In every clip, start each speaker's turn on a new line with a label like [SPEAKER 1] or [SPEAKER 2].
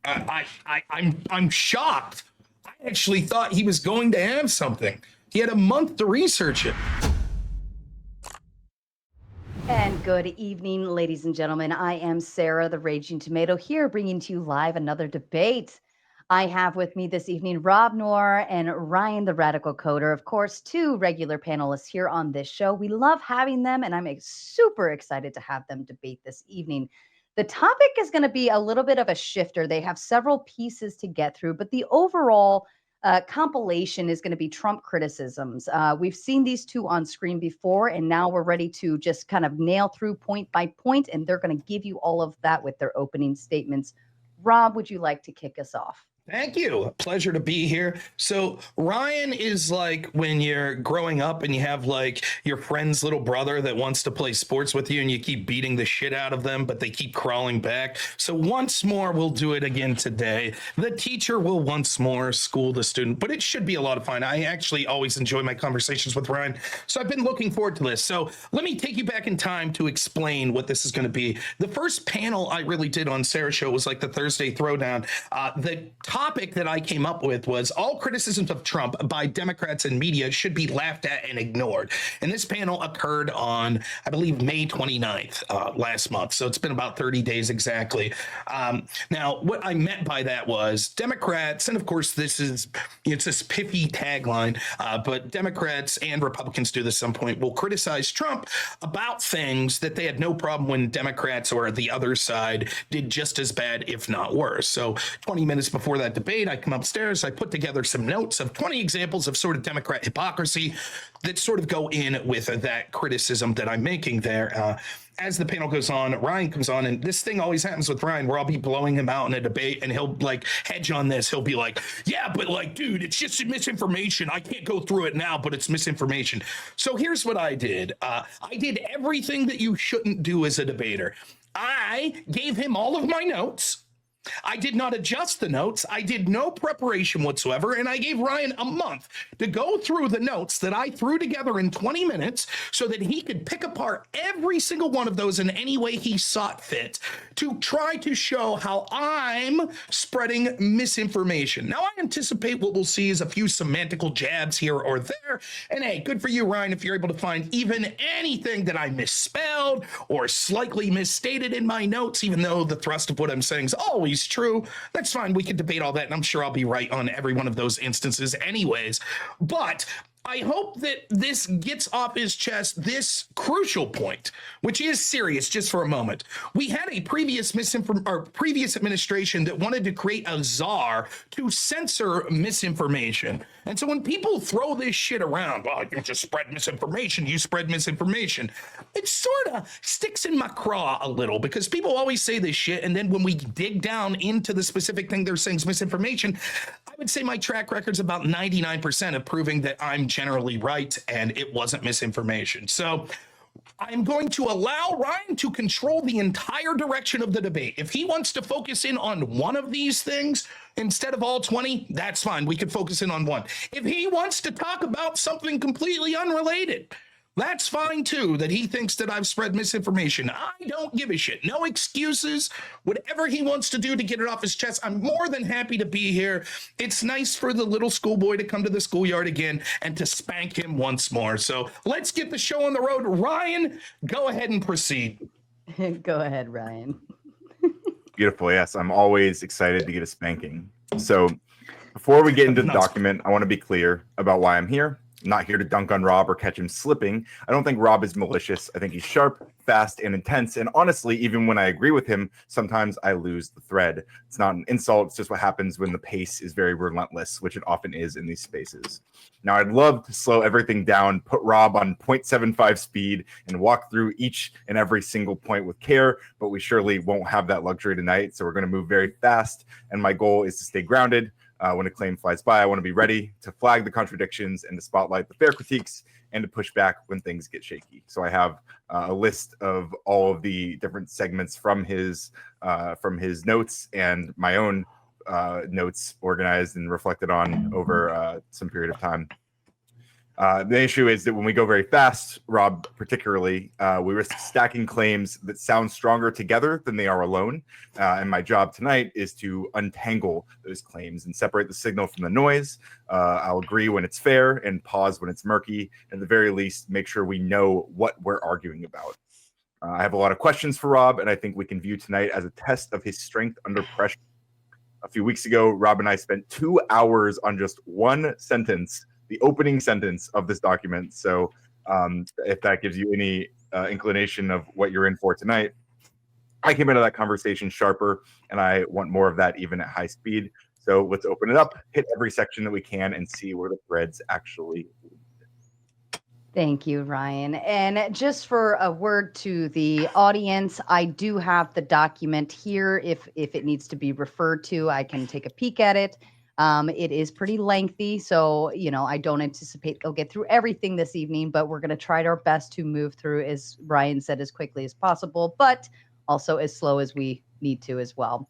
[SPEAKER 1] I'm shocked. I actually thought he was going to have something. He had a month to research it.
[SPEAKER 2] And good evening, ladies and gentlemen. I am Sarah, the Raging Tomato, here bringing to you live another debate. I have with me this evening Rob Noor and Ryan, the Radical Coder. Of course, two regular panelists here on this show. We love having them, and I'm super excited to have them debate this evening. The topic is going to be a little bit of a shifter. They have several pieces to get through, but the overall compilation is going to be Trump criticisms. We've seen these two on screen before, and now we're ready to just kind of nail through point by point, and they're going to give you all of that with their opening statements. Rob, would you like to kick us off?
[SPEAKER 1] Thank you. Pleasure to be here. So Ryan is like when you're growing up and you have like your friend's little brother that wants to play sports with you and you keep beating the shit out of them, but they keep crawling back. So once more, we'll do it again today. The teacher will once more school the student, but it should be a lot of fun. I actually always enjoy my conversations with Ryan. So I've been looking forward to this. So let me take you back in time to explain what this is going to be. The first panel I really did on Sarah's show was like the Thursday Throwdown. The topic that I came up with was all criticisms of Trump by Democrats and media should be laughed at and ignored. And this panel occurred on, I believe, May 29th last month. So it's been about 30 days exactly. Now, what I meant by that was Democrats, and of course, it's this pithy tagline, but Democrats and Republicans do this at some point, will criticize Trump about things that they had no problem when Democrats or the other side did just as bad, if not worse. So 20 minutes before that debate, I come upstairs, I put together some notes of 20 examples of sort of Democrat hypocrisy that sort of go in with that criticism that I'm making there. As the panel goes on, Ryan comes on, and this thing always happens with Ryan where I'll be blowing him out in a debate and he'll like hedge on this. He'll be like, yeah, but like, dude, it's just misinformation. I can't go through it now, but it's misinformation. So here's what I did. I did everything that you shouldn't do as a debater. I gave him all of my notes. I did not adjust the notes. I did no preparation whatsoever. And I gave Ryan a month to go through the notes that I threw together in 20 minutes so that he could pick apart every single one of those in any way he sought fit to try to show how I'm spreading misinformation. Now, I anticipate what we'll see is a few semantical jabs here or there. And hey, good for you, Ryan, if you're able to find even anything that I misspelled or slightly misstated in my notes, even though the thrust of what I'm saying is always true. That's fine. We can debate all that, and I'm sure I'll be right on every one of those instances anyways. But I hope that this gets off his chest this crucial point, which is serious just for a moment. We had a previous administration that wanted to create a czar to censor misinformation. And so when people throw this shit around, well, you just spread misinformation, you spread misinformation, it sort of sticks in my craw a little because people always say this shit. And then when we dig down into the specific thing they're saying is misinformation, I would say my track record's about 99% of proving that I'm generally right and it wasn't misinformation. So I'm going to allow Ryan to control the entire direction of the debate. If he wants to focus in on one of these things instead of all 20, that's fine. We could focus in on one. If he wants to talk about something completely unrelated, that's fine too, that he thinks that I've spread misinformation. I don't give a shit. No excuses. Whatever he wants to do to get it off his chest, I'm more than happy to be here. It's nice for the little schoolboy to come to the schoolyard again and to spank him once more. So let's get the show on the road. Ryan, go ahead and proceed.
[SPEAKER 2] Go ahead, Ryan.
[SPEAKER 3] Beautiful. Yes, I'm always excited to get a spanking. So before we get into the document, I want to be clear about why I'm here. I'm not here to dunk on Rob or catch him slipping. I don't think Rob is malicious. I think he's sharp, fast, and intense. And honestly, even when I agree with him, sometimes I lose the thread. It's not an insult. It's just what happens when the pace is very relentless, which it often is in these spaces. Now, I'd love to slow everything down, put Rob on 0.75 speed, and walk through each and every single point with care, but we surely won't have that luxury tonight. So we're going to move very fast. And my goal is to stay grounded. When a claim flies by, I want to be ready to flag the contradictions and to spotlight the fair critiques and to push back when things get shaky. So I have a list of all of the different segments from his notes and my own notes organized and reflected on over some period of time. The issue is that when we go very fast, Rob, particularly, we risk stacking claims that sound stronger together than they are alone. And my job tonight is to untangle those claims and separate the signal from the noise. I'll agree when it's fair and pause when it's murky. At the very least, make sure we know what we're arguing about. I have a lot of questions for Rob, and I think we can view tonight as a test of his strength under pressure. A few weeks ago, Rob and I spent 2 hours on just one sentence, the opening sentence of this document. So if that gives you any inclination of what you're in for tonight, I came into that conversation sharper, and I want more of that even at high speed. So let's open it up, hit every section that we can, and see where the threads actually lead.
[SPEAKER 2] Thank you, Ryan. And just for a word to the audience, I do have the document here. If it needs to be referred to, I can take a peek at it. It is pretty lengthy, so I don't anticipate they'll get through everything this evening, but we're going to try our best to move through, as Ryan said, as quickly as possible, but also as slow as we need to as well.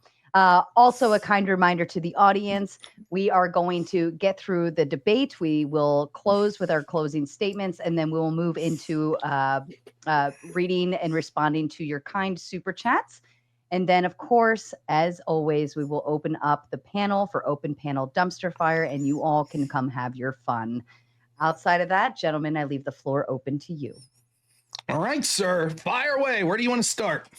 [SPEAKER 2] Also, a kind reminder to the audience, we are going to get through the debate. We will close with our closing statements, and then we will move into reading and responding to your kind super chats. And then, of course, as always, we will open up the panel for open panel dumpster fire, and you all can come have your fun. Outside of that, gentlemen, I leave the floor open to you.
[SPEAKER 1] All right, sir. Fire away. Where do you want to start?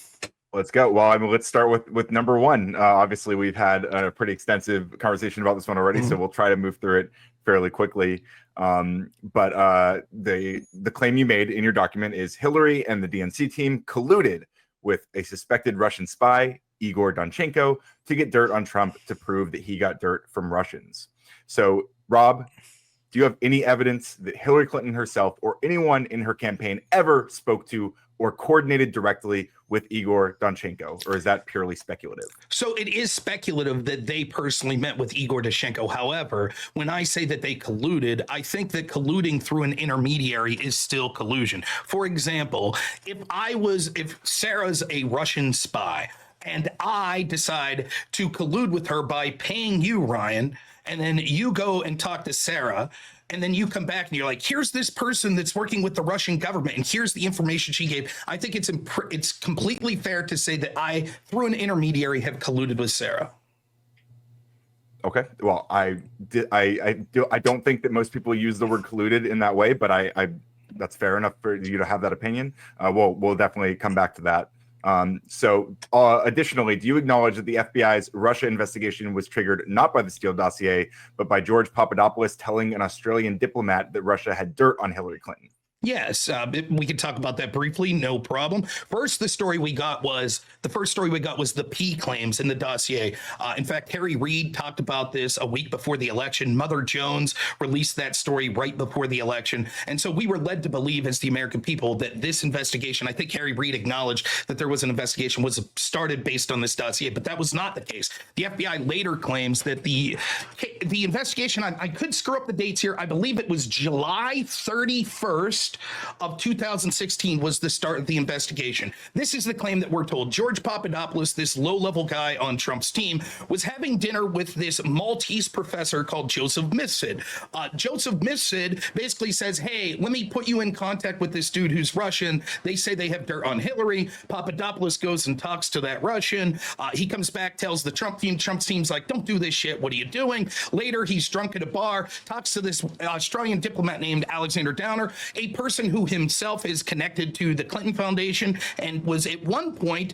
[SPEAKER 3] Let's go. Well, let's start with number one. Obviously, we've had a pretty extensive conversation about this one already, so we'll try to move through it fairly quickly. But the claim you made in your document is Hillary and the DNC team colluded with a suspected Russian spy, Igor Danchenko, to get dirt on Trump to prove that he got dirt from Russians. So, Rob, do you have any evidence that Hillary Clinton herself or anyone in her campaign ever spoke to or coordinated directly with Igor Danchenko, or is that purely speculative?
[SPEAKER 1] So it is speculative that they personally met with Igor Danchenko. However, when I say that they colluded, I think that colluding through an intermediary is still collusion. For example, if Sarah's a Russian spy and I decide to collude with her by paying you, Ryan, and then you go and talk to Sarah, and then you come back and you're like, here's this person that's working with the Russian government, and here's the information she gave. I think it's completely fair to say that I, through an intermediary, have colluded with Sarah.
[SPEAKER 3] Okay. Well, I don't think that most people use the word colluded in that way, but I that's fair enough for you to have that opinion. We'll definitely come back to that. Additionally, do you acknowledge that the FBI's Russia investigation was triggered not by the Steele dossier, but by George Papadopoulos telling an Australian diplomat that Russia had dirt on Hillary Clinton?
[SPEAKER 1] Yes, we can talk about that briefly, no problem. The first story we got was the P claims in the dossier. In fact, Harry Reid talked about this a week before the election. Mother Jones released that story right before the election. And so we were led to believe as the American people that this investigation, I think Harry Reid acknowledged that there was an investigation was started based on this dossier, but that was not the case. The FBI later claims that the investigation, I could screw up the dates here. I believe it was July 31st of 2016 was the start of the investigation. This is the claim that we're told. George Papadopoulos, this low-level guy on Trump's team, was having dinner with this Maltese professor called Joseph Mifsud. Joseph Mifsud basically says, hey, let me put you in contact with this dude who's Russian. They say they have dirt on Hillary. Papadopoulos goes and talks to that Russian. He comes back, tells the Trump team. Trump's team's like, don't do this shit. What are you doing? Later, he's drunk at a bar, talks to this Australian diplomat named Alexander Downer, a person who himself is connected to the Clinton Foundation and was at one point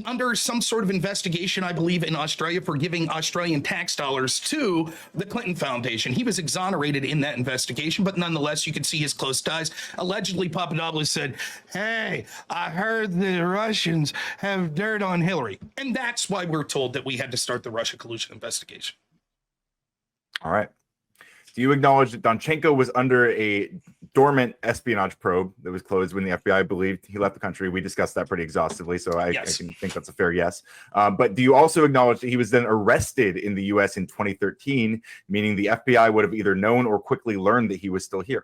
[SPEAKER 1] under some sort of investigation, I believe, in Australia for giving Australian tax dollars to the Clinton Foundation. He was exonerated in that investigation, but nonetheless, you can see his close ties. Allegedly, Papadopoulos said, hey, I heard the Russians have dirt on Hillary. And that's why we're told that we had to start the Russia collusion investigation.
[SPEAKER 3] All right. Do you acknowledge that Danchenko was under a dormant espionage probe that was closed when the FBI believed he left the country? We discussed that pretty exhaustively, so I can think that's a fair yes. But do you also acknowledge that he was then arrested in the U.S. in 2013, meaning the FBI would have either known or quickly learned that he was still here?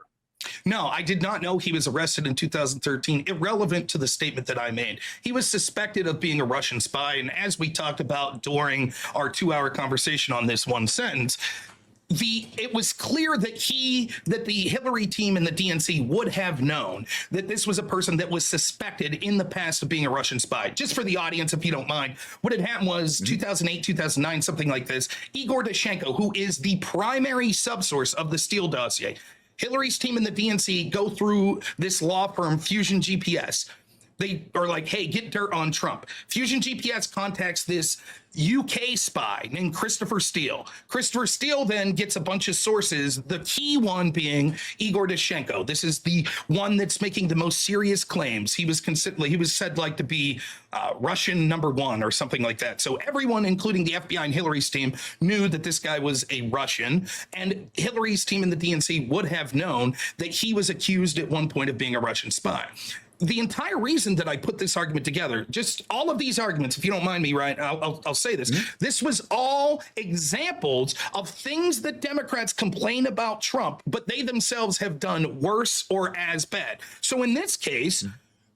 [SPEAKER 1] No, I did not know he was arrested in 2013, irrelevant to the statement that I made. He was suspected of being a Russian spy, and as we talked about during our 2-hour conversation on this one sentence, it was clear that the Hillary team and the DNC would have known that this was a person that was suspected in the past of being a Russian spy. Just for the audience, if you don't mind, what had happened was 2008, 2009, something like this. Igor Dushenko, who is the primary subsource of the Steele dossier, Hillary's team and the DNC go through this law firm, Fusion GPS. They are like, hey, get dirt on Trump. Fusion GPS contacts this UK spy named Christopher Steele. Christopher Steele then gets a bunch of sources, the key one being Igor Dushenko. This is the one that's making the most serious claims. He was said like to be Russian #1 or something like that. So everyone, including the FBI and Hillary's team, knew that this guy was a Russian, and Hillary's team and the DNC would have known that he was accused at one point of being a Russian spy. The entire reason that I put this argument together, just all of these arguments, if you don't mind me, right, I'll say this. This was all examples of things that Democrats complain about Trump, but they themselves have done worse or as bad. So in this case,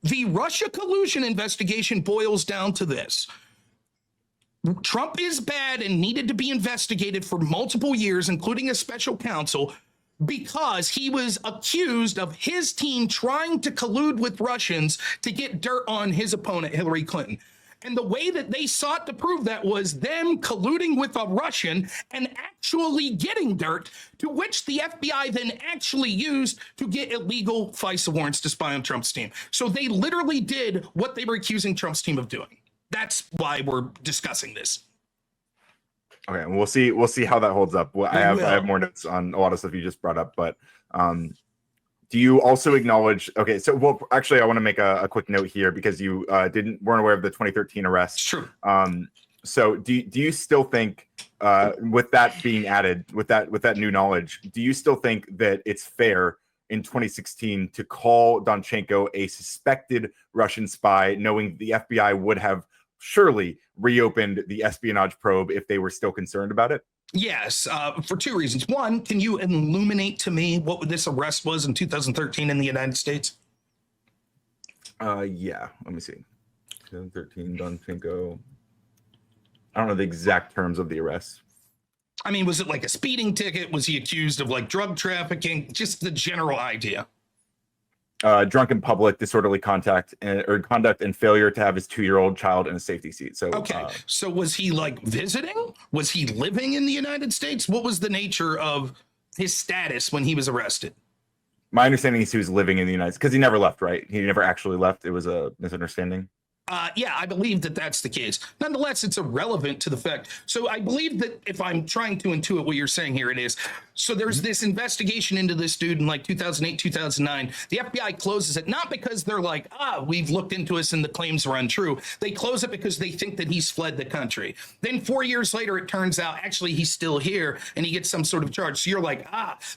[SPEAKER 1] the Russia collusion investigation boils down to this. Trump is bad and needed to be investigated for multiple years, including a special counsel, because he was accused of his team trying to collude with Russians to get dirt on his opponent, Hillary Clinton. And the way that they sought to prove that was them colluding with a Russian and actually getting dirt, to which the FBI then actually used to get illegal FISA warrants to spy on Trump's team. So they literally did what they were accusing Trump's team of doing. That's why we're discussing this.
[SPEAKER 3] Okay, and we'll see how that holds up. Well, I have more notes on a lot of stuff you just brought up, but do you also acknowledge? Okay, so well, actually, I want to make a quick note here because you weren't aware of the 2013 arrest.
[SPEAKER 1] True.
[SPEAKER 3] So do you still think, with that being added, with that new knowledge, do you still think that it's fair in 2016 to call Donchenko a suspected Russian spy, knowing the FBI would have surely reopened the espionage probe if they were still concerned about it?
[SPEAKER 1] Yes, for two reasons. One, can you illuminate to me what this arrest was in 2013 in the United States?
[SPEAKER 3] Yeah, let me see. 2013, Donchenko. I don't know the exact terms of the arrest.
[SPEAKER 1] I mean, was it like a speeding ticket? Was he accused of like drug trafficking? Just the general idea.
[SPEAKER 3] Drunken public, disorderly conduct and failure to have his 2-year-old child in a safety seat. So
[SPEAKER 1] okay, so was he like visiting? Was he living in the United States? What was the nature of his status when he was arrested?
[SPEAKER 3] My understanding is he was living in the United States because he never left, right? He never actually left. It was a misunderstanding.
[SPEAKER 1] Yeah, I believe that that's the case. Nonetheless, it's irrelevant to the fact. So I believe that if I'm trying to intuit what you're saying here, it is. So there's this investigation into this dude in like 2008, 2009. The FBI closes it, not because they're like, we've looked into us and the claims are untrue. They close it because they think that he's fled the country. Then 4 years later, it turns out actually he's still here and he gets some sort of charge. So you're like,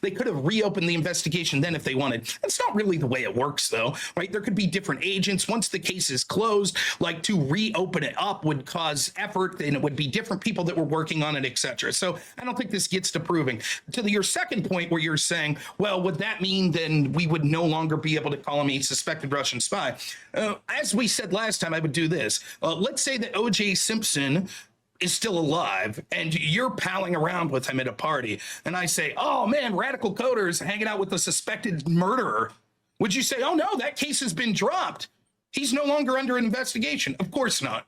[SPEAKER 1] they could have reopened the investigation then if they wanted. That's not really the way it works, though, right? There could be different agents. Once the case is closed, like to reopen it up would cause effort, and it would be different people that were working on it, etc. So I don't think this gets to proving. To your second point where you're saying, well, would that mean then we would no longer be able to call him a suspected Russian spy? As we said last time, I would do this. Let's say that O.J. Simpson is still alive and you're palling around with him at a party, and I say, oh man, radical coders hanging out with a suspected murderer. Would you say, oh no, that case has been dropped? He's no longer under investigation? Of course not.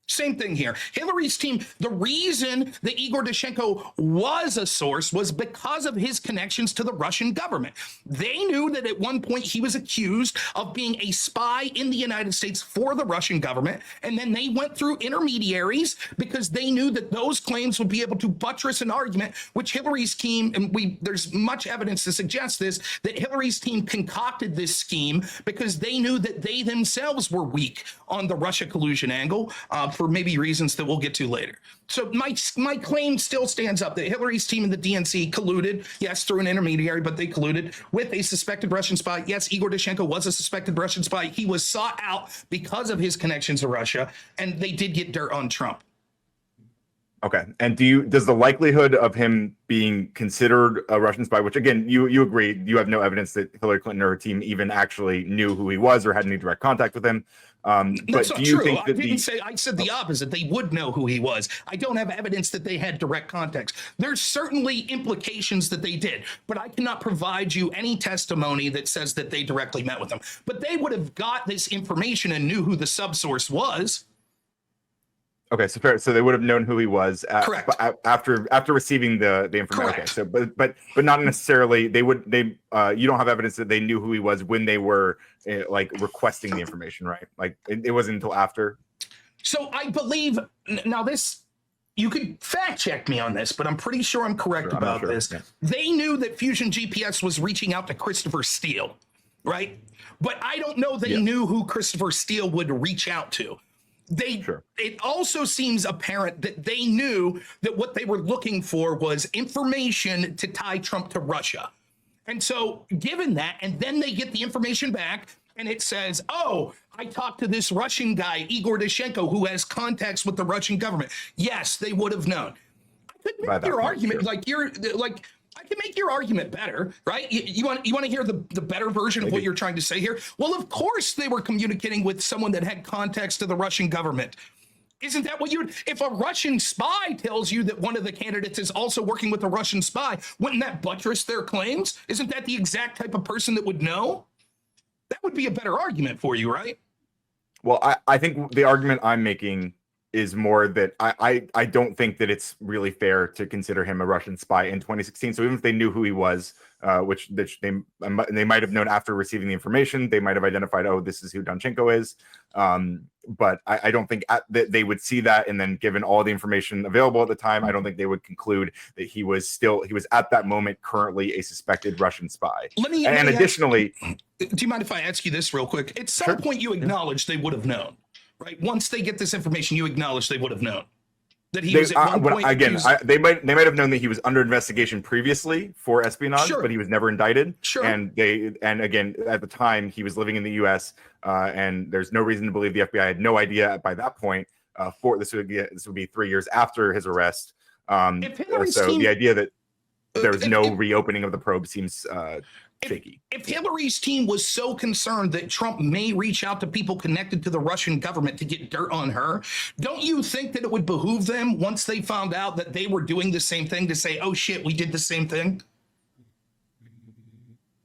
[SPEAKER 1] Same thing here. Hillary's team, the reason that Igor Dushenko was a source was because of his connections to the Russian government. They knew that at one point he was accused of being a spy in the United States for the Russian government, and then they went through intermediaries because they knew that those claims would be able to buttress an argument, which Hillary's team, and there's much evidence to suggest this, that Hillary's team concocted this scheme because they knew that they themselves were weak on the Russia collusion angle, for maybe reasons that we'll get to later. So my claim still stands up that Hillary's team and the DNC colluded, yes, through an intermediary, but they colluded with a suspected Russian spy. Yes, Igor Dushenko was a suspected Russian spy. He was sought out because of his connections to Russia, and they did get dirt on Trump.
[SPEAKER 3] Okay. And does the likelihood of him being considered a Russian spy, which again, you agree, you have no evidence that Hillary Clinton or her team even actually knew who he was or had any direct contact with him.
[SPEAKER 1] That's
[SPEAKER 3] But
[SPEAKER 1] not
[SPEAKER 3] do you
[SPEAKER 1] true.
[SPEAKER 3] think
[SPEAKER 1] I
[SPEAKER 3] that
[SPEAKER 1] didn't say, I said the opposite. They would know who he was. I don't have evidence that they had direct contacts. There's certainly implications that they did, but I cannot provide you any testimony that says that they directly met with them. But they would have got this information and knew who the subsource was.
[SPEAKER 3] Okay, so fair. So they would have known who he was
[SPEAKER 1] Correct.
[SPEAKER 3] After receiving the information.
[SPEAKER 1] Correct.
[SPEAKER 3] Okay, so but not necessarily you don't have evidence that they knew who he was when they were like requesting the information, right? Like it wasn't until after.
[SPEAKER 1] So I believe now this, you could fact check me on this, but I'm pretty sure I'm correct about this. Yeah. They knew that Fusion GPS was reaching out to Christopher Steele, right? But I don't know they knew who Christopher Steele would reach out to. It also seems apparent that they knew that what they were looking for was information to tie Trump to Russia. And so given that, and then they get the information back and it says, oh, I talked to this Russian guy, Igor Dushenko, who has contacts with the Russian government. Yes, they would have known. I could make your argument, I can make your argument better, right? You want to hear the better version of what you're trying to say here? Well, of course they were communicating with someone that had contacts to the Russian government. Isn't that what if a Russian spy tells you that one of the candidates is also working with a Russian spy, wouldn't that buttress their claims? Isn't that the exact type of person that would know? That would be a better argument for you, right?
[SPEAKER 3] Well, I think the argument I'm making is more that I don't think that it's really fair to consider him a Russian spy in 2016. So even if they knew who he was, which they might have known after receiving the information, they might have identified, oh, this is who Danchenko is. But I don't think that they would see that. And then given all the information available at the time, I don't think they would conclude that he was at that moment currently a suspected Russian spy. Additionally,
[SPEAKER 1] do you mind if I ask you this real quick? At some point you acknowledge they would have known. Right. Once they get this information, you acknowledge they would have known that he was at one point.
[SPEAKER 3] Again, they might have known that he was under investigation previously for espionage, but he was never indicted.
[SPEAKER 1] Sure.
[SPEAKER 3] And again, at the time he was living in the U.S. And there's no reason to believe the FBI had no idea by that point. This would be 3 years after his arrest. So the idea that there was no reopening of the probe seems shaky.
[SPEAKER 1] If Hillary's team was so concerned that Trump may reach out to people connected to the Russian government to get dirt on her, don't you think that it would behoove them once they found out that they were doing the same thing to say, oh shit, we did the same thing?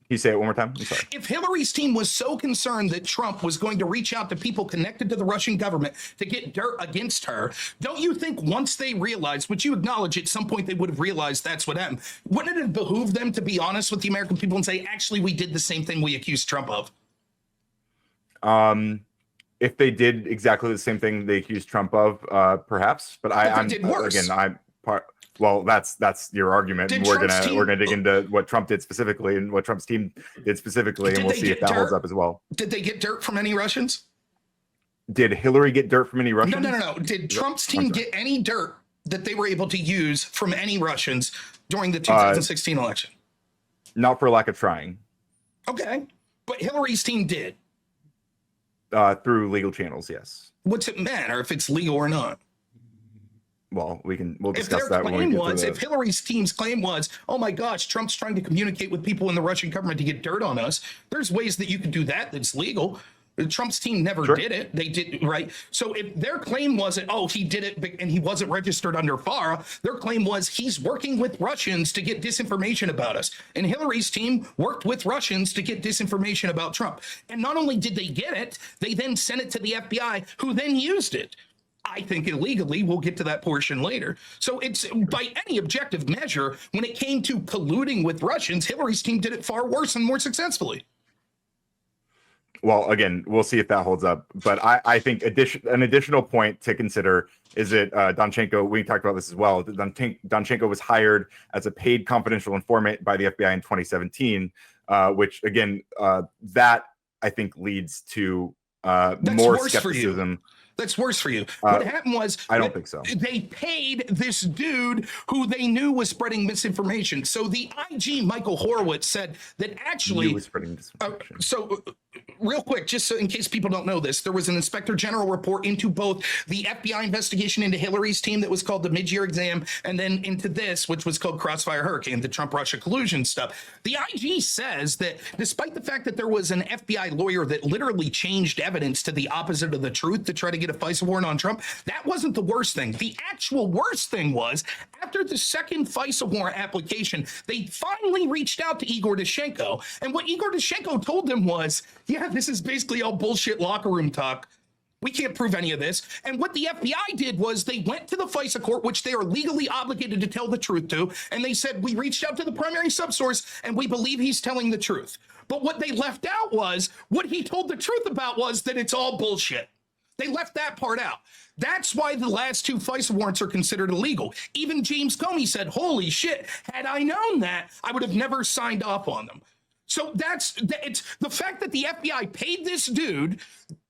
[SPEAKER 3] Can you say it one more time? I'm sorry.
[SPEAKER 1] If Hillary's team was so concerned that Trump was going to reach out to people connected to the Russian government to get dirt against her, don't you think once they realized, which you acknowledge at some point they would have realized that's what happened, wouldn't it have behooved them to be honest with the American people and say, actually, we did the same thing we accused Trump of?
[SPEAKER 3] If they did exactly the same thing they accused Trump of, perhaps. But I'm
[SPEAKER 1] did worse.
[SPEAKER 3] Again, well, that's your argument. We're gonna dig into what Trump did specifically and what Trump's team did specifically, and we'll see if that holds up as well.
[SPEAKER 1] Did they get dirt from any Russians?
[SPEAKER 3] Did Hillary get dirt from any Russians?
[SPEAKER 1] No. Did Trump's team get any dirt that they were able to use from any Russians during the 2016 election?
[SPEAKER 3] Not for lack of trying.
[SPEAKER 1] Okay, but Hillary's team did.
[SPEAKER 3] Through legal channels, yes.
[SPEAKER 1] What's it matter if it's legal or not?
[SPEAKER 3] Well, we'll discuss that when we get to
[SPEAKER 1] if Hillary's team's claim was, oh my gosh, Trump's trying to communicate with people in the Russian government to get dirt on us, there's ways that you can do that that's legal. Trump's team never did it. They did, right? So if their claim wasn't, oh, he did it and he wasn't registered under FARA, their claim was he's working with Russians to get disinformation about us. And Hillary's team worked with Russians to get disinformation about Trump. And not only did they get it, they then sent it to the FBI, who then used it. I think illegally. We'll get to that portion later. So it's by any objective measure, when it came to colluding with Russians, Hillary's team did it far worse and more successfully.
[SPEAKER 3] Well, again, we'll see if that holds up. But I think an additional point to consider is that Danchenko, we talked about this as well, Danchenko was hired as a paid confidential informant by the FBI in 2017, which, again, that I think leads to more skepticism.
[SPEAKER 1] That's worse for you. What happened was
[SPEAKER 3] I don't think so.
[SPEAKER 1] They paid this dude who they knew was spreading misinformation. So the IG Michael Horowitz said that actually
[SPEAKER 3] was spreading misinformation.
[SPEAKER 1] Real quick, just so in case people don't know this, there was an inspector general report into both the FBI investigation into Hillary's team that was called the mid-year exam, and then into this, which was called Crossfire Hurricane, the Trump-Russia collusion stuff. The IG says that despite the fact that there was an FBI lawyer that literally changed evidence to the opposite of the truth to try to get a FISA warrant on Trump, that wasn't the worst thing. The actual worst thing was after the second FISA warrant application, they finally reached out to Igor Danchenko. And what Igor Danchenko told them was, yeah, this is basically all bullshit locker room talk. We can't prove any of this. And what the FBI did was they went to the FISA court, which they are legally obligated to tell the truth to. And they said, we reached out to the primary subsource and we believe he's telling the truth. But what they left out was what he told the truth about was that it's all bullshit. They left that part out. That's why the last two FISA warrants are considered illegal. Even James Comey said, holy shit, had I known that, I would have never signed off on them. So it's the fact that the FBI paid this dude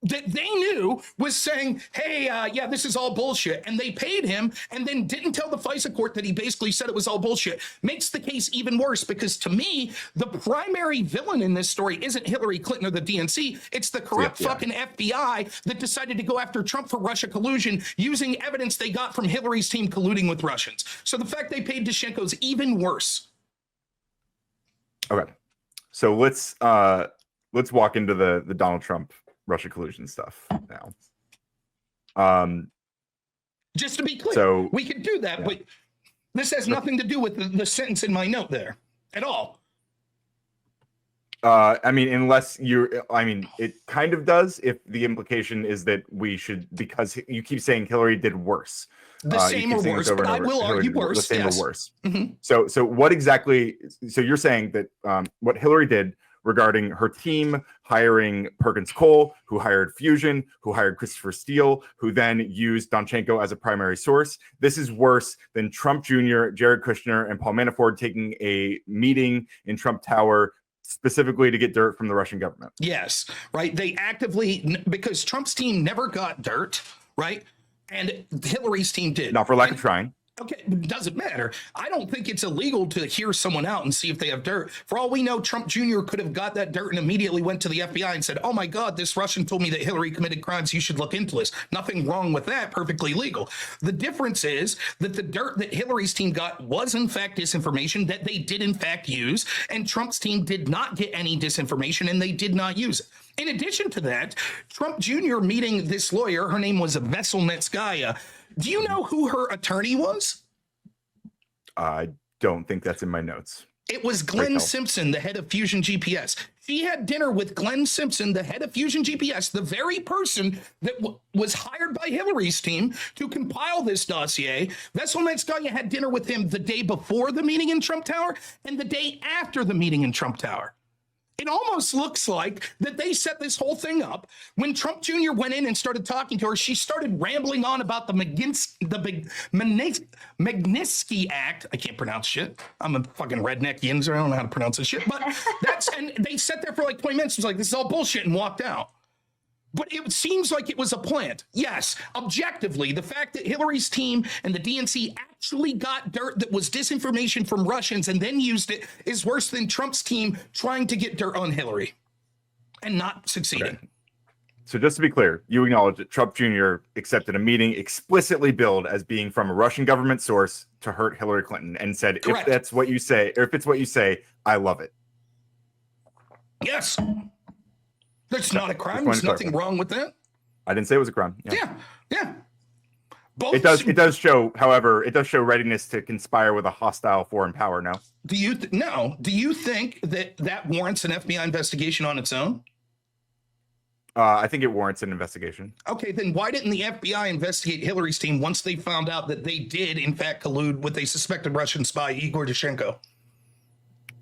[SPEAKER 1] that they knew was saying, hey, yeah, this is all bullshit. And they paid him and then didn't tell the FISA court that he basically said it was all bullshit. Makes the case even worse because to me, the primary villain in this story isn't Hillary Clinton or the DNC. It's the corrupt fucking FBI that decided to go after Trump for Russia collusion using evidence they got from Hillary's team colluding with Russians. So the fact they paid Danchenko is even worse.
[SPEAKER 3] Okay. So let's walk into the Donald Trump Russia collusion stuff now.
[SPEAKER 1] Just to be clear,
[SPEAKER 3] so,
[SPEAKER 1] we could do that, but this has nothing to do with the sentence in my note there at all.
[SPEAKER 3] I mean, it kind of does if the implication is that we should, because you keep saying Hillary did worse.
[SPEAKER 1] The same or worse, but I will argue worse.
[SPEAKER 3] The same
[SPEAKER 1] yes.
[SPEAKER 3] or worse.
[SPEAKER 1] Mm-hmm.
[SPEAKER 3] So what exactly, so you're saying that what Hillary did regarding her team hiring Perkins Cole, who hired Fusion, who hired Christopher Steele, who then used Danchenko as a primary source. This is worse than Trump Jr., Jared Kushner, and Paul Manafort taking a meeting in Trump Tower specifically to get dirt from the Russian government.
[SPEAKER 1] Yes, right. They actively, because Trump's team never got dirt, right? And Hillary's team did.
[SPEAKER 3] Not for lack of trying.
[SPEAKER 1] Okay, it doesn't matter. I don't think it's illegal to hear someone out and see if they have dirt. For all we know, Trump Jr. could have got that dirt and immediately went to the FBI and said, oh my God, this Russian told me that Hillary committed crimes. You should look into this. Nothing wrong with that. Perfectly legal. The difference is that the dirt that Hillary's team got was in fact disinformation that they did in fact use. And Trump's team did not get any disinformation and they did not use it. In addition to that, Trump Jr. meeting this lawyer, her name was Veselnitskaya. Do you know who her attorney was?
[SPEAKER 3] I don't think that's in my notes.
[SPEAKER 1] It was Glenn Simpson, the head of Fusion GPS. She had dinner with Glenn Simpson, the head of Fusion GPS, the very person that was hired by Hillary's team to compile this dossier. Veselnitskaya had dinner with him the day before the meeting in Trump Tower and the day after the meeting in Trump Tower. It almost looks like that they set this whole thing up. When Trump Jr. went in and started talking to her, she started rambling on about the Magnitsky Act. I can't pronounce shit. I'm a fucking redneck yinzer. I don't know how to pronounce this shit. But and they sat there for like 20 minutes. It was like, this is all bullshit, and walked out. But it seems like it was a plant. Yes, objectively, the fact that Hillary's team and the DNC actually got dirt that was disinformation from Russians and then used it is worse than Trump's team trying to get dirt on Hillary and not succeeding.
[SPEAKER 3] Okay. So just to be clear, you acknowledge that Trump Jr. accepted a meeting explicitly billed as being from a Russian government source to hurt Hillary Clinton and said,
[SPEAKER 1] correct.
[SPEAKER 3] If that's what you say, or if it's what you say, I love it.
[SPEAKER 1] Yes. That's not a crime. There's nothing wrong with that.
[SPEAKER 3] I didn't say it was a crime.
[SPEAKER 1] Yeah. Both
[SPEAKER 3] it does show, however, it does show readiness to conspire with a hostile foreign power. No.
[SPEAKER 1] Do you think that warrants an FBI investigation on its own?
[SPEAKER 3] I think it warrants an investigation.
[SPEAKER 1] Okay, then why didn't the FBI investigate Hillary's team once they found out that they did in fact collude with a suspected Russian spy, Igor Danchenko?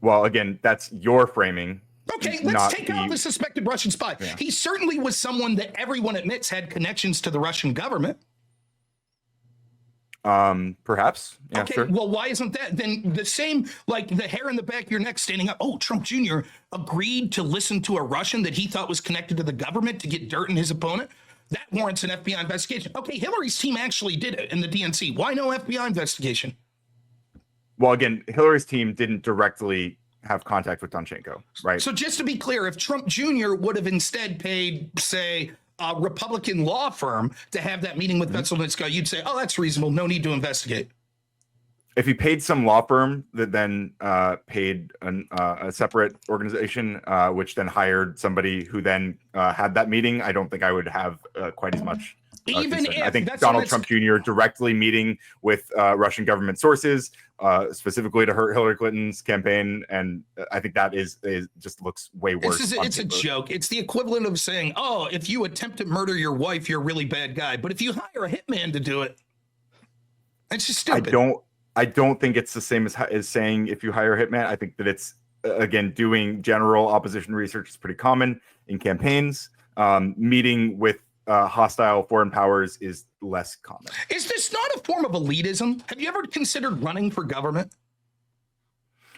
[SPEAKER 3] Well, again, that's your framing.
[SPEAKER 1] Okay, let's take out the suspected Russian spy. Yeah. He certainly was someone that everyone admits had connections to the Russian government.
[SPEAKER 3] Perhaps. Yeah,
[SPEAKER 1] okay,
[SPEAKER 3] sure.
[SPEAKER 1] Well, why isn't that then the same, like the hair in the back of your neck standing up? Oh, Trump Jr. agreed to listen to a Russian that he thought was connected to the government to get dirt in his opponent. That warrants an FBI investigation. Okay, Hillary's team actually did it in the DNC. Why no FBI investigation?
[SPEAKER 3] Well, again, Hillary's team didn't directly have contact with Danchenko, right?
[SPEAKER 1] So just to be clear, if Trump Jr. would have instead paid, say, a Republican law firm to have that meeting with Vetselnitska, you'd say, oh, that's reasonable. No need to investigate.
[SPEAKER 3] If he paid some law firm that then paid a separate organization, which then hired somebody who then had that meeting, I don't think I would have quite as much.
[SPEAKER 1] Even if
[SPEAKER 3] I think Donald Trump Jr. directly meeting with Russian government sources, specifically to hurt Hillary Clinton's campaign, and I think that is just looks way worse.
[SPEAKER 1] It's a joke. It's the equivalent of saying, "Oh, if you attempt to murder your wife, you're a really bad guy." But if you hire a hitman to do it, it's just stupid.
[SPEAKER 3] I don't think it's the same as saying if you hire a hitman. I think that it's again doing general opposition research is pretty common in campaigns. Meeting with hostile foreign powers is less common.
[SPEAKER 1] Is this not a form of elitism? Have you ever considered running for government?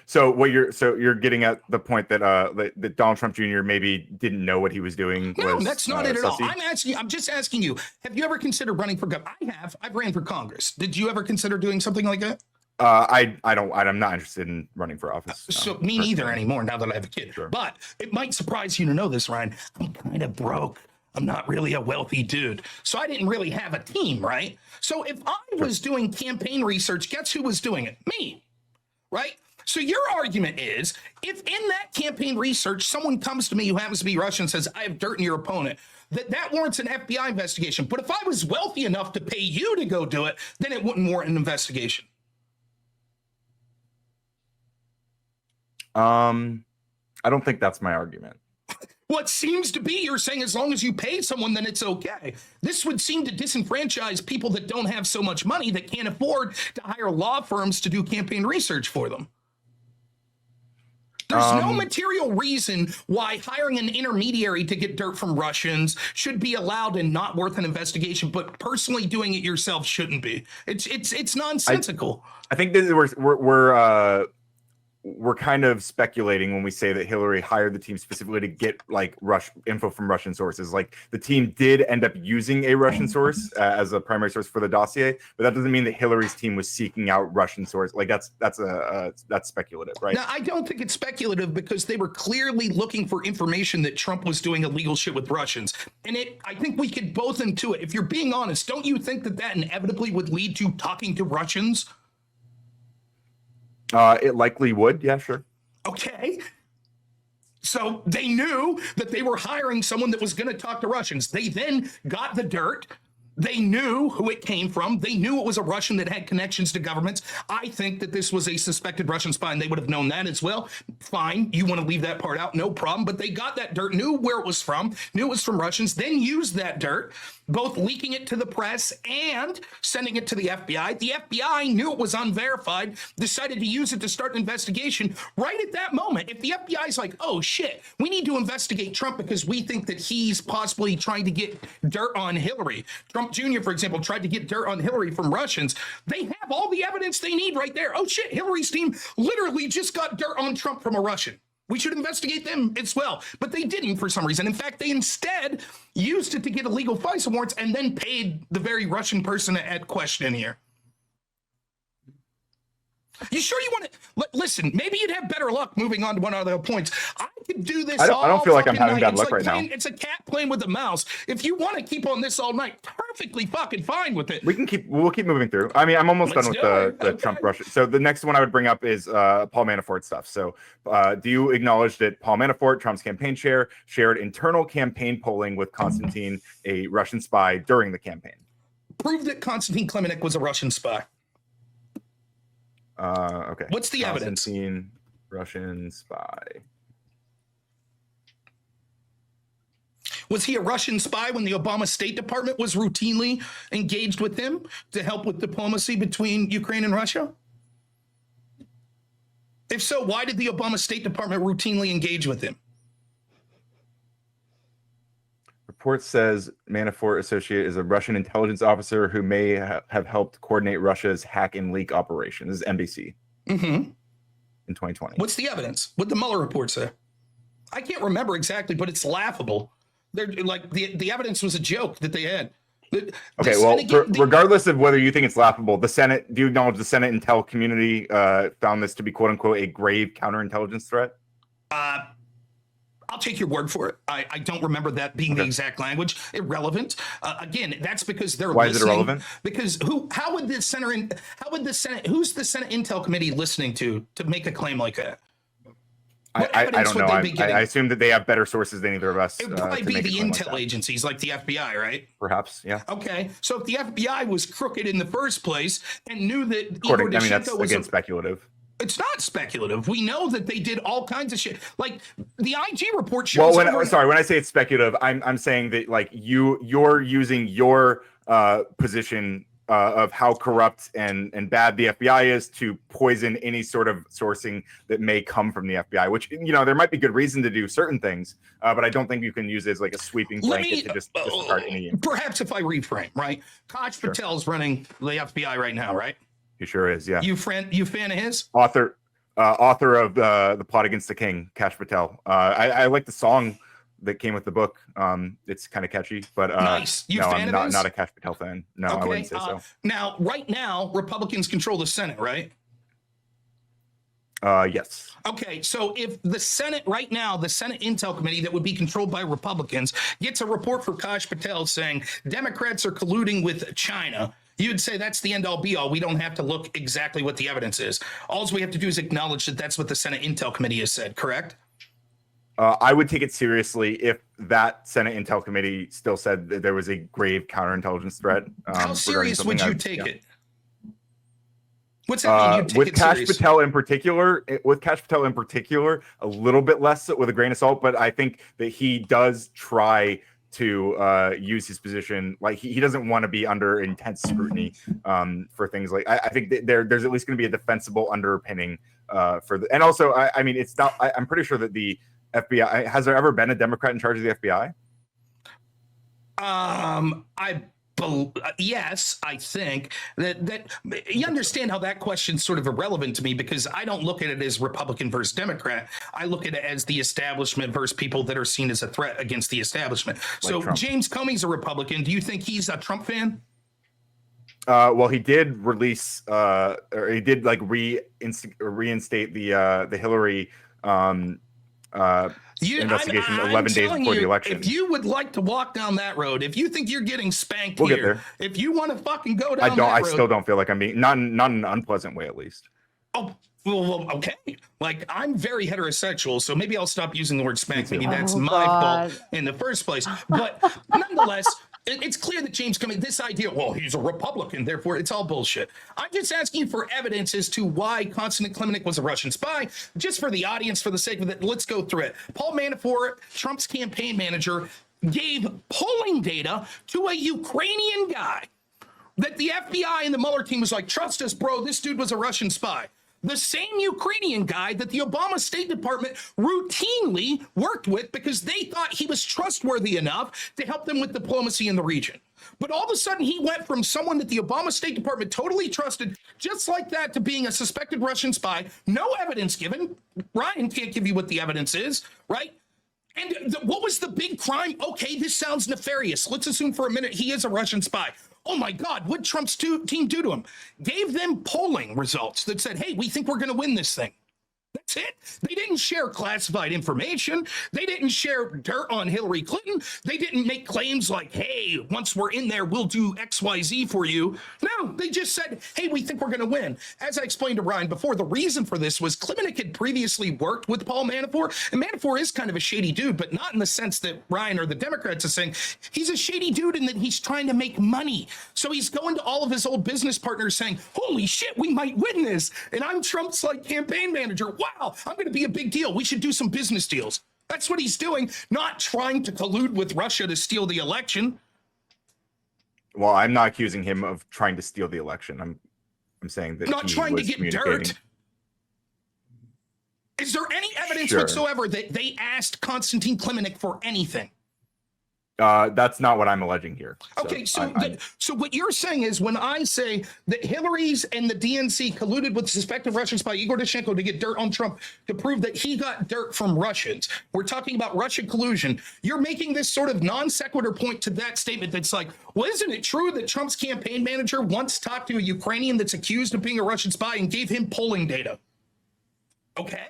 [SPEAKER 3] So you're getting at the point that that Donald Trump Jr. maybe didn't know what he was doing.
[SPEAKER 1] No, that's not it at all. I'm just asking you, have you ever considered running for government? I've ran for Congress. Did you ever consider doing something like that?
[SPEAKER 3] I'm not interested in running for office.
[SPEAKER 1] So me neither anymore now that I have a kid.
[SPEAKER 3] Sure.
[SPEAKER 1] But it might surprise you to know this, Ryan. I'm kind of broke. I'm not really a wealthy dude. So I didn't really have a team, right? So if I was doing campaign research, guess who was doing it? Me, right? So your argument is, if in that campaign research, someone comes to me who happens to be Russian and says, I have dirt in your opponent, that warrants an FBI investigation. But if I was wealthy enough to pay you to go do it, then it wouldn't warrant an investigation.
[SPEAKER 3] I don't think that's my argument.
[SPEAKER 1] What seems to be, you're saying as long as you pay someone, then it's okay. This would seem to disenfranchise people that don't have so much money that can't afford to hire law firms to do campaign research for them. There's no material reason why hiring an intermediary to get dirt from Russians should be allowed and not worth an investigation, but personally doing it yourself shouldn't be. It's nonsensical.
[SPEAKER 3] I think that we're kind of speculating when we say that Hillary hired the team specifically to get like info from Russian sources. Like the team did end up using a Russian source as a primary source for the dossier, but that doesn't mean that Hillary's team was seeking out Russian source. Like that's speculative, right?
[SPEAKER 1] Now, I don't think it's speculative because they were clearly looking for information that Trump was doing illegal shit with Russians. And I think we could both intuit. If you're being honest, don't you think that inevitably would lead to talking to Russians?
[SPEAKER 3] It likely would. Yeah, sure.
[SPEAKER 1] Okay. So they knew that they were hiring someone that was going to talk to Russians. They then got the dirt. They knew who it came from. They knew it was a Russian that had connections to governments. I think that this was a suspected Russian spy, and they would have known that as well. Fine. You want to leave that part out? No problem. But they got that dirt, knew where it was from, knew it was from Russians, then used that dirt, both leaking it to the press and sending it to the FBI. The FBI knew it was unverified, decided to use it to start an investigation right at that moment. If the FBI is like, oh, shit, we need to investigate Trump because we think that he's possibly trying to get dirt on Hillary. Trump Jr., for example, tried to get dirt on Hillary from Russians. They have all the evidence they need right there. Oh, shit, Hillary's team literally just got dirt on Trump from a Russian. We should investigate them as well. But they didn't for some reason. In fact, they instead used it to get illegal FISA warrants and then paid the very Russian person at question here. You sure you want to listen? Maybe you'd have better luck moving on to one of the points. I could do this. I
[SPEAKER 3] don't feel like I'm having bad luck right now.
[SPEAKER 1] It's a cat playing with a mouse. If you want to keep on this all night, perfectly fucking fine with it.
[SPEAKER 3] We'll keep moving through. I mean, I'm almost done with the Trump Russia. So the next one I would bring up is Paul Manafort stuff. So do you acknowledge that Paul Manafort, Trump's campaign chair, shared internal campaign polling with Konstantin, a Russian spy, during the campaign?
[SPEAKER 1] Prove that Konstantin Klemennik was a Russian spy.
[SPEAKER 3] Okay.
[SPEAKER 1] What's the evidence?
[SPEAKER 3] Konstantin, Russian spy.
[SPEAKER 1] Was he a Russian spy when the Obama State Department was routinely engaged with him to help with diplomacy between Ukraine and Russia? If so, why did the Obama State Department routinely engage with him?
[SPEAKER 3] Report says Manafort associate is a Russian intelligence officer who may have helped coordinate Russia's hack and leak operation. This is NBC in 2020.
[SPEAKER 1] What's the evidence? What'd the Mueller report say? I can't remember exactly, but it's laughable They're like the evidence was a joke that they had.
[SPEAKER 3] Okay, well, regardless of whether you think it's laughable, the Senate, do you acknowledge the Senate intel community found this to be, quote unquote, a grave counterintelligence threat?
[SPEAKER 1] I'll take your word for it. I don't remember that being the exact language. Irrelevant. Again, that's because they're
[SPEAKER 3] Why
[SPEAKER 1] listening.
[SPEAKER 3] Is it irrelevant?
[SPEAKER 1] Because who's the Senate Intel Committee listening to make a claim like that?
[SPEAKER 3] I don't know. I assume that they have better sources than either of us.
[SPEAKER 1] It would probably be the intel agencies like the FBI, right?
[SPEAKER 3] Perhaps, yeah.
[SPEAKER 1] Okay, so if the FBI was crooked in the first place and knew that
[SPEAKER 3] that's again speculative.
[SPEAKER 1] It's not speculative. We know that they did all kinds of shit. Like the IG report shows.
[SPEAKER 3] Well, when I say it's speculative, I'm saying that like you're using your position of how corrupt and bad the FBI is to poison any sort of sourcing that may come from the FBI, which, there might be good reason to do certain things, but I don't think you can use it as like a sweeping blanket to just discard any.
[SPEAKER 1] Perhaps if I reframe, right? Kaj Patel's running the FBI right now, right?
[SPEAKER 3] He sure is, yeah.
[SPEAKER 1] You fan of his?
[SPEAKER 3] Author of the Plot Against the King, Kaj Patel. I like the song that came with the book. It's kind of catchy, but
[SPEAKER 1] nice.
[SPEAKER 3] I'm not a Kaj Patel fan. No, okay. I wouldn't say so.
[SPEAKER 1] Now, right now, Republicans control the Senate, right?
[SPEAKER 3] Yes.
[SPEAKER 1] Okay, so if the Senate right now, the Senate Intel Committee that would be controlled by Republicans gets a report from Kaj Patel saying Democrats are colluding with China, you'd say that's the end-all be-all. We don't have to look exactly what the evidence is. All we have to do is acknowledge that that's what the Senate Intel Committee has said, correct?
[SPEAKER 3] I would take it seriously if that Senate Intel Committee still said that there was a grave counterintelligence threat.
[SPEAKER 1] How serious would you take it? What's that mean?
[SPEAKER 3] With Kaj Patel in particular, a little bit less with a grain of salt, but I think that he does try to use his position. Like he doesn't want to be under intense scrutiny for things like, I think that there's at least going to be a defensible underpinning and also, I mean, it's not, I'm pretty sure that the FBI, has there ever been a Democrat in charge of the FBI?
[SPEAKER 1] Yes, I think that you understand how that question's sort of irrelevant to me because I don't look at it as Republican versus Democrat. I look at it as the establishment versus people that are seen as a threat against the establishment. So Trump. James Comey's a Republican. Do you think he's a Trump fan?
[SPEAKER 3] Well, he did release, or he did like reinstate the Hillary investigation 11 days before the election.
[SPEAKER 1] If you would like to walk down that road, if you think you're getting spanked here, get there. If you want to fucking go down that road.
[SPEAKER 3] I still don't feel like I'm being, not in an unpleasant way, at least.
[SPEAKER 1] Oh, well, okay. Like, I'm very heterosexual, so maybe I'll stop using the word spank. Maybe that's my fault in the first place. But nonetheless, it's clear that James Comey, this idea, well, he's a Republican, therefore it's all bullshit. I'm just asking for evidence as to why Konstantin Klimenik was a Russian spy. Just for the audience, for the sake of it, let's go through it. Paul Manafort, Trump's campaign manager, gave polling data to a Ukrainian guy that the FBI and the Mueller team was like, trust us, bro, this dude was a Russian spy. The same Ukrainian guy that the Obama State Department routinely worked with because they thought he was trustworthy enough to help them with diplomacy in the region. But all of a sudden, he went from someone that the Obama State Department totally trusted, just like that, to being a suspected Russian spy. No evidence given. Ryan can't give you what the evidence is, right? And what was the big crime? Okay, this sounds nefarious. Let's assume for a minute he is a Russian spy. Oh my God, what'd Trump's team do to him? Gave them polling results that said, hey, we think we're going to win this thing. That's it. They didn't share classified information. They didn't share dirt on Hillary Clinton. They didn't make claims like, hey, once we're in there, we'll do XYZ for you. No, they just said, hey, we think we're going to win. As I explained to Ryan before, the reason for this was Klimenik had previously worked with Paul Manafort, and Manafort is kind of a shady dude, but not in the sense that Ryan or the Democrats are saying. He's a shady dude in that he's trying to make money. So he's going to all of his old business partners saying, holy shit, we might win this. And I'm Trump's like campaign manager. Wow, I'm going to be a big deal. We should do some business deals. That's what he's doing, not trying to collude with Russia to steal the election.
[SPEAKER 3] Well, I'm not accusing him of trying to steal the election. I'm saying that
[SPEAKER 1] not trying to get dirt. Is there any evidence whatsoever that they asked Konstantin Klimenik for anything?
[SPEAKER 3] That's not what I'm alleging here.
[SPEAKER 1] Okay, so what you're saying is when I say that Hillary's and the DNC colluded with suspected Russian spy Igor Dashchenko to get dirt on Trump to prove that he got dirt from Russians. We're talking about Russian collusion. You're making this sort of non sequitur point to that statement that's like, well, isn't it true that Trump's campaign manager once talked to a Ukrainian that's accused of being a Russian spy and gave him polling data? Okay.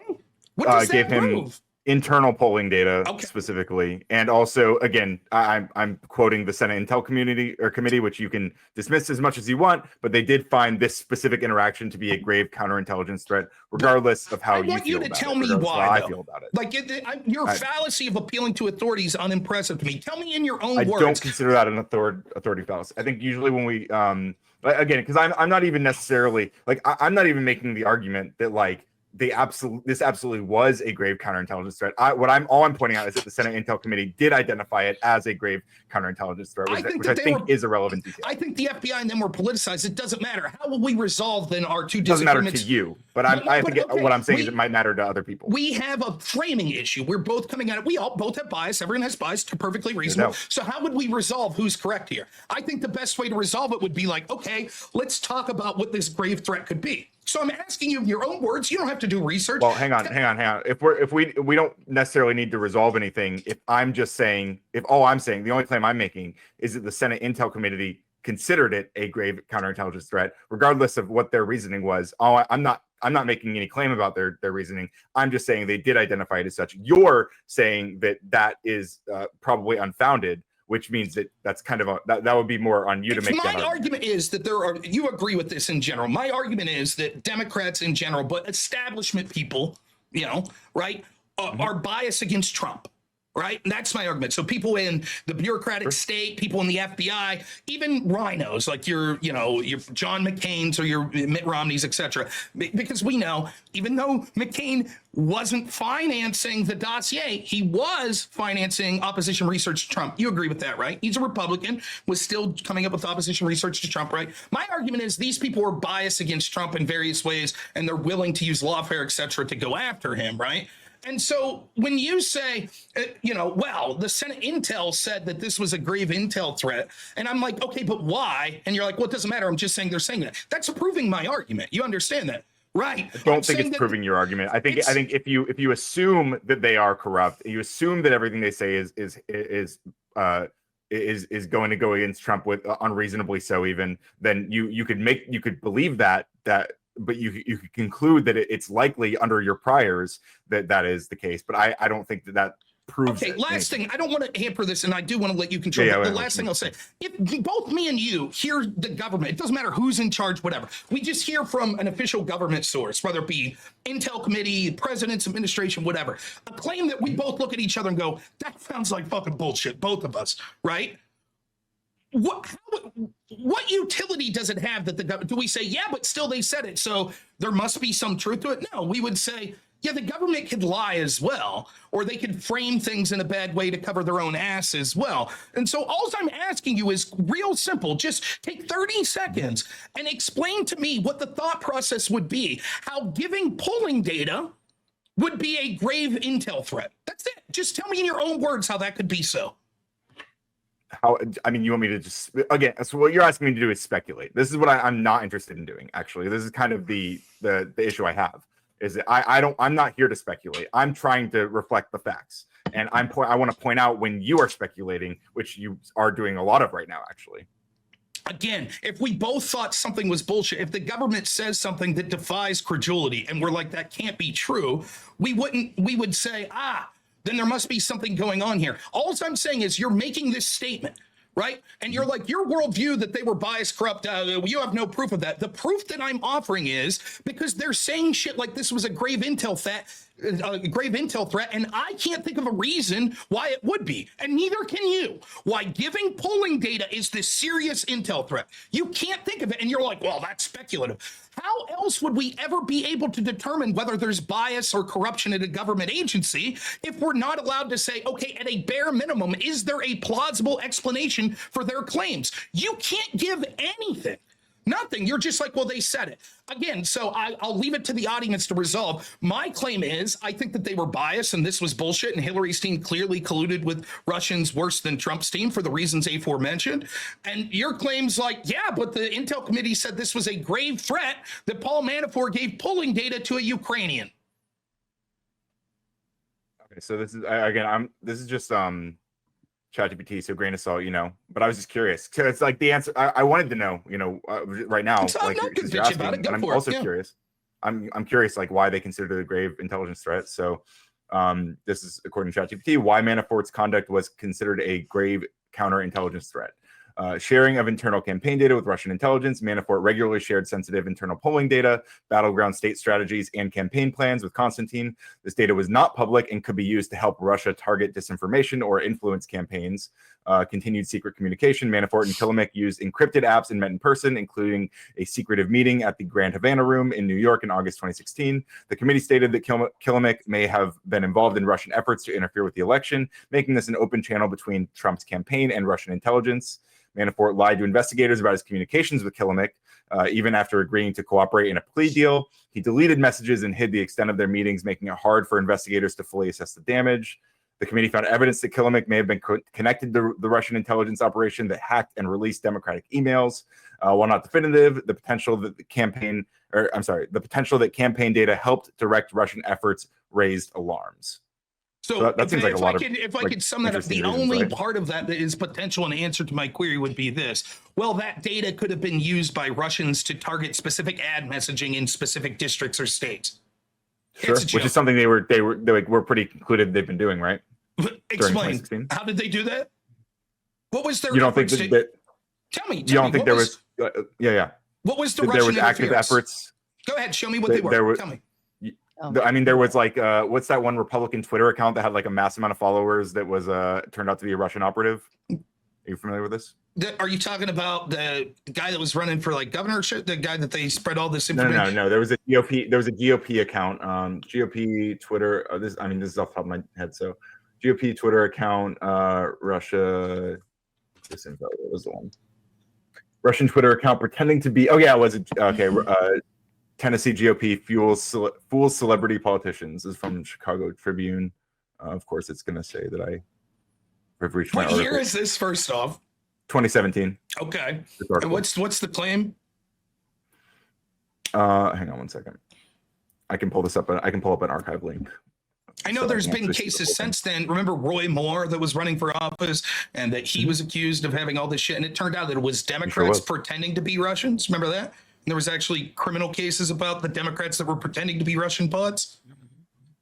[SPEAKER 1] What does that prove?
[SPEAKER 3] Internal polling data specifically, and also again, I'm quoting the Senate Intel Committee, which you can dismiss as much as you want, but they did find this specific interaction to be a grave counterintelligence threat, regardless of how you feel about it. I want you to tell me why I feel about it.
[SPEAKER 1] Like your fallacy of appealing to authority is unimpressive to me. Tell me in your own words.
[SPEAKER 3] I don't consider that an authority fallacy. I think usually when we again, because I'm not even necessarily like I'm not even making the argument that like. This absolutely was a grave counterintelligence threat. All I'm pointing out is that the Senate Intel Committee did identify it as a grave counterintelligence threat, which I think is a relevant detail.
[SPEAKER 1] I think the FBI and them were politicized. It doesn't matter. How will we resolve then our two
[SPEAKER 3] disagreements? Doesn't matter to you, but what I'm saying is it might matter to other people.
[SPEAKER 1] We have a framing issue. We're both coming at it. We all both have bias. Everyone has bias. Perfectly reasonable. So how would we resolve who's correct here? I think the best way to resolve it would be like, okay, let's talk about what this grave threat could be. So I'm asking you in your own words. You don't have to do research.
[SPEAKER 3] Well, hang on. If we don't necessarily need to resolve anything, if all I'm saying, the only claim I'm making is that the Senate Intel Committee considered it a grave counterintelligence threat, regardless of what their reasoning was. I'm not making any claim about their reasoning. I'm just saying they did identify it as such. You're saying that is probably unfounded, which means that that's kind of that would be more on you to make that argument.
[SPEAKER 1] My argument is that you agree with this in general. My argument is that Democrats in general, but establishment people, right, are biased against Trump. Right. And that's my argument. So people in the bureaucratic state, people in the FBI, even rhinos like your John McCain's or your Mitt Romney's, et cetera, because we know even though McCain wasn't financing the dossier, he was financing opposition research to Trump. You agree with that, right? He's a Republican, was still coming up with opposition research to Trump, right? My argument is these people are biased against Trump in various ways, and they're willing to use lawfare, et cetera, to go after him, right? And so when you say, well, the Senate Intel said that this was a grave intel threat, and I'm like, okay, but why? And you're like, well, it doesn't matter. I'm just saying they're saying that. That's proving my argument. You understand that, right?
[SPEAKER 3] I don't think it's proving your argument. I think if you assume that they are corrupt, you assume that everything they say is going to go against Trump with unreasonably so, even then you could believe that. But you could conclude that it's likely under your priors that is the case. But I don't think that proves
[SPEAKER 1] it. Okay, last thing. I don't want to hamper this, and I do want to let you control. The last thing I'll say, if both me and you hear the government, it doesn't matter who's in charge, whatever. We just hear from an official government source, whether it be Intel Committee, President's administration, whatever, a claim that we both look at each other and go, that sounds like fucking bullshit, both of us, right? What utility does it have that the government, do we say, yeah, but still they said it, so there must be some truth to it? No, we would say, yeah, the government could lie as well, or they could frame things in a bad way to cover their own ass as well. And so all I'm asking you is real simple. Just take 30 seconds and explain to me what the thought process would be, how giving polling data would be a grave intel threat. That's it. Just tell me in your own words how that could be so.
[SPEAKER 3] You want me to just again? So what you're asking me to do is speculate. This is what I'm not interested in doing. Actually, this is kind of the issue I have. Is that I'm not here to speculate. I'm trying to reflect the facts, and I want to point out when you are speculating, which you are doing a lot of right now, actually.
[SPEAKER 1] Again, if we both thought something was bullshit, if the government says something that defies credulity, and we're like, that can't be true, we would say, then there must be something going on here. All I'm saying is you're making this statement, right? And you're like, your worldview that they were biased, corrupt, you have no proof of that. The proof that I'm offering is because they're saying shit like this was a grave intel threat, and I can't think of a reason why it would be, and neither can you. Why giving polling data is this serious intel threat. You can't think of it, and you're like, well, that's speculative. How else would we ever be able to determine whether there's bias or corruption at a government agency if we're not allowed to say, okay, at a bare minimum, is there a plausible explanation for their claims? You can't give anything. Nothing. You're just like, well, they said it. Again, so I'll leave it to the audience to resolve. My claim is I think that they were biased and this was bullshit, and Hillary's team clearly colluded with Russians worse than Trump's team for the reasons aforementioned. And your claim's like, yeah, but the Intel Committee said this was a grave threat that Paul Manafort gave polling data to a Ukrainian.
[SPEAKER 3] Okay, so this is again, this is just ChatGPT, so grain of salt, you know. But I was just curious. So it's like the answer I wanted to know, you know, right now. Like you're asking, and I'm also curious. I'm curious, like why they considered it a grave intelligence threat. So, this is according to ChatGPT, why Manafort's conduct was considered a grave counterintelligence threat. Sharing of internal campaign data with Russian intelligence. Manafort regularly shared sensitive internal polling data, battleground state strategies, and campaign plans with Constantine. This data was not public and could be used to help Russia target disinformation or influence campaigns. Continued secret communication. Manafort and Kilimnik used encrypted apps and met in person, including a secretive meeting at the Grand Havana Room in New York in August 2016. The committee stated that Kilimnik may have been involved in Russian efforts to interfere with the election, making this an open channel between Trump's campaign and Russian intelligence. Manafort lied to investigators about his communications with Kilimnik, even after agreeing to cooperate in a plea deal. He deleted messages and hid the extent of their meetings, making it hard for investigators to fully assess the damage. The committee found evidence that Kilimnik may have been connected to the Russian intelligence operation that hacked and released Democratic emails. While not definitive, the potential that campaign data helped direct Russian efforts raised alarms.
[SPEAKER 1] So
[SPEAKER 3] that seems like a lot of.
[SPEAKER 1] If I could sum that up, the only part of that is potential and answer to my query would be this. Well, that data could have been used by Russians to target specific ad messaging in specific districts or states.
[SPEAKER 3] Sure, which is something they were pretty concluded they've been doing, right?
[SPEAKER 1] Explain. How did they do that? What was their?
[SPEAKER 3] You don't think that?
[SPEAKER 1] Tell me.
[SPEAKER 3] You don't think there was? Yeah.
[SPEAKER 1] What was the
[SPEAKER 3] Russian? There was active efforts.
[SPEAKER 1] Go ahead. Show me what they were. Tell me.
[SPEAKER 3] I mean, there was like, what's that one Republican Twitter account that had like a mass amount of followers that was turned out to be a Russian operative? Are you familiar with this?
[SPEAKER 1] Are you talking about the guy that was running for like governorship? The guy that they spread all this information?
[SPEAKER 3] No. There was a GOP account. GOP Twitter. This is off the top of my head. So, GOP Twitter account. Russia. Disinfo. What was the one? Russian Twitter account pretending to be. Oh yeah, it was okay. Tennessee GOP fools celebrity politicians. This is from Chicago Tribune. Of course, it's going to say that I have reached my article.
[SPEAKER 1] What year is this, first off?
[SPEAKER 3] 2017.
[SPEAKER 1] Okay. And what's the claim?
[SPEAKER 3] Hang on one second. I can pull this up. I can pull up an archive link.
[SPEAKER 1] I know there's been cases since then. Remember Roy Moore that was running for office and that he was accused of having all this shit. And it turned out that it was Democrats pretending to be Russians. Remember that? There was actually criminal cases about the Democrats that were pretending to be Russian bots.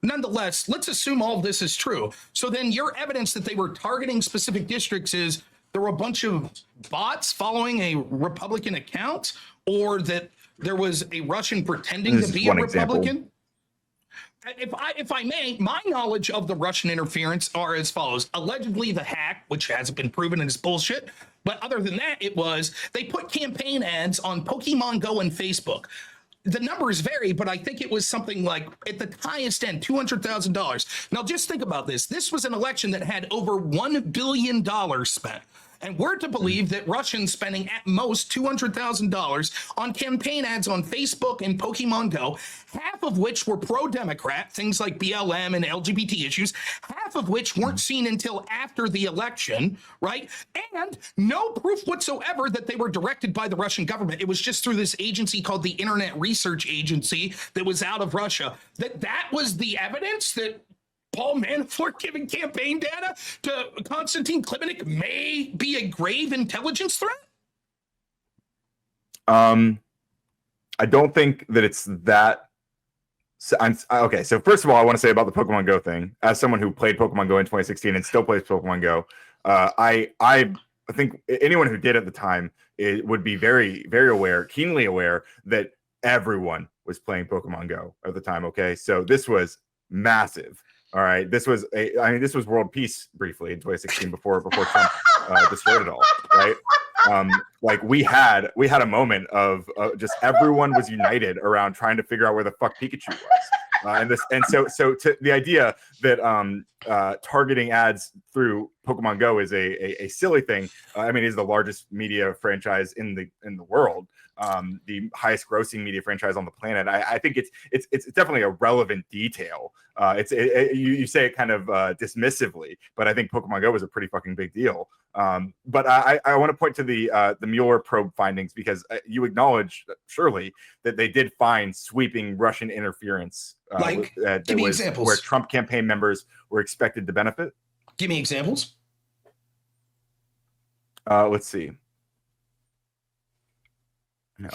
[SPEAKER 1] Nonetheless, let's assume all of this is true. So then your evidence that they were targeting specific districts is there were a bunch of bots following a Republican account, or that there was a Russian pretending to be a Republican? If I may, my knowledge of the Russian interference are as follows. Allegedly, the hack, which hasn't been proven and is bullshit, but other than that, they put campaign ads on Pokemon Go and Facebook. The numbers vary, but I think it was something like, at the highest end, $200,000. Now, just think about this. This was an election that had over $1 billion spent. And we're to believe that Russians spending at most $200,000 on campaign ads on Facebook and Pokemon Go, half of which were pro-Democrat, things like BLM and LGBT issues, half of which weren't seen until after the election, right? And no proof whatsoever that they were directed by the Russian government. It was just through this agency called the Internet Research Agency that was out of Russia. That was the evidence that Paul Manafort giving campaign data to Konstantin Kilimnik may be a grave intelligence threat?
[SPEAKER 3] I don't think that it's that. Okay, so first of all, I want to say about the Pokemon Go thing. As someone who played Pokemon Go in 2016 and still plays Pokemon Go, I think anyone who did at the time would be very, very aware, keenly aware that everyone was playing Pokemon Go at the time. Okay, so this was massive. All right, this was world peace briefly in 2016 before Trump destroyed it all, right? Like we had a moment of just everyone was united around trying to figure out where the fuck Pikachu was, so to the idea that targeting ads through Pokemon Go is a silly thing. I mean, it's the largest media franchise in the world, the highest grossing media franchise on the planet. I think it's definitely a relevant detail. You say it kind of dismissively, but I think Pokemon Go is a pretty fucking big deal. But I want to point to the Mueller probe findings, because you acknowledge, surely, that they did find sweeping Russian interference.
[SPEAKER 1] Give me examples.
[SPEAKER 3] Where Trump campaign members were expected to benefit.
[SPEAKER 1] Give me examples.
[SPEAKER 3] Let's see. No.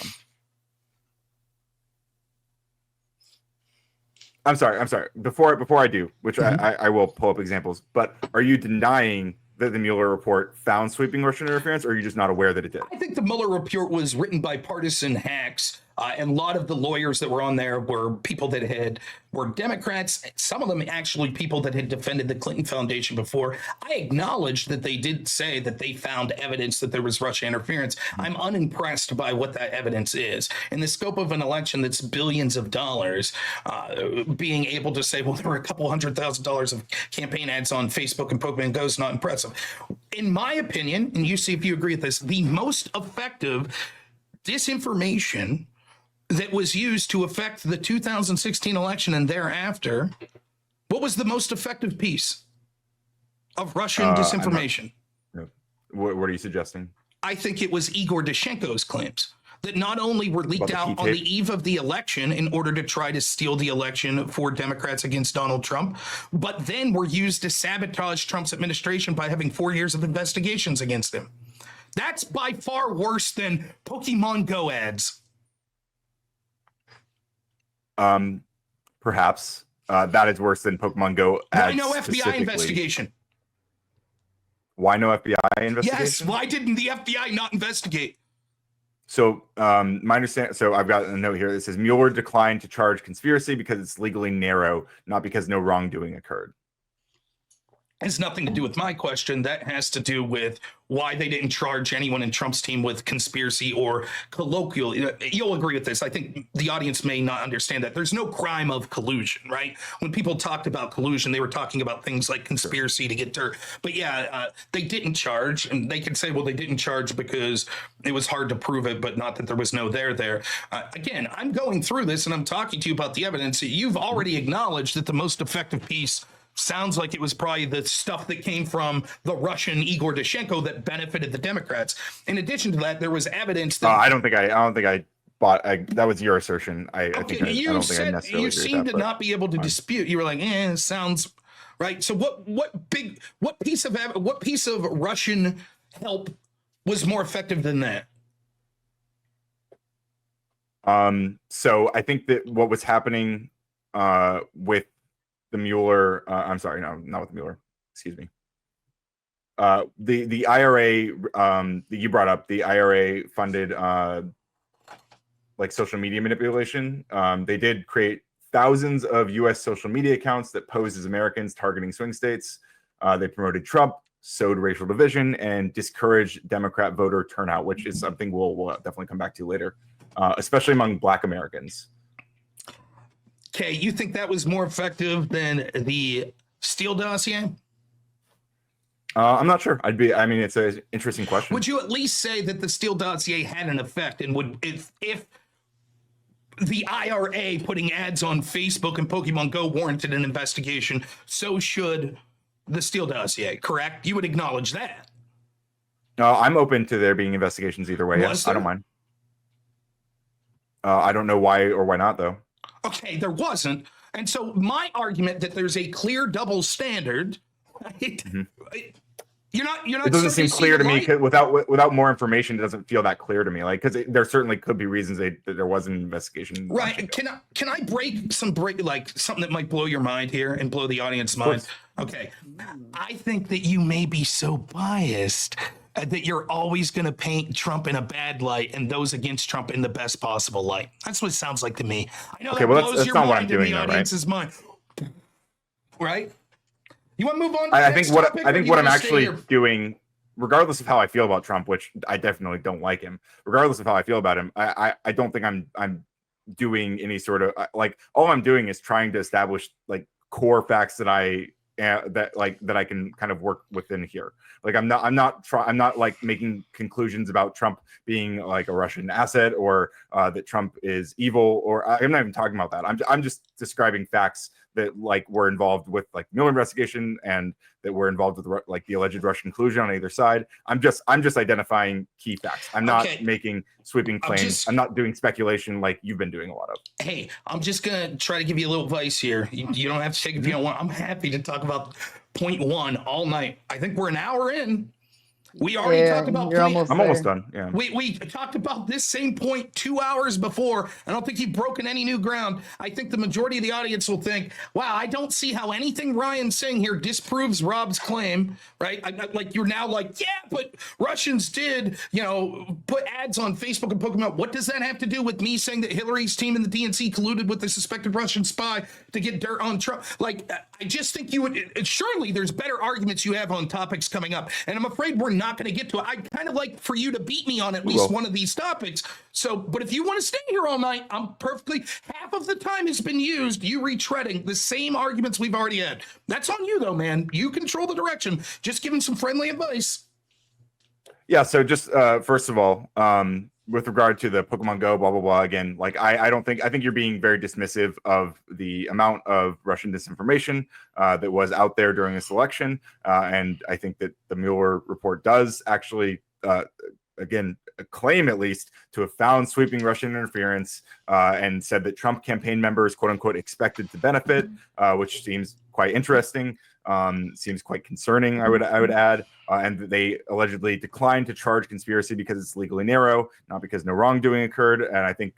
[SPEAKER 3] I'm sorry. Before I do, which I will pull up examples, but are you denying that the Mueller report found sweeping Russian interference, or are you just not aware that it did?
[SPEAKER 1] I think the Mueller report was written by partisan hacks, and a lot of the lawyers that were on there were people that were Democrats. Some of them actually people that had defended the Clinton Foundation before. I acknowledge that they did say that they found evidence that there was Russia interference. I'm unimpressed by what that evidence is. In the scope of an election that's billions of dollars, being able to say, well, there were a couple $100,000 of campaign ads on Facebook and Pokemon Go is not impressive. In my opinion, and you see if you agree with this, the most effective disinformation that was used to affect the 2016 election and thereafter, what was the most effective piece of Russian disinformation?
[SPEAKER 3] What are you suggesting?
[SPEAKER 1] I think it was Igor Dashchenko's claims that not only were leaked out on the eve of the election in order to try to steal the election for Democrats against Donald Trump, but then were used to sabotage Trump's administration by having 4 years of investigations against him. That's by far worse than Pokemon Go ads.
[SPEAKER 3] Perhaps that is worse than Pokemon Go ads.
[SPEAKER 1] Why no FBI investigation?
[SPEAKER 3] Why no FBI investigation?
[SPEAKER 1] Yes. Why didn't the FBI not investigate?
[SPEAKER 3] So my understanding. So I've got a note here that says Mueller declined to charge conspiracy because it's legally narrow, not because no wrongdoing occurred.
[SPEAKER 1] Has nothing to do with my question. That has to do with why they didn't charge anyone in Trump's team with conspiracy or colloquial. You'll agree with this. I think the audience may not understand that. There's no crime of collusion, right? When people talked about collusion, they were talking about things like conspiracy to get dirt. But yeah, they didn't charge. And they can say, well, they didn't charge because it was hard to prove it, but not that there was no there. Again, I'm going through this and I'm talking to you about the evidence. You've already acknowledged that the most effective piece sounds like it was probably the stuff that came from the Russian Igor Dashchenko that benefited the Democrats. In addition to that, there was evidence that
[SPEAKER 3] I don't think I bought. That was your assertion. I don't think I necessarily.
[SPEAKER 1] You seem to not be able to dispute. You were like, sounds right. So what piece of Russian help was more effective than that?
[SPEAKER 3] So I think that what was happening with the Mueller, I'm sorry, no, not with Mueller. Excuse me. The IRA that you brought up, the IRA funded like social media manipulation. They did create thousands of U.S. social media accounts that posed as Americans targeting swing states. They promoted Trump, sowed racial division, and discouraged Democrat voter turnout, which is something we'll definitely come back to later, especially among Black Americans.
[SPEAKER 1] Okay, you think that was more effective than the Steele dossier?
[SPEAKER 3] I'm not sure. I mean, it's an interesting question.
[SPEAKER 1] Would you at least say that the Steele dossier had an effect, and would if the IRA putting ads on Facebook and Pokemon Go warranted an investigation, so should the Steele dossier, correct? You would acknowledge that.
[SPEAKER 3] No, I'm open to there being investigations either way. Yes, I don't mind. I don't know why or why not, though.
[SPEAKER 1] Okay, there wasn't. And so my argument that there's a clear double standard, you're not.
[SPEAKER 3] It doesn't seem clear to me without more information. It doesn't feel that clear to me. Like, because there certainly could be reasons that there was an investigation.
[SPEAKER 1] Right? Can I break like something that might blow your mind here and blow the audience mind? Okay, I think that you may be so biased that you're always going to paint Trump in a bad light and those against Trump in the best possible light. That's what it sounds like to me. I know that blows your mind in the audience's mind. Right? You want to move on?
[SPEAKER 3] I think what I'm actually doing, regardless of how I feel about Trump, which I definitely don't like him, regardless of how I feel about him, I don't think I'm doing any sort of like, all I'm doing is trying to establish like core facts that I that I can kind of work within here. Like I'm not like making conclusions about Trump being like a Russian asset or that Trump is evil, or I'm not even talking about that. I'm just describing facts that like were involved with like Mueller investigation and that were involved with like the alleged Russian collusion on either side. I'm just identifying key facts. I'm not making sweeping claims. I'm not doing speculation like you've been doing a lot of.
[SPEAKER 1] Hey, I'm just gonna try to give you a little advice here. You don't have to take it if you don't want. I'm happy to talk about point one all night. I think we're an hour in. We already talked about.
[SPEAKER 2] I'm
[SPEAKER 3] almost done. Yeah.
[SPEAKER 1] We talked about this same point 2 hours before. I don't think you've broken any new ground. I think the majority of the audience will think, "Wow, I don't see how anything Ryan's saying here disproves Rob's claim." Right? Like you're now like, "Yeah, but Russians did, put ads on Facebook and Pokemon. What does that have to do with me saying that Hillary's team and the DNC colluded with the suspected Russian spy to get dirt on Trump?" Like, I just think you would. Surely, there's better arguments you have on topics coming up, and I'm afraid we're not going to get to it. I'd kind of like for you to beat me on at least one of these topics. So, but if you want to stay here all night, I'm perfectly. Half of the time has been used, you retreading the same arguments we've already had. That's on you, though, man. You control the direction. Just giving some friendly advice.
[SPEAKER 3] Yeah. So, just first of all, with regard to the Pokemon Go, blah blah blah. Again, like I think you're being very dismissive of the amount of Russian disinformation that was out there during this election, and I think that the Mueller report does actually, again, claim at least to have found sweeping Russian interference, and said that Trump campaign members, quote unquote, expected to benefit, which seems quite interesting. Seems quite concerning, I would add, and they allegedly declined to charge conspiracy because it's legally narrow, not because no wrongdoing occurred. And I think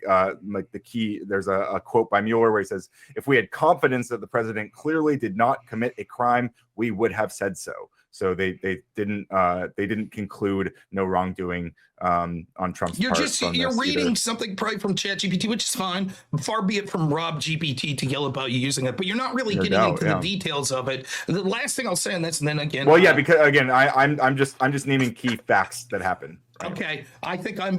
[SPEAKER 3] like the key, there's a quote by Mueller where he says, "If we had confidence that the president clearly did not commit a crime, we would have said so." So they didn't conclude no wrongdoing on Trump's part.
[SPEAKER 1] You're reading something probably from ChatGPT, which is fine. Far be it from Rob GPT to yell about you using it, but you're not really getting into the details of it. The last thing I'll say on this, and then again,
[SPEAKER 3] well, yeah, because again, I'm just naming key facts that happen.
[SPEAKER 1] Okay, I think I'm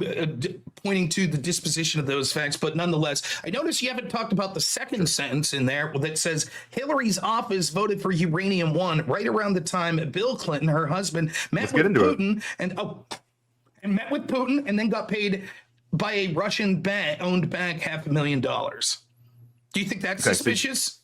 [SPEAKER 1] pointing to the disposition of those facts, but nonetheless, I notice you haven't talked about the second sentence in there that says Hillary's office voted for Uranium One right around the time Bill Clinton, her husband, met with Putin and met with Putin and then got paid by a Russian owned bank $500,000. Do you think that's suspicious?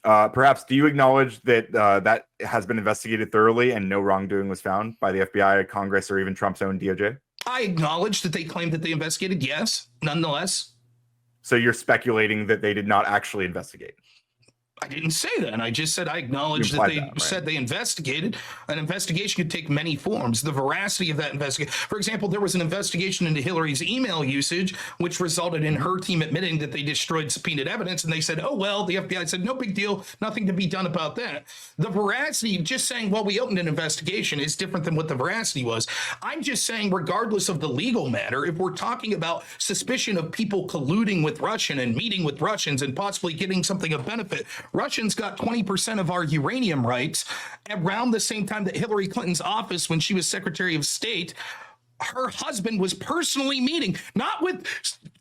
[SPEAKER 3] Perhaps. Do you acknowledge that that has been investigated thoroughly and no wrongdoing was found by the FBI, Congress, or even Trump's own DOJ?
[SPEAKER 1] I acknowledge that they claimed that they investigated, yes, nonetheless.
[SPEAKER 3] So you're speculating that they did not actually investigate?
[SPEAKER 1] I didn't say that. I just said I acknowledge that they said they investigated. An investigation could take many forms. The veracity of that investigation. For example, there was an investigation into Hillary's email usage, which resulted in her team admitting that they destroyed subpoenaed evidence. And they said, oh, well, the FBI said, no big deal. Nothing to be done about that. The veracity, just saying, well, we opened an investigation is different than what the veracity was. I'm just saying, regardless of the legal matter, if we're talking about suspicion of people colluding with Russian and meeting with Russians and possibly getting something of benefit, Russians got 20% of our uranium rights around the same time that Hillary Clinton's office, when she was Secretary of State, her husband was personally meeting, not with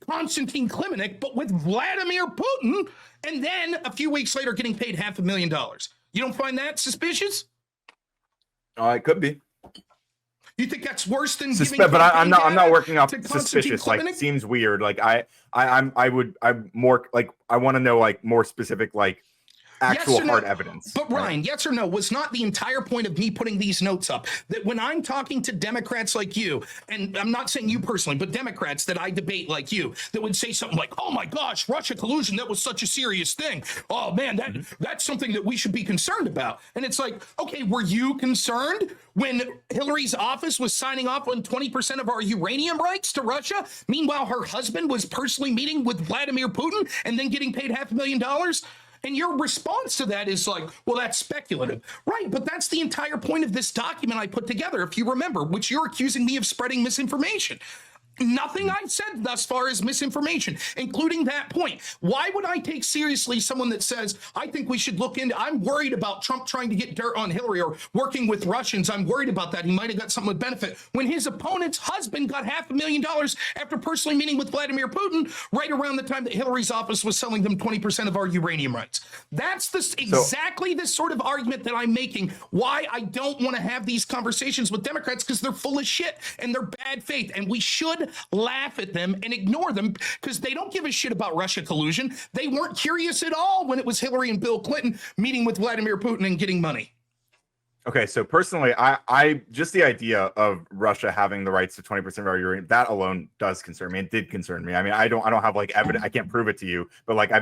[SPEAKER 1] Konstantin Klimenik, but with Vladimir Putin, and then a few weeks later getting paid $500,000. You don't find that suspicious?
[SPEAKER 3] It could be.
[SPEAKER 1] You think that's worse than
[SPEAKER 3] but I'm not working off suspicious. Klimenik? Like, seems weird. Like I'm more like, I want to know like more specific, like actual hard evidence.
[SPEAKER 1] But Ryan, yes or no, was not the entire point of me putting these notes up that when I'm talking to Democrats like you, and I'm not saying you personally, but Democrats that I debate like you, that would say something like, oh my gosh, Russia collusion, that was such a serious thing. Oh man, that's something that we should be concerned about. And it's like, okay, were you concerned when Hillary's office was signing off on 20% of our uranium rights to Russia? Meanwhile, her husband was personally meeting with Vladimir Putin and then getting paid $500,000? And your response to that is like, well, that's speculative. Right, but that's the entire point of this document I put together, if you remember, which you're accusing me of spreading misinformation. Nothing I've said thus far is misinformation, including that point. Why would I take seriously someone that says, I think we should look into, I'm worried about Trump trying to get dirt on Hillary or working with Russians. I'm worried about that. He might have got something with benefit. When his opponent's husband got $500,000 after personally meeting with Vladimir Putin right around the time that Hillary's office was selling them 20% of our uranium rights. That's exactly the sort of argument that I'm making, why I don't want to have these conversations with Democrats, because they're full of shit and they're bad faith. And we should laugh at them and ignore them because they don't give a shit about Russia collusion. They weren't curious at all when it was Hillary and Bill Clinton meeting with Vladimir Putin and getting money.
[SPEAKER 3] Okay, so personally, I just the idea of Russia having the rights to 20% of our uranium, that alone does concern me. It did concern me. I mean, I don't have like evidence. I can't prove it to you, but like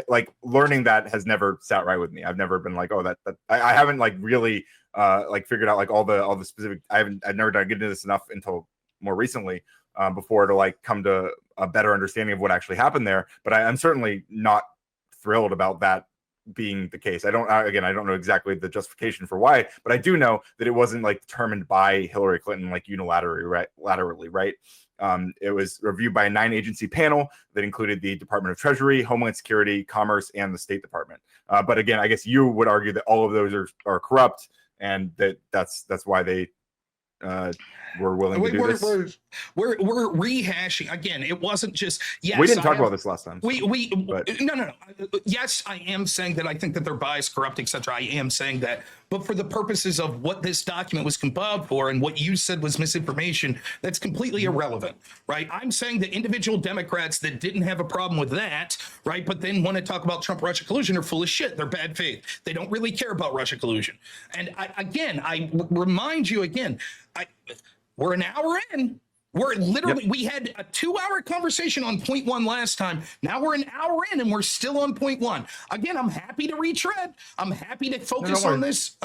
[SPEAKER 3] like learning that has never sat right with me. I've never been like, oh, I haven't like really like figured out like all the specific. I've never done get into this enough until more recently. Before to like come to a better understanding of what actually happened there. But I'm certainly not thrilled about that being the case. I don't know exactly the justification for why, but I do know that it wasn't like determined by Hillary Clinton like unilaterally, right? It was reviewed by a 9-agency panel that included the Department of Treasury, Homeland Security, Commerce, and the State Department. But again, I guess you would argue that all of those are corrupt, and that's why they we're willing to do this.
[SPEAKER 1] We're rehashing again. It wasn't just yes.
[SPEAKER 3] We didn't talk about this last time.
[SPEAKER 1] No. Yes, I am saying that I think that they're biased, corrupt, etc. I am saying that, but for the purposes of what this document was compiled for and what you said was misinformation, that's completely irrelevant, right? I'm saying that individual Democrats that didn't have a problem with that, right, but then want to talk about Trump-Russia collusion are full of shit. They're bad faith. They don't really care about Russia collusion. And I remind you again. We're an hour in. We're literally, we had a 2-hour conversation on point 1 last time. Now we're an hour in and we're still on point 1. Again, I'm happy to retread. I'm happy to focus on this.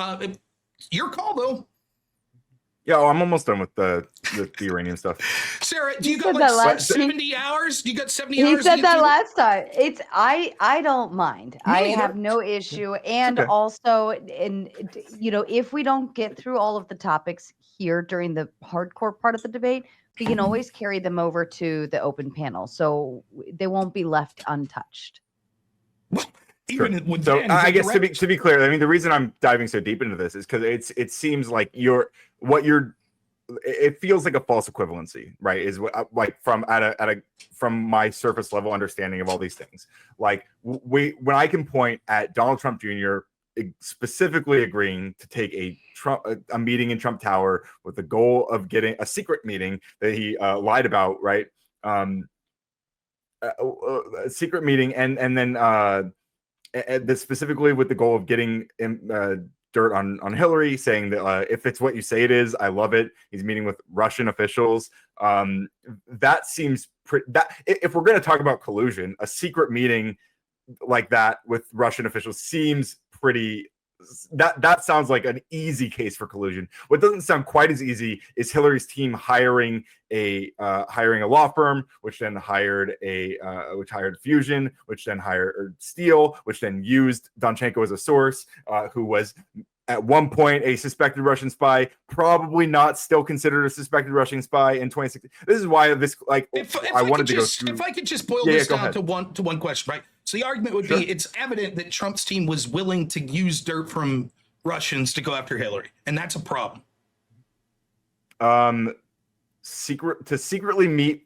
[SPEAKER 1] Your call, though.
[SPEAKER 3] Yeah, I'm almost done with the uranium stuff.
[SPEAKER 1] Sarah, do you got like 70 hours? You got 70 hours?
[SPEAKER 2] He said that last time. It's I don't mind. I have no issue. And also, if we don't get through all of the topics here during the hardcore part of the debate, we can always carry them over to the open panel, so they won't be left untouched.
[SPEAKER 3] I guess to be clear, I mean, the reason I'm diving so deep into this is because it seems like it feels like a false equivalency, right? Is what like from my surface level understanding of all these things. Like when I can point at Donald Trump Jr. specifically agreeing to take a meeting in Trump Tower with the goal of getting a secret meeting that he lied about, right? A secret meeting, and then this specifically with the goal of getting dirt on Hillary, saying that if it's what you say it is, I love it. He's meeting with Russian officials. That seems if we're going to talk about collusion, a secret meeting like that with Russian officials seems pretty. That sounds like an easy case for collusion. What doesn't sound quite as easy is Hillary's team hiring a law firm, which then hired Fusion, which then hired Steele, which then used Danchenko as a source, who was at one point a suspected Russian spy, probably not still considered a suspected Russian spy in 2016. This is why this I wanted to go through.
[SPEAKER 1] If I could just boil this down to one question, right? So the argument would be it's evident that Trump's team was willing to use dirt from Russians to go after Hillary, and that's a problem.
[SPEAKER 3] Secretly meet.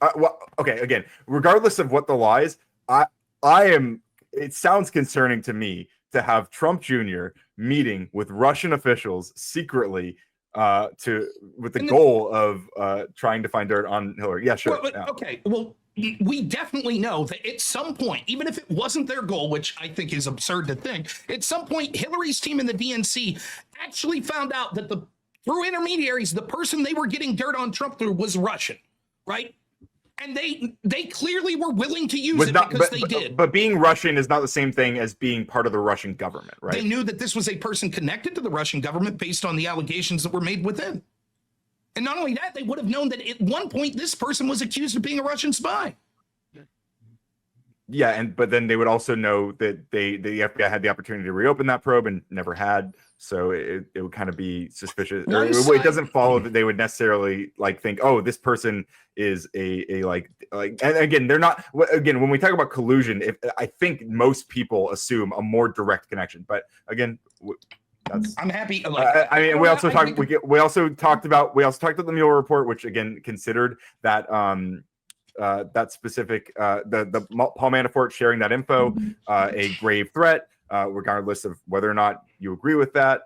[SPEAKER 3] Again, regardless of what the lies, I am. It sounds concerning to me to have Trump Jr. meeting with Russian officials secretly with the goal of trying to find dirt on Hillary. Yeah, sure.
[SPEAKER 1] Okay, well, we definitely know that at some point, even if it wasn't their goal, which I think is absurd to think, at some point, Hillary's team in the DNC actually found out that through intermediaries, the person they were getting dirt on Trump through was Russian, right? And they clearly were willing to use it because they did. But
[SPEAKER 3] being Russian is not the same thing as being part of the Russian government, right?
[SPEAKER 1] They knew that this was a person connected to the Russian government based on the allegations that were made within. And not only that, they would have known that at one point this person was accused of being a Russian spy.
[SPEAKER 3] Yeah, but then they would also know that the FBI had the opportunity to reopen that probe and never had. So it would kind of be suspicious, or it doesn't follow that they would necessarily like think, oh, this person is a like. And again, they're not. Again, when we talk about collusion, I think most people assume a more direct connection. But again,
[SPEAKER 1] I'm happy.
[SPEAKER 3] I mean, we also talked about the Mueller report, which again considered that that specific the Paul Manafort sharing that info a grave threat, regardless of whether or not you agree with that.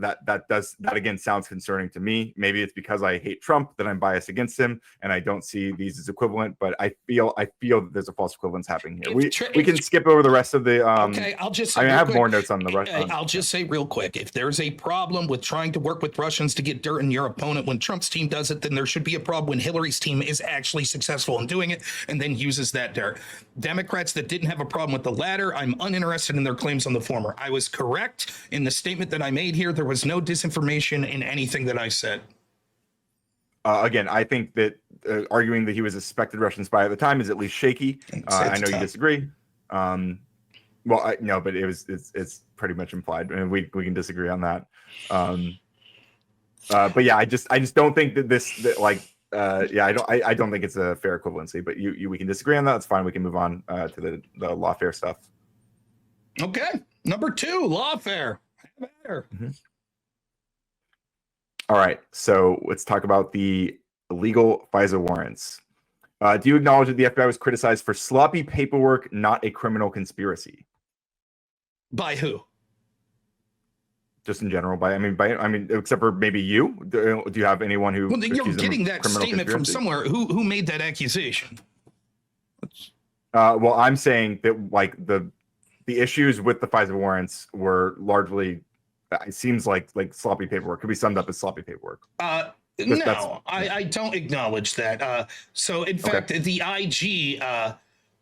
[SPEAKER 3] That again sounds concerning to me. Maybe it's because I hate Trump that I'm biased against him and I don't see these as equivalent, but I feel that there's a false equivalence happening here. We can skip over the rest of the
[SPEAKER 1] okay, I'll just say
[SPEAKER 3] I have
[SPEAKER 1] quick,
[SPEAKER 3] more notes on the Russian.
[SPEAKER 1] I'll just say real quick, if there's a problem with trying to work with Russians to get dirt in your opponent when Trump's team does it, then there should be a problem when Hillary's team is actually successful in doing it and then uses that dirt. Democrats that didn't have a problem with the latter, I'm uninterested in their claims on the former. I was correct in the statement that I made here. There was no disinformation in anything that I said.
[SPEAKER 3] Again, I think that arguing that he was a suspected Russian spy at the time is at least shaky. I know you disagree. No, but it's pretty much implied, and we can disagree on that. But yeah, I just don't think that I don't think it's a fair equivalency. But we can disagree on that. That's fine. We can move on to the lawfare stuff.
[SPEAKER 1] Okay, number 2, lawfare.
[SPEAKER 3] Mm-hmm. All right, so let's talk about the illegal FISA warrants. Do you acknowledge that the FBI was criticized for sloppy paperwork, not a criminal conspiracy?
[SPEAKER 1] By who?
[SPEAKER 3] Just in general, except for maybe you. Do you have anyone who?
[SPEAKER 1] Well, you're getting that statement from somewhere. Who made that accusation?
[SPEAKER 3] Well, I'm saying that like the issues with the FISA warrants were largely. It seems like sloppy paperwork could be summed up as sloppy paperwork.
[SPEAKER 1] I don't acknowledge that. So in fact, the IG,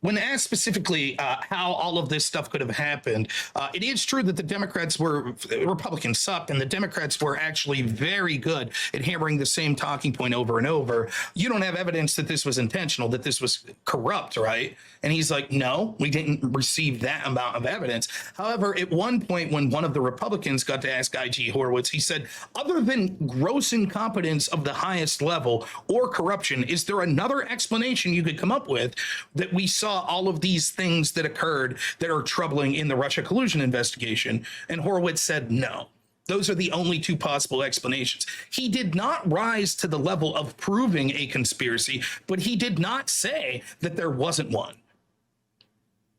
[SPEAKER 1] when asked specifically how all of this stuff could have happened, it is true that Republicans sucked, and the Democrats were actually very good at hammering the same talking point over and over. You don't have evidence that this was intentional, that this was corrupt, right? And he's like, no, we didn't receive that amount of evidence. However, at one point when one of the Republicans got to ask IG Horowitz, he said, other than gross incompetence of the highest level or corruption, is there another explanation you could come up with that we saw all of these things that occurred that are troubling in the Russia collusion investigation? And Horowitz said no. Those are the only 2 possible explanations. He did not rise to the level of proving a conspiracy, but he did not say that there wasn't one.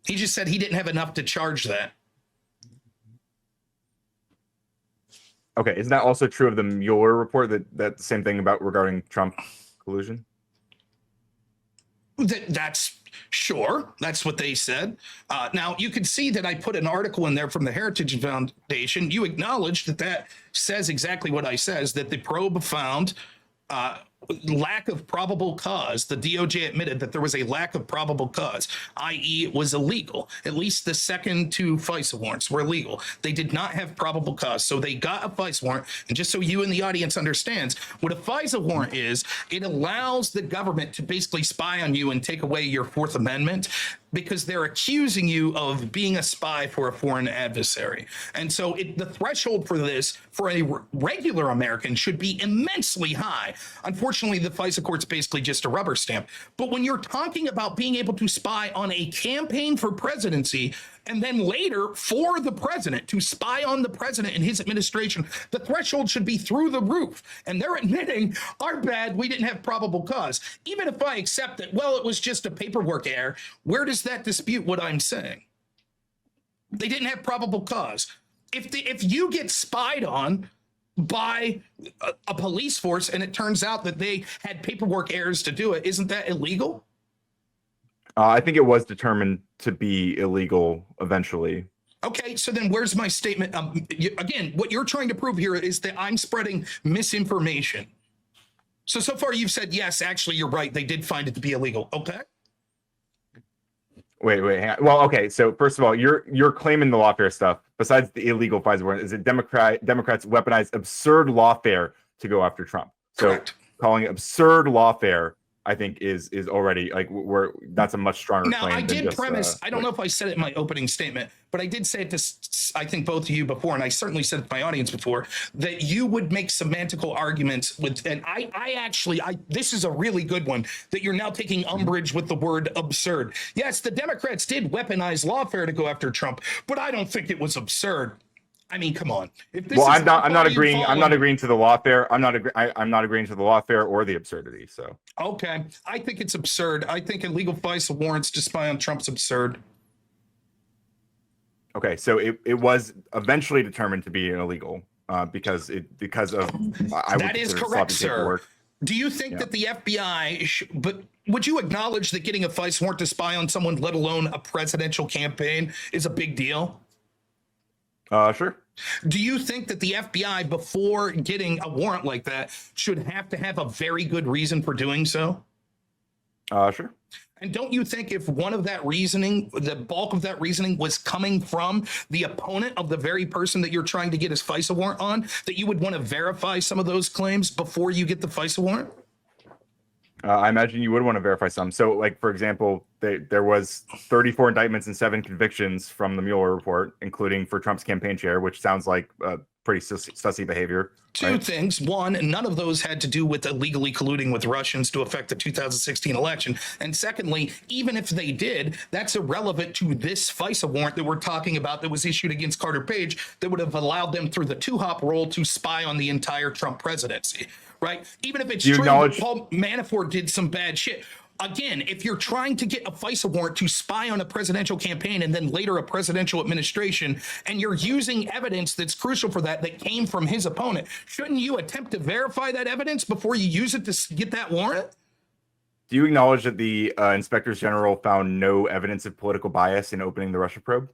[SPEAKER 1] He just said he didn't have enough to charge that.
[SPEAKER 3] Okay, isn't that also true of the Mueller report, that same thing regarding Trump collusion?
[SPEAKER 1] That's sure. That's what they said. Now, you can see that I put an article in there from the Heritage Foundation. You acknowledge that says exactly what I says, that the probe found lack of probable cause. The DOJ admitted that there was a lack of probable cause, i.e. it was illegal. At least the second 2 FISA warrants were illegal. They did not have probable cause. So they got a FISA warrant. And just so you and the audience understands, what a FISA warrant is, it allows the government to basically spy on you and take away your 4th Amendment, because they're accusing you of being a spy for a foreign adversary. And so the threshold for this, for a regular American, should be immensely high. Unfortunately, the FISA court's basically just a rubber stamp. But when you're talking about being able to spy on a campaign for presidency, and then later for the president, to spy on the president and his administration, the threshold should be through the roof. And they're admitting, our bad, we didn't have probable cause. Even if I accept that, well, it was just a paperwork error, where does that dispute what I'm saying? They didn't have probable cause. If you get spied on by a police force and it turns out that they had paperwork errors to do it, isn't that illegal?
[SPEAKER 3] I think it was determined to be illegal eventually.
[SPEAKER 1] Okay, so then where's my statement? Again, what you're trying to prove here is that I'm spreading misinformation. So far you've said, yes, actually, you're right. They did find it to be illegal. Okay.
[SPEAKER 3] Wait, hang on. Well, okay. So first of all, you're claiming the lawfare stuff. Besides the illegal FISA warrant, is it Democrats weaponized absurd lawfare to go after Trump? So
[SPEAKER 1] correct.
[SPEAKER 3] Calling it absurd lawfare I think is already like that's a much stronger
[SPEAKER 1] Now,
[SPEAKER 3] claim.
[SPEAKER 1] I
[SPEAKER 3] than
[SPEAKER 1] did
[SPEAKER 3] just,
[SPEAKER 1] premise, I don't know if I said it in my opening statement, but I did say it to, I think, both of you before, and I certainly said it to my audience before, that you would make semantical arguments with, and this is a really good one, that you're now taking umbrage with the word absurd. Yes, the Democrats did weaponize lawfare to go after Trump, but I don't think it was absurd. I mean, come on. If this
[SPEAKER 3] I'm not agreeing to the lawfare. I'm not agreeing to the lawfare or the absurdity. So
[SPEAKER 1] okay, I think it's absurd. I think illegal FISA warrants to spy on Trump's absurd.
[SPEAKER 3] okay, so it was eventually determined to be illegal because of
[SPEAKER 1] that is correct, sir.
[SPEAKER 3] Paperwork.
[SPEAKER 1] Do you think that the FBI, but would you acknowledge that getting a FISA warrant to spy on someone, let alone a presidential campaign, is a big deal?
[SPEAKER 3] Sure.
[SPEAKER 1] Do you think that the FBI, before getting a warrant like that, should have to have a very good reason for doing so?
[SPEAKER 3] Sure.
[SPEAKER 1] And don't you think if one of that reasoning, the bulk of that reasoning was coming from the opponent of the very person that you're trying to get his FISA warrant on, that you would want to verify some of those claims before you get the FISA warrant?
[SPEAKER 3] I imagine you would want to verify some. So, like, for example, there was 34 indictments and 7 convictions from the Mueller report, including for Trump's campaign chair, which sounds like pretty sussy behavior.
[SPEAKER 1] Two things. One, none of those had to do with illegally colluding with Russians to affect the 2016 election. And secondly, even if they did, that's irrelevant to this FISA warrant that we're talking about that was issued against Carter Page that would have allowed them through the 2-hop role to spy on the entire Trump presidency, right? Even if it's true that Paul Manafort did some bad shit. Again, if you're trying to get a FISA warrant to spy on a presidential campaign and then later a presidential administration, and you're using evidence that's crucial for that came from his opponent, shouldn't you attempt to verify that evidence before you use it to get that warrant?
[SPEAKER 3] Do you acknowledge that the inspectors general found no evidence of political bias in opening the Russia probe?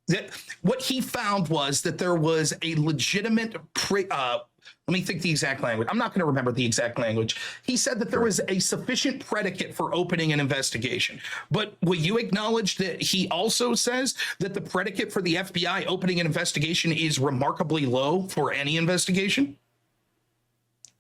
[SPEAKER 1] That what he found was that there was a legitimate let me think the exact language. I'm not going to remember the exact language. He said that there was a sufficient predicate for opening an investigation. But will you acknowledge that he also says that the predicate for the FBI opening an investigation is remarkably low for any investigation?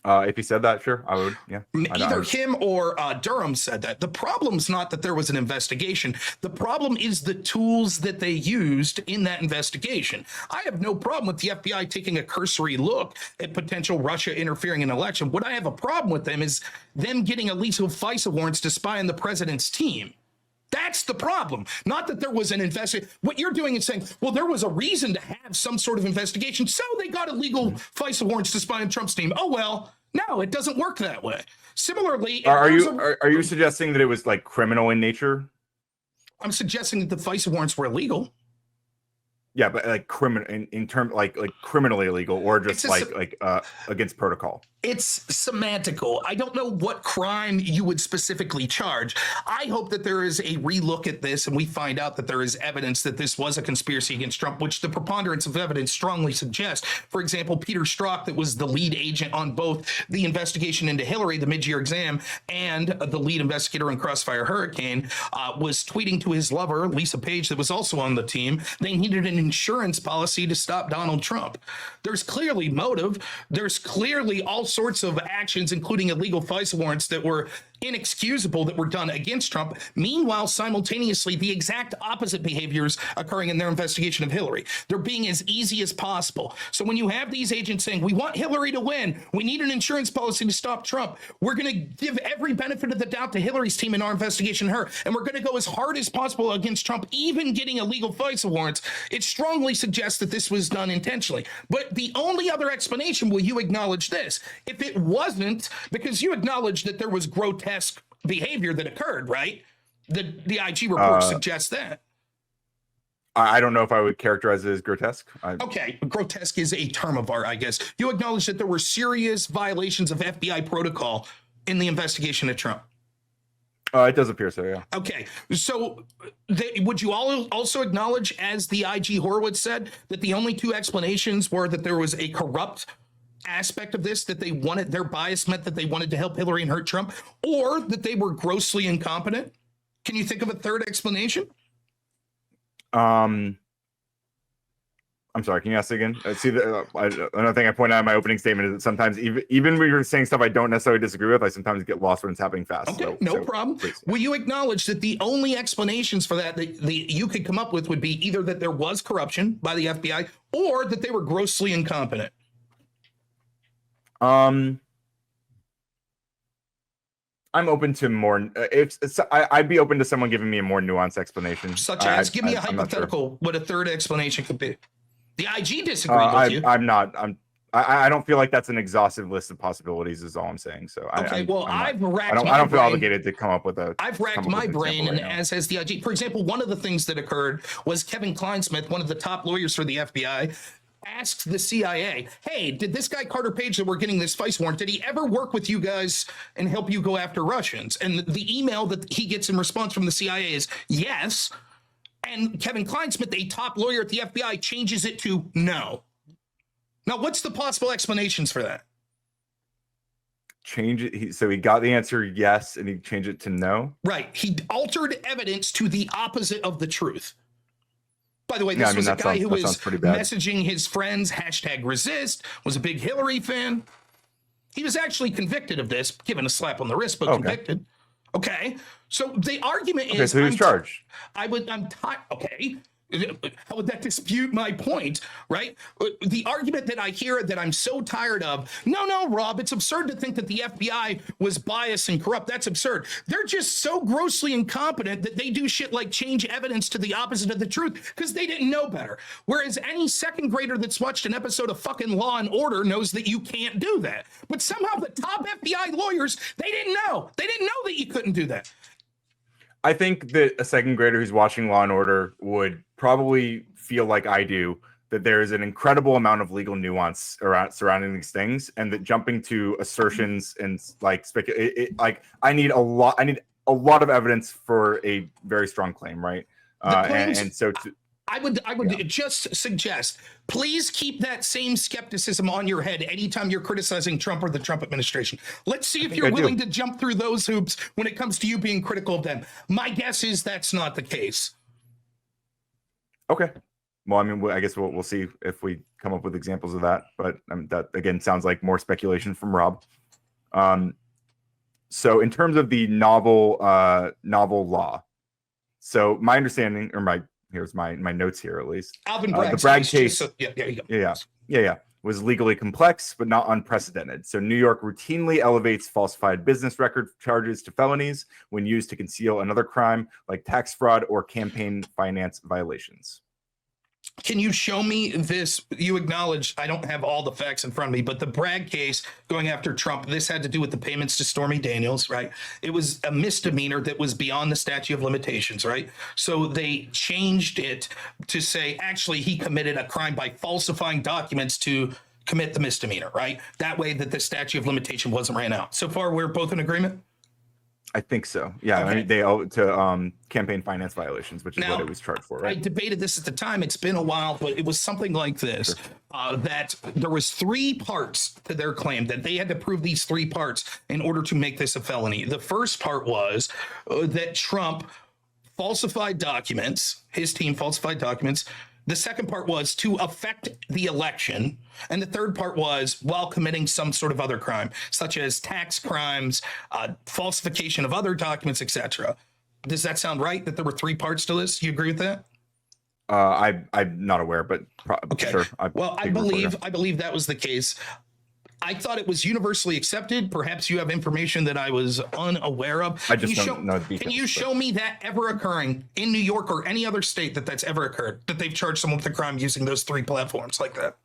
[SPEAKER 3] If he said that, sure, I would. Yeah.
[SPEAKER 1] Either him or Durham said that. The problem's not that there was an investigation. The problem is the tools that they used in that investigation. I have no problem with the FBI taking a cursory look at potential Russia interfering in an election. What I have a problem with them is them getting illegal FISA warrants to spy on the president's team. That's the problem. Not that there was an investigation. What you're doing is saying, well, there was a reason to have some sort of investigation, so they got illegal FISA warrants to spy on Trump's team. Oh, well, no, it doesn't work that way. Similarly,
[SPEAKER 3] are you suggesting that it was like criminal in nature?
[SPEAKER 1] I'm suggesting that the FISA warrants were illegal.
[SPEAKER 3] Yeah, but like criminal in term like criminally illegal or just against protocol.
[SPEAKER 1] It's semantical. I don't know what crime you would specifically charge. I hope that there is a relook at this and we find out that there is evidence that this was a conspiracy against Trump, which the preponderance of evidence strongly suggests. For example, Peter Strzok, that was the lead agent on both the investigation into Hillary, the mid-year exam, and the lead investigator in Crossfire Hurricane, was tweeting to his lover, Lisa Page, that was also on the team, they needed an insurance policy to stop Donald Trump. There's clearly motive. There's clearly all sorts of actions, including illegal FISA warrants that were inexcusable that were done against Trump. Meanwhile, simultaneously, the exact opposite behaviors occurring in their investigation of Hillary. They're being as easy as possible. So when you have these agents saying, we want Hillary to win, we need an insurance policy to stop Trump, we're going to give every benefit of the doubt to Hillary's team in our investigation of her, and we're going to go as hard as possible against Trump, even getting illegal FISA warrants, it strongly suggests that this was done intentionally. But the only other explanation, will you acknowledge this? If it wasn't, because you acknowledge that there was grotesque behavior that occurred, right? The IG report suggests that.
[SPEAKER 3] I don't know if I would characterize it as grotesque.
[SPEAKER 1] Okay, grotesque is a term of art, I guess. You acknowledge that there were serious violations of FBI protocol in the investigation of Trump.
[SPEAKER 3] It does appear so, yeah.
[SPEAKER 1] Okay, so would you also acknowledge, as the IG Horowitz said, that the only two explanations were that there was a corrupt aspect of this, that they wanted, their bias meant that they wanted to help Hillary and hurt Trump, or that they were grossly incompetent? Can you think of a third explanation?
[SPEAKER 3] I'm I'm sorry, can you ask again? See, another thing I pointed out in my opening statement is that sometimes even when you're saying stuff I don't necessarily disagree with, I sometimes get lost when it's happening fast.
[SPEAKER 1] Okay,
[SPEAKER 3] so,
[SPEAKER 1] no problem.
[SPEAKER 3] Please.
[SPEAKER 1] Will you acknowledge that the only explanations for that you could come up with would be either that there was corruption by the FBI or that they were grossly incompetent?
[SPEAKER 3] I'm open to more. I'd be open to someone giving me a more nuanced explanation.
[SPEAKER 1] Such as, give me a hypothetical what a third explanation could be. The IG disagreed with you.
[SPEAKER 3] I don't feel like that's an exhaustive list of possibilities. Is all I'm saying. So
[SPEAKER 1] okay, I don't
[SPEAKER 3] feel obligated to come up with a.
[SPEAKER 1] I've racked my brain, and as has the IG. For example, one of the things that occurred was Kevin Kleinsmith, one of the top lawyers for the FBI, asked the CIA, "Hey, did this guy Carter Page that we're getting this FISA warrant? Did he ever work with you guys and help you go after Russians?" And the email that he gets in response from the CIA is yes. And Kevin Kleinsmith, a top lawyer at the FBI, changes it to no. Now, what's the possible explanations for that?
[SPEAKER 3] Change it. So he got the answer yes, and he changed it to no.
[SPEAKER 1] Right. He altered evidence to the opposite of the truth. By the way, this was a guy who was messaging his friends, #resist, was a big Hillary fan. He was actually convicted of this, given a slap on the wrist, but convicted. Okay. So the argument is,
[SPEAKER 3] so he was charged.
[SPEAKER 1] Okay. How would that dispute my point, right? The argument that I hear that I'm so tired of, no, Rob, it's absurd to think that the FBI was biased and corrupt. That's absurd. They're just so grossly incompetent that they do shit like change evidence to the opposite of the truth because they didn't know better. Whereas any second grader that's watched an episode of fucking Law and Order knows that you can't do that. But somehow the top FBI lawyers, they didn't know. They didn't know that you couldn't do that.
[SPEAKER 3] I think that a second grader who's watching Law and Order would probably feel like I do, that there is an incredible amount of legal nuance surrounding these things, and that jumping to assertions and like I need a lot of evidence for a very strong claim, right? I would
[SPEAKER 1] just suggest, please keep that same skepticism on your head anytime you're criticizing Trump or the Trump administration. Let's see if you're willing to jump through those hoops when it comes to you being critical of them. My guess is that's not the case.
[SPEAKER 3] Okay. Well, I mean, I guess we'll see if we come up with examples of that. But that, again, sounds like more speculation from Rob. So in terms of the novel law, so my understanding, or here's my notes here at least.
[SPEAKER 1] Alvin Bragg,
[SPEAKER 3] the Bragg case,
[SPEAKER 1] yeah,
[SPEAKER 3] was legally complex but not unprecedented. So New York routinely elevates falsified business record charges to felonies when used to conceal another crime like tax fraud or campaign finance violations.
[SPEAKER 1] Can you show me this? You acknowledge I don't have all the facts in front of me, but the Bragg case going after Trump, this had to do with the payments to Stormy Daniels, right? It was a misdemeanor that was beyond the statute of limitations, right? So they changed it to say, actually, he committed a crime by falsifying documents to commit the misdemeanor, right? That way that the statute of limitation wasn't ran out. So far, we're both in agreement?
[SPEAKER 3] I think so. Yeah, okay. I mean, they owe it to campaign finance violations, which is what it was charged for, right?
[SPEAKER 1] I debated this at the time. It's been a while, but it was something like this, that there was 3 parts to their claim, that they had to prove these 3 parts in order to make this a felony. The first part was that Trump falsified documents, his team falsified documents. The second part was to affect the election. And the third part was while committing some sort of other crime, such as tax crimes, falsification of other documents, etc. Does that sound right, that there were 3 parts to this? You agree with that?
[SPEAKER 3] I'm not aware, but
[SPEAKER 1] okay.
[SPEAKER 3] Sure.
[SPEAKER 1] I believe that was the case. I thought it was universally accepted. Perhaps you have information that I was unaware of.
[SPEAKER 3] I just don't know the details.
[SPEAKER 1] Can you show me that ever occurring in New York or any other state that's ever occurred, that they've charged someone with a crime using those 3 platforms like that?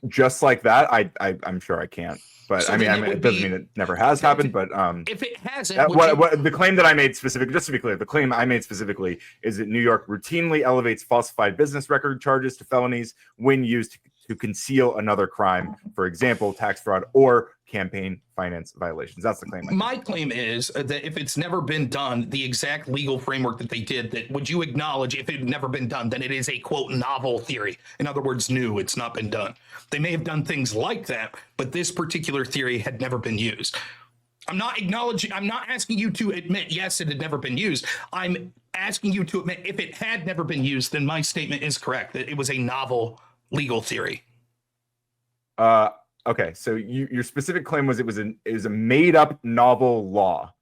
[SPEAKER 3] Just like that, I'm sure I can't. But so I mean, it doesn't mean it never has happened. But
[SPEAKER 1] if it hasn't,
[SPEAKER 3] the claim that I made specifically, just to be clear, the claim I made specifically is that New York routinely elevates falsified business record charges to felonies when used to conceal another crime, for example, tax fraud or campaign finance violations. That's the claim.
[SPEAKER 1] My claim is that if it's never been done, the exact legal framework that they did, that would you acknowledge if it had never been done, then it is a quote novel theory. In other words, new, it's not been done. They may have done things like that, but this particular theory had never been used. I'm not asking you to admit, yes, it had never been used. I'm asking you to admit if it had never been used, then my statement is correct, that it was a novel legal theory.
[SPEAKER 3] Okay, so your specific claim was it was a made up novel law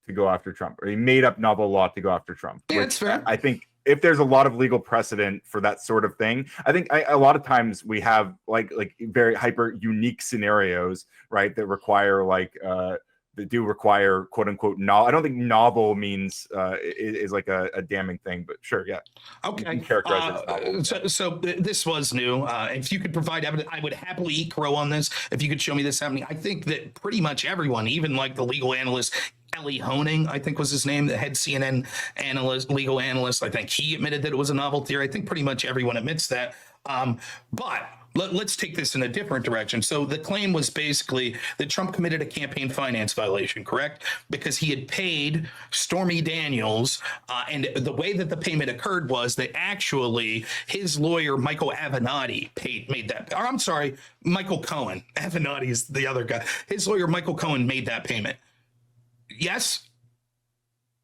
[SPEAKER 3] to go after Trump, or a made up novel law to go after Trump.
[SPEAKER 1] Yeah, that's fair.
[SPEAKER 3] I think if there's a lot of legal precedent for that sort of thing, I think a lot of times we have like very hyper unique scenarios, right? That require that do require quote unquote novel. I don't think novel means is like a damning thing, but sure, yeah.
[SPEAKER 1] Okay.
[SPEAKER 3] Characterize it as novel.
[SPEAKER 1] So this was new. If you could provide evidence, I would happily eat crow on this. If you could show me this happening, I think that pretty much everyone, even like the legal analyst Ellie Honing, I think was his name, the head CNN legal analyst. I think he admitted that it was a novel theory. I think pretty much everyone admits that. But let's take this in a different direction. So the claim was basically that Trump committed a campaign finance violation, correct? Because he had paid Stormy Daniels, and the way that the payment occurred was that actually his lawyer, Michael Avenatti, made that. Or I'm sorry, Michael Cohen. Avenatti is the other guy. His lawyer, Michael Cohen, made that payment. Yes?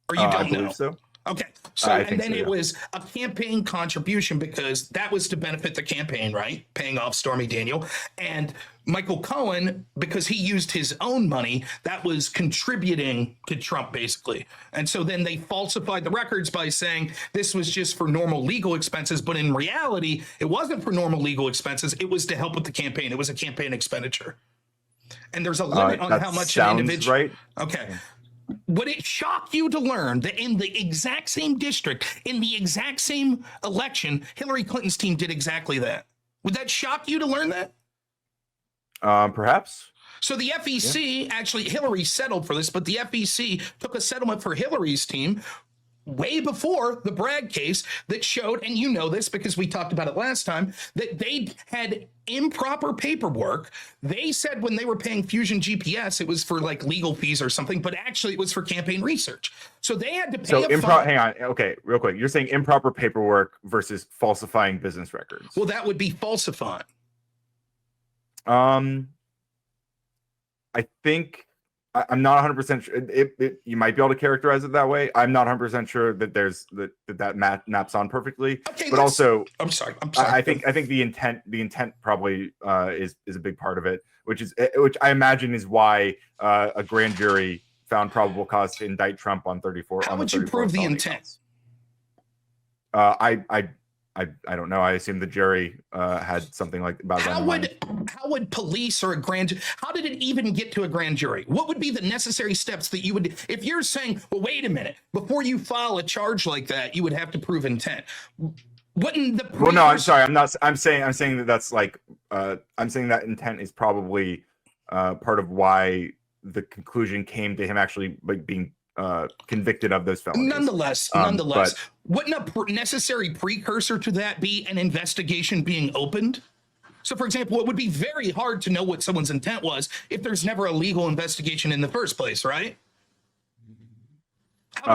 [SPEAKER 1] Or you don't
[SPEAKER 3] I believe
[SPEAKER 1] know?
[SPEAKER 3] So.
[SPEAKER 1] Okay. So, and then
[SPEAKER 3] so, yeah.
[SPEAKER 1] it was a campaign contribution because that was to benefit the campaign, right? Paying off Stormy Daniel. And Michael Cohen, because he used his own money, that was contributing to Trump, basically. And so then they falsified the records by saying this was just for normal legal expenses. But in reality, it wasn't for normal legal expenses. It was to help with the campaign. It was a campaign expenditure. And there's a limit on how much an individual.
[SPEAKER 3] Right.
[SPEAKER 1] Okay. Would it shock you to learn that in the exact same district, in the exact same election, Hillary Clinton's team did exactly that? Would that shock you to learn that?
[SPEAKER 3] Perhaps.
[SPEAKER 1] So the FEC, actually, Hillary settled for this, but the FEC took a settlement for Hillary's team way before the Bragg case that showed, and you know this because we talked about it last time, that they had improper paperwork. They said when they were paying Fusion GPS, it was for like legal fees or something, but actually it was for campaign research. So they had to pay
[SPEAKER 3] hang on. Okay, real quick. You're saying improper paperwork versus falsifying business records.
[SPEAKER 1] Well, that would be falsifying.
[SPEAKER 3] I think I'm not 100% sure. You might be able to characterize it that way. I'm not 100% sure that that maps on perfectly. Okay, but also,
[SPEAKER 1] I'm sorry.
[SPEAKER 3] I think the intent probably is a big part of it, which I imagine is why a grand jury found probable cause to indict Trump on 34.
[SPEAKER 1] How would you prove the intent?
[SPEAKER 3] I don't know. I assume the jury had something like about that.
[SPEAKER 1] How would police or a grand? How did it even get to a grand jury? What would be the necessary steps that you would? If you're saying, well, wait a minute, before you file a charge like that, you would have to prove intent. Wouldn't the?
[SPEAKER 3] Well, no, I'm sorry. I'm not. I'm saying that that's like. I'm saying that intent is probably part of why the conclusion came to him actually like being convicted of those felonies.
[SPEAKER 1] Nonetheless, wouldn't a necessary precursor to that be an investigation being opened? So, for example, it would be very hard to know what someone's intent was if there's never a legal investigation in the first place, right?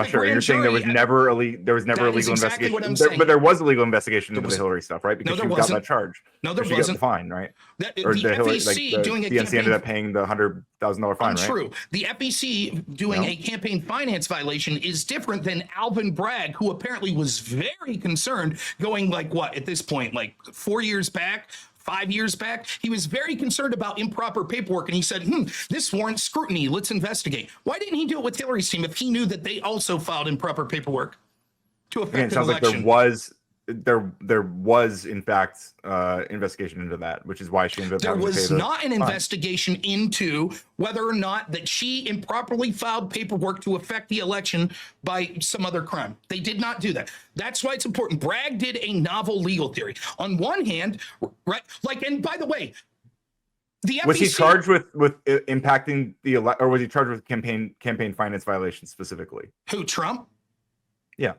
[SPEAKER 3] Sure. You're saying there was never a legal investigation, but there was a legal investigation into the Hillary stuff, right? Because she got that charge.
[SPEAKER 1] No, there wasn't.
[SPEAKER 3] Got the fine, right?
[SPEAKER 1] Or the FEC doing a
[SPEAKER 3] campaign ended up paying the $100,000 fine, right?
[SPEAKER 1] True. The FEC doing a campaign finance violation is different than Alvin Bragg, who apparently was very concerned going like what at this point, like 4 years back. 5 years back, he was very concerned about improper paperwork, and he said, this warrants scrutiny. Let's investigate. Why didn't he do it with Hillary's team if he knew that they also filed improper paperwork to affect the election?
[SPEAKER 3] It sounds like there was in fact investigation into that, which is why she ended up
[SPEAKER 1] there was not an investigation into whether or not that she improperly filed paperwork to affect the election by some other crime. They did not do that. That's why it's important. Bragg did a novel legal theory. On one hand, right, like, and by the way, the FEC,
[SPEAKER 3] was he charged with impacting the or was he charged with campaign finance violations specifically?
[SPEAKER 1] Who, Trump?
[SPEAKER 3] Yeah.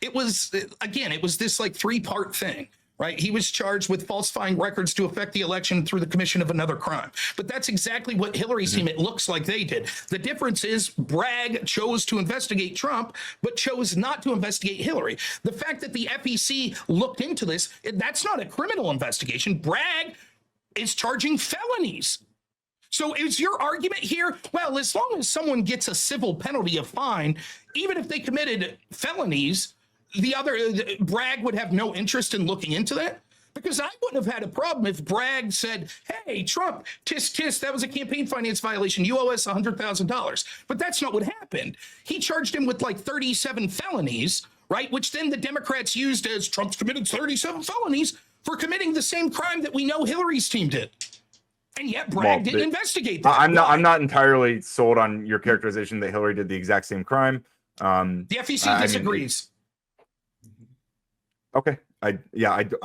[SPEAKER 1] It was this like 3-part thing, right? He was charged with falsifying records to affect the election through the commission of another crime. But that's exactly what Hillary's team, it looks like they did. The difference is Bragg chose to investigate Trump, but chose not to investigate Hillary. The fact that the FEC looked into this, that's not a criminal investigation. Bragg is charging felonies. So is your argument here, well, as long as someone gets a civil penalty of fine, even if they committed felonies, Bragg would have no interest in looking into that? because I wouldn't have had a problem if Bragg said, hey, Trump, tisk, tisk, that was a campaign finance violation. You owe us $100,000. But that's not what happened. He charged him with like 37 felonies, right? Which then the Democrats used as Trump's committed 37 felonies for committing the same crime that we know Hillary's team did. And yet Bragg didn't investigate that.
[SPEAKER 3] I'm not entirely sold on your characterization that Hillary did the exact same crime.
[SPEAKER 1] The FEC disagrees.
[SPEAKER 3] Okay. I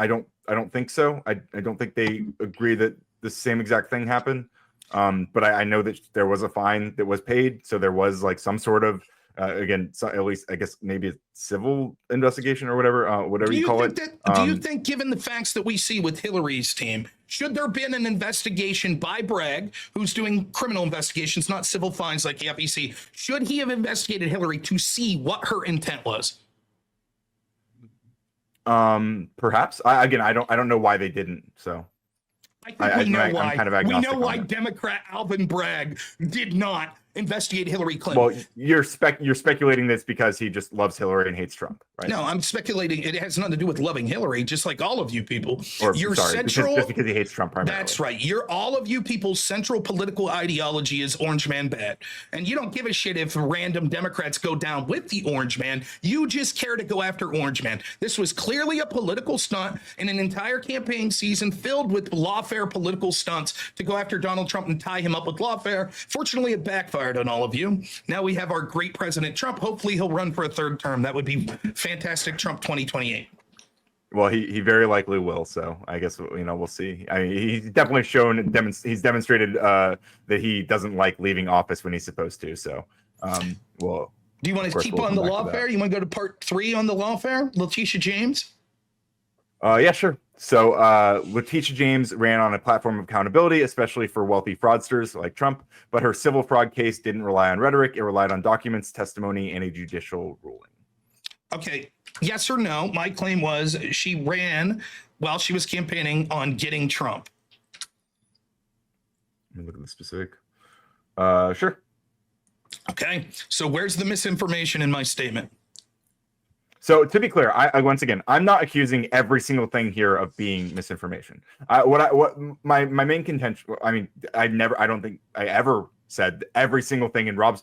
[SPEAKER 3] don't think so. I don't think they agree that the same exact thing happened. But I know that there was a fine that was paid. So there was like some sort of, at least I guess maybe a civil investigation or whatever you call it.
[SPEAKER 1] Do you think, given the facts that we see with Hillary's team, should there have been an investigation by Bragg, who's doing criminal investigations, not civil fines like the FEC? Should he have investigated Hillary to see what her intent was?
[SPEAKER 3] Perhaps. I don't know why they didn't. So
[SPEAKER 1] I think we know why.
[SPEAKER 3] I'm kind of
[SPEAKER 1] we
[SPEAKER 3] agnostic
[SPEAKER 1] know why
[SPEAKER 3] on it.
[SPEAKER 1] Democrat Alvin Bragg did not investigate Hillary Clinton.
[SPEAKER 3] Well, you're speculating this because he just loves Hillary and hates Trump, right?
[SPEAKER 1] No, I'm speculating it has nothing to do with loving Hillary, just like all of you people.
[SPEAKER 3] Just because he hates Trump primarily.
[SPEAKER 1] That's right. All of you people's central political ideology is Orange Man bad. And you don't give a shit if random Democrats go down with the Orange Man. You just care to go after Orange Man. This was clearly a political stunt in an entire campaign season filled with lawfare political stunts to go after Donald Trump and tie him up with lawfare. Fortunately, it backfired on all of you. Now we have our great President Trump. Hopefully he'll run for a third term. That would be fantastic. Trump 2028.
[SPEAKER 3] Well, he very likely will. So I guess, we'll see. I mean, he's definitely he's demonstrated that he doesn't like leaving office when he's supposed to. So, well,
[SPEAKER 1] do you want to keep on the lawfare? You want to go to part 3 on the lawfare? Letitia James?
[SPEAKER 3] Yeah, sure. So Letitia James ran on a platform of accountability, especially for wealthy fraudsters like Trump, but her civil fraud case didn't rely on rhetoric. It relied on documents, testimony, and a judicial ruling. Okay.
[SPEAKER 1] Yes or no? My claim was she ran while she was campaigning on getting Trump.
[SPEAKER 3] Let me look at the specific. Sure.
[SPEAKER 1] Okay. So where's the misinformation in my statement?
[SPEAKER 3] So to be clear, once again, I'm not accusing every single thing here of being misinformation. My main contention. I mean, I don't think I ever said every single thing in Rob's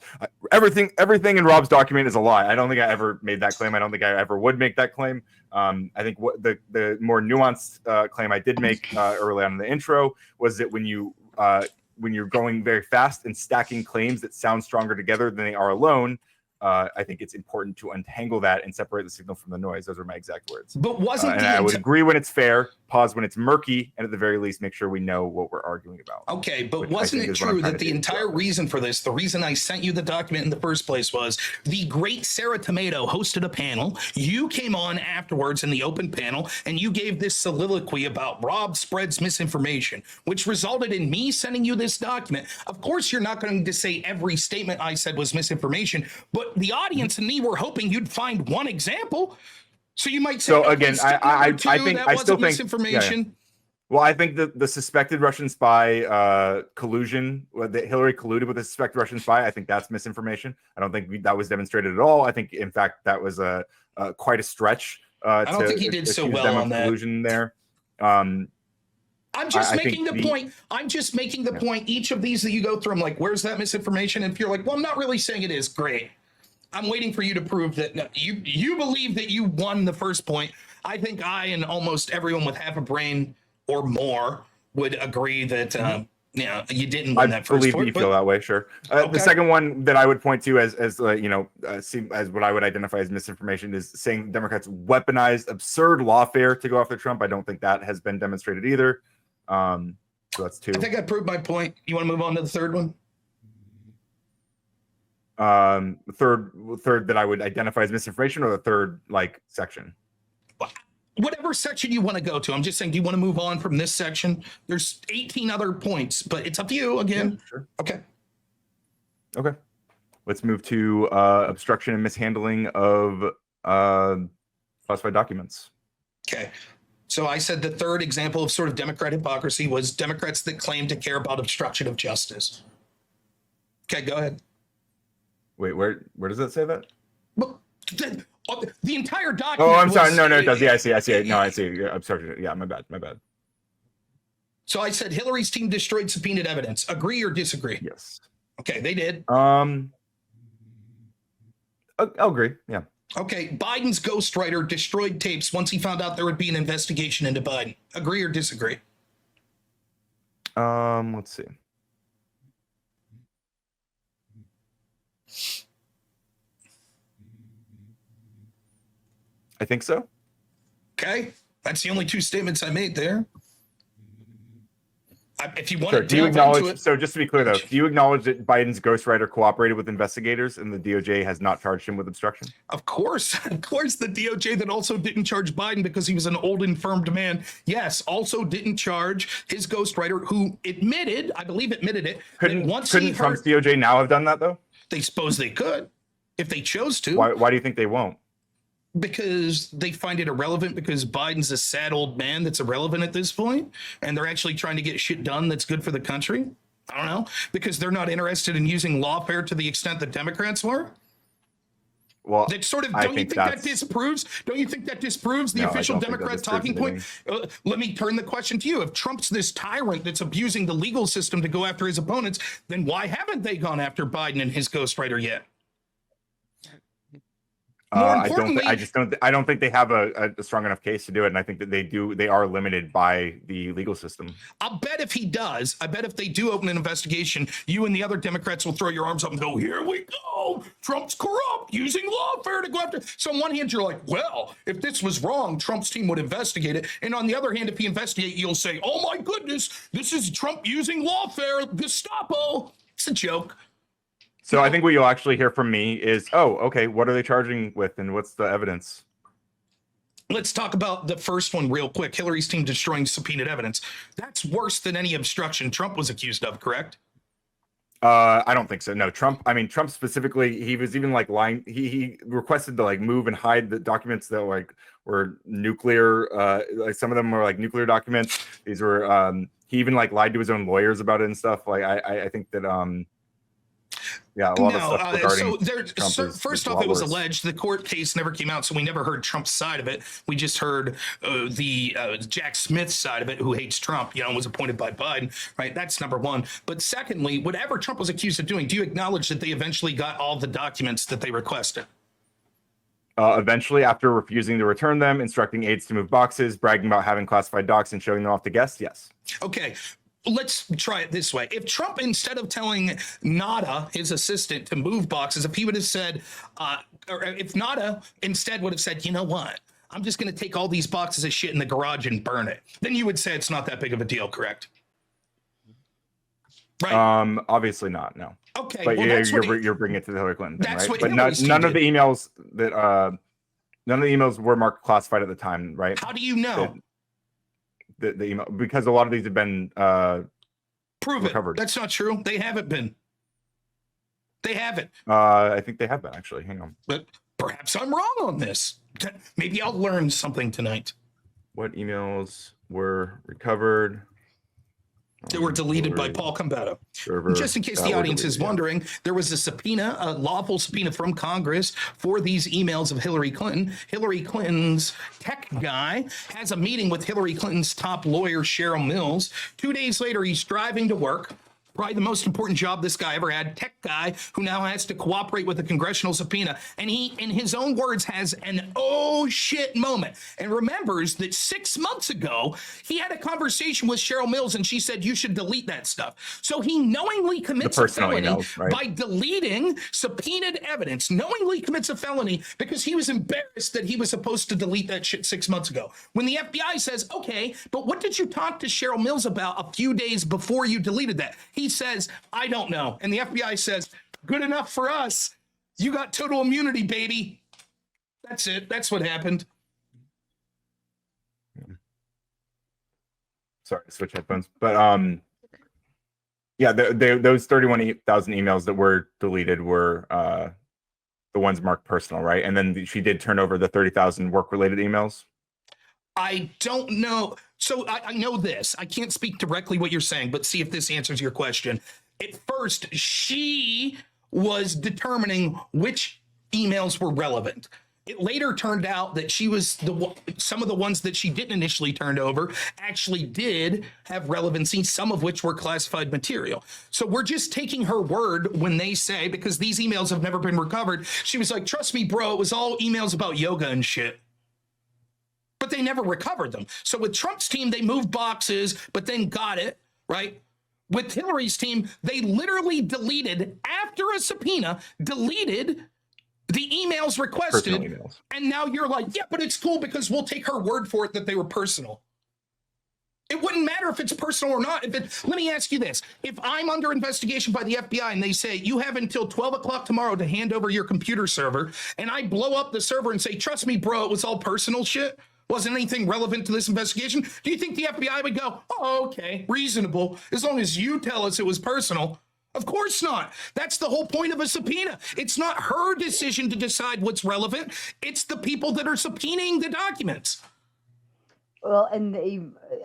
[SPEAKER 3] everything in Rob's document is a lie. I don't think I ever made that claim. I don't think I ever would make that claim. I think what the more nuanced claim I did make early on in the intro was that when you're going very fast and stacking claims that sound stronger together than they are alone, I think it's important to untangle that and separate the signal from the noise. Those are my exact words.
[SPEAKER 1] But wasn't
[SPEAKER 3] I would agree when it's fair, pause when it's murky, and at the very least, make sure we know what we're arguing about.
[SPEAKER 1] Okay, but wasn't it true that the entire reason for this, the reason I sent you the document in the first place was the great Sarah Tomato hosted a panel. You came on afterwards in the open panel, and you gave this soliloquy about Rob spreads misinformation, which resulted in me sending you this document. Of course, you're not going to say every statement I said was misinformation, but the audience and me were hoping you'd find one example. So you might say,
[SPEAKER 3] so again, I think I still think
[SPEAKER 1] misinformation.
[SPEAKER 3] Yeah. Well, I think the suspected Russian spy collusion, that Hillary colluded with a suspected Russian spy, I think that's misinformation. I don't think that was demonstrated at all. I think, in fact, that was quite a stretch.
[SPEAKER 1] I don't think he did so well on that.
[SPEAKER 3] Collusion there.
[SPEAKER 1] I'm just making the point. I'm just making the point. Each of these that you go through, I'm like, where's that misinformation? And if you're like, well, I'm not really saying it is, great. I'm waiting for you to prove that you believe that you won the first point. I think I and almost everyone with half a brain or more would agree that you didn't win that first point.
[SPEAKER 3] I believe you feel that way, sure. Okay. The second one that I would point to as what I would identify as misinformation is saying Democrats weaponized absurd lawfare to go after Trump. I don't think that has been demonstrated either. So that's 2.
[SPEAKER 1] I think I proved my point. You want to move on to the third one?
[SPEAKER 3] The third that I would identify as misinformation, or the third section?
[SPEAKER 1] Whatever section you want to go to. I'm just saying, do you want to move on from this section? There's 18 other points, but it's up to you again.
[SPEAKER 3] Yeah, sure.
[SPEAKER 1] Okay.
[SPEAKER 3] Let's move to obstruction and mishandling of classified documents.
[SPEAKER 1] Okay. So I said the third example of sort of Democrat hypocrisy was Democrats that claim to care about obstruction of justice. Okay, go ahead.
[SPEAKER 3] Wait, where does that say that?
[SPEAKER 1] Well, The entire document.
[SPEAKER 3] Oh, I'm sorry.
[SPEAKER 1] was-
[SPEAKER 3] No, it does. Yeah, I see. No, I see. Yeah, obstruction. Yeah, my bad.
[SPEAKER 1] So I said Hillary's team destroyed subpoenaed evidence. Agree or disagree?
[SPEAKER 3] Yes.
[SPEAKER 1] Okay, they did.
[SPEAKER 3] I'll agree. Yeah.
[SPEAKER 1] Okay, Biden's ghostwriter destroyed tapes once he found out there would be an investigation into Biden. Agree or disagree?
[SPEAKER 3] Let's see. I think so.
[SPEAKER 1] Okay, that's the only two statements I made there. If you want
[SPEAKER 3] Sure.
[SPEAKER 1] to
[SPEAKER 3] Do you
[SPEAKER 1] delve into
[SPEAKER 3] acknowledge?
[SPEAKER 1] it,
[SPEAKER 3] So just to be clear, though, do you acknowledge that Biden's ghostwriter cooperated with investigators and the DOJ has not charged him with obstruction?
[SPEAKER 1] of course, the DOJ that also didn't charge Biden because he was an old infirmed man, yes, also didn't charge his ghostwriter, who admitted, I believe admitted it.
[SPEAKER 3] Couldn't
[SPEAKER 1] that
[SPEAKER 3] Trump's DOJ now have done that though?
[SPEAKER 1] They suppose they could, if they chose to.
[SPEAKER 3] Why do you think they won't?
[SPEAKER 1] Because they find it irrelevant, because Biden's a sad old man that's irrelevant at this point, and they're actually trying to get shit done that's good for the country. I don't know, because they're not interested in using lawfare to the extent that Democrats were.
[SPEAKER 3] Well,
[SPEAKER 1] That sort of,
[SPEAKER 3] I
[SPEAKER 1] don't you
[SPEAKER 3] think
[SPEAKER 1] think that
[SPEAKER 3] that's-
[SPEAKER 1] disproves? Don't you think that disproves the
[SPEAKER 3] No, I
[SPEAKER 1] official
[SPEAKER 3] don't think that
[SPEAKER 1] Democrat
[SPEAKER 3] disproves
[SPEAKER 1] talking point? Let me turn the question to you. If Trump's this tyrant that's abusing the legal system to go after his opponents, then why haven't they gone after Biden and his ghostwriter yet?
[SPEAKER 3] I don't think they have a strong enough case to do it, and I think that they are limited by the legal system.
[SPEAKER 1] I'll bet if he does, I bet if they do open an investigation, you and the other Democrats will throw your arms up and go, here we go, Trump's corrupt, using lawfare to go after. So on one hand, you're like, well, if this was wrong, Trump's team would investigate it. And on the other hand, if he investigates, you'll say, oh my goodness, this is Trump using lawfare, Gestapo. It's a joke.
[SPEAKER 3] So I think what you'll actually hear from me is, oh, okay, what are they charging with, and what's the evidence?
[SPEAKER 1] Let's talk about the first one real quick. Hillary's team destroying subpoenaed evidence. That's worse than any obstruction Trump was accused of, correct?
[SPEAKER 3] I don't think so. No, Trump specifically, he was even like lying. He requested to like move and hide the documents that like were nuclear. Like some of them were like nuclear documents. These were, he even like lied to his own lawyers about it and stuff. Like, I think that, yeah, a lot of stuff regarding Trump
[SPEAKER 1] first off, it was alleged. The court case never came out, so we never heard Trump's side of it. We just heard the Jack Smith side of it, who hates Trump, was appointed by Biden, right? That's number one. But secondly, whatever Trump was accused of doing, do you acknowledge that they eventually got all the documents that they requested?
[SPEAKER 3] Eventually, after refusing to return them, instructing aides to move boxes, bragging about having classified docs and showing them off to guests, yes.
[SPEAKER 1] Okay. Let's try it this way. If Trump, instead of telling Nada, his assistant, to move boxes, if he would have said, or if Nada instead would have said, you know what, I'm just going to take all these boxes of shit in the garage and burn it, then you would say it's not that big of a deal, correct? Right.
[SPEAKER 3] Obviously not. No.
[SPEAKER 1] Okay.
[SPEAKER 3] But
[SPEAKER 1] well,
[SPEAKER 3] you're bringing it to the Hillary Clinton thing,
[SPEAKER 1] that's
[SPEAKER 3] right?
[SPEAKER 1] what
[SPEAKER 3] But none of
[SPEAKER 1] did.
[SPEAKER 3] the emails that none of the emails were marked classified at the time, right?
[SPEAKER 1] How do you know?
[SPEAKER 3] The email, because a lot of these have been
[SPEAKER 1] Prove
[SPEAKER 3] recovered.
[SPEAKER 1] it. That's not true. They haven't been. They haven't.
[SPEAKER 3] I think they have been, actually. Hang on.
[SPEAKER 1] But perhaps I'm wrong on this. Maybe I'll learn something tonight.
[SPEAKER 3] What emails were recovered?
[SPEAKER 1] That were deleted by Paul Combato. Just in case the audience is wondering, there was a subpoena, a lawful subpoena from Congress for these emails of Hillary Clinton. Hillary Clinton's tech guy has a meeting with Hillary Clinton's top lawyer, Cheryl Mills. 2 days later, he's driving to work. Probably the most important job this guy ever had, tech guy who now has to cooperate with a congressional subpoena. And he, in his own words, has an oh shit moment and remembers that 6 months ago, he had a conversation with Cheryl Mills and she said, you should delete that stuff. So he knowingly commits a felony
[SPEAKER 3] emails, right?
[SPEAKER 1] by deleting subpoenaed evidence, knowingly commits a felony because he was embarrassed that he was supposed to delete that shit 6 months ago. When the FBI says, okay, but what did you talk to Cheryl Mills about a few days before you deleted that? He says, I don't know. And the FBI says, good enough for us. You got total immunity, baby. That's it. That's what happened.
[SPEAKER 3] Sorry, switch headphones. But yeah, those 31,000 emails that were deleted were the ones marked personal, right? And then she did turn over the 30,000 work-related emails.
[SPEAKER 1] I don't know. So I know this. I can't speak directly what you're saying, but see if this answers your question. At first, she was determining which emails were relevant. It later turned out that she was some of the ones that she didn't initially turn over actually did have relevancy, some of which were classified material. So we're just taking her word when they say, because these emails have never been recovered, she was like, trust me, bro, it was all emails about yoga and shit. But they never recovered them. So with Trump's team, they moved boxes, but then got it, right? With Hillary's team, they literally deleted, after a subpoena, deleted the emails requested.
[SPEAKER 3] Emails.
[SPEAKER 1] And now you're like, yeah, but it's cool because we'll take her word for it that they were personal. It wouldn't matter if it's personal or not. Let me ask you this. If I'm under investigation by the FBI and they say, you have until 12 o'clock tomorrow to hand over your computer server, and I blow up the server and say, trust me, bro, it was all personal shit, wasn't anything relevant to this investigation, do you think the FBI would go, oh, okay, reasonable, as long as you tell us it was personal? Of course not. That's the whole point of a subpoena. It's not her decision to decide what's relevant. It's the people that are subpoenaing the documents.
[SPEAKER 2] Well, and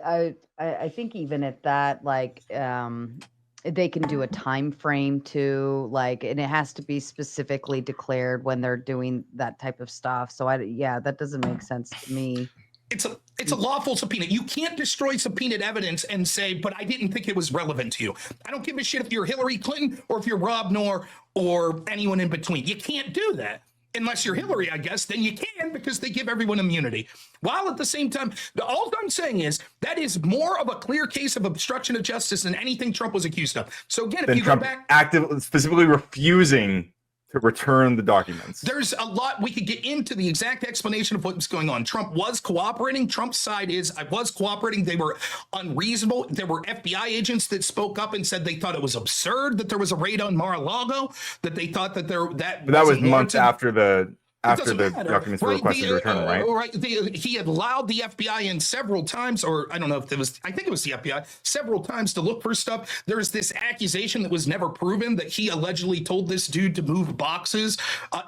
[SPEAKER 2] I think even at that, like, they can do a time frame too, like, and it has to be specifically declared when they're doing that type of stuff. So yeah, that doesn't make sense to me.
[SPEAKER 1] It's a lawful subpoena. You can't destroy subpoenaed evidence and say, but I didn't think it was relevant to you. I don't give a shit if you're Hillary Clinton or if you're Rob Noor or anyone in between. You can't do that. Unless you're Hillary, I guess, then you can, because they give everyone immunity. While at the same time, all I'm saying is that is more of a clear case of obstruction of justice than anything Trump was accused of. So again, if you
[SPEAKER 3] Trump
[SPEAKER 1] go back,
[SPEAKER 3] actively, specifically refusing to return the documents.
[SPEAKER 1] There's a lot we could get into the exact explanation of what was going on. Trump was cooperating. Trump's side is, I was cooperating. They were unreasonable. There were FBI agents that spoke up and said they thought it was absurd that there was a raid on Mar-a-Lago, that they thought that that
[SPEAKER 3] was months after the
[SPEAKER 1] matter.
[SPEAKER 3] Documents were requested to return, right?
[SPEAKER 1] Right. He had allowed the FBI in several times, or I don't know if it was, I think it was the FBI, several times to look for stuff. There's this accusation that was never proven that he allegedly told this dude to move boxes.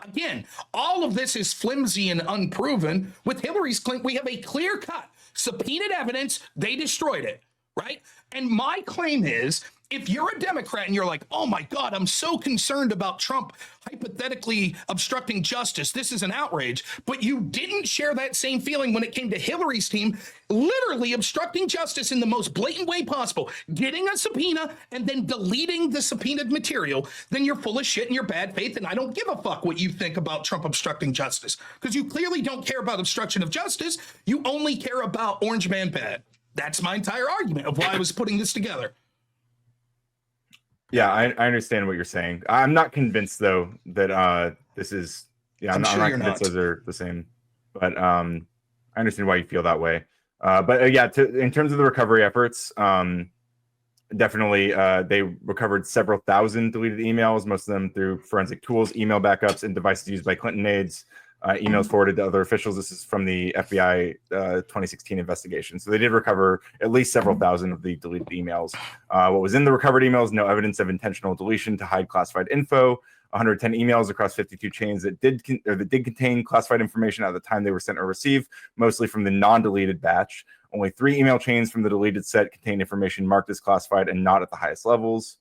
[SPEAKER 1] Again, all of this is flimsy and unproven. With Hillary's claim, we have a clear cut subpoenaed evidence. They destroyed it, right? And my claim is, if you're a Democrat and you're like, oh my God, I'm so concerned about Trump hypothetically obstructing justice, this is an outrage, but you didn't share that same feeling when it came to Hillary's team, literally obstructing justice in the most blatant way possible, getting a subpoena and then deleting the subpoenaed material, then you're full of shit and you're bad faith, and I don't give a fuck what you think about Trump obstructing justice, because you clearly don't care about obstruction of justice. You only care about Orange Man bad. That's my entire argument of why I was putting this together.
[SPEAKER 3] Yeah, I understand what you're saying. I'm not convinced, though, that this is... Yeah, I'm not convinced those are the same. But I understand why you feel that way. But yeah, in terms of the recovery efforts, definitely they recovered several thousand deleted emails, most of them through forensic tools, email backups, and devices used by Clinton aides. Emails forwarded to other officials. This is from the FBI 2016 investigation. So they did recover at least several thousand of the deleted emails. What was in the recovered emails? No evidence of intentional deletion to hide classified info. 110 emails across 52 chains that did contain classified information at the time they were sent or received, mostly from the non-deleted batch. Only 3 email chains from the deleted set contained information marked as classified and not at the highest levels.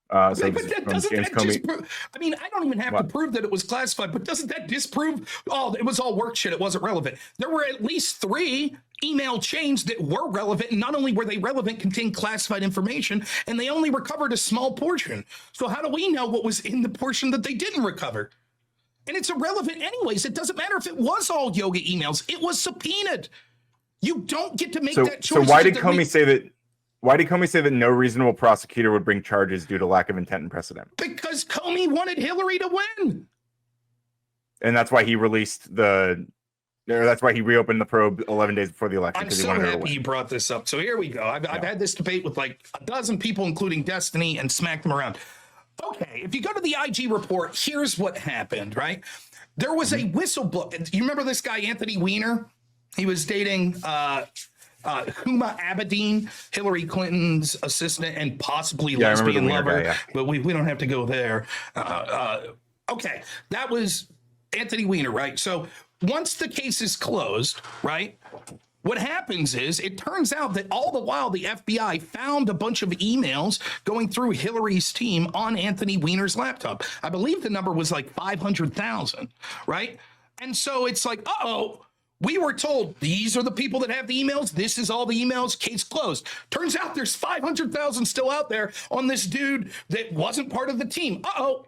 [SPEAKER 1] But that doesn't that disprove? I mean, I don't even have to prove that it was classified, but doesn't that disprove? Oh, it was all work shit. It wasn't relevant. There were at least 3 email chains that were relevant, and not only were they relevant, contained classified information, and they only recovered a small portion. So how do we know what was in the portion that they didn't recover? And it's irrelevant anyways. It doesn't matter if it was all yoga emails. It was subpoenaed. You don't get to make that choice.
[SPEAKER 3] So why did Comey say that? Why did Comey say that no reasonable prosecutor would bring charges due to lack of intent and precedent?
[SPEAKER 1] Because Comey wanted Hillary to win.
[SPEAKER 3] And that's why he that's why he reopened the probe 11 days before the election.
[SPEAKER 1] I'm so happy you brought this up. So here we go. I've had this debate with like a dozen people, including Destiny, and smacked them around. Okay, if you go to the IG report, here's what happened, right? There was a whistleblower. You remember this guy, Anthony Weiner? He was dating Huma Abedin, Hillary Clinton's assistant and possibly lesbian lover, guy, but we don't have to go there. Okay, that was Anthony Weiner, right? So once the case is closed, right, what happens is it turns out that all the while the FBI found a bunch of emails going through Hillary's team on Anthony Weiner's laptop. I believe the number was like 500,000, right? And so it's like, uh-oh, we were told these are the people that have the emails. This is all the emails, case closed. Turns out there's 500,000 still out there on this dude that wasn't part of the team. Uh-oh,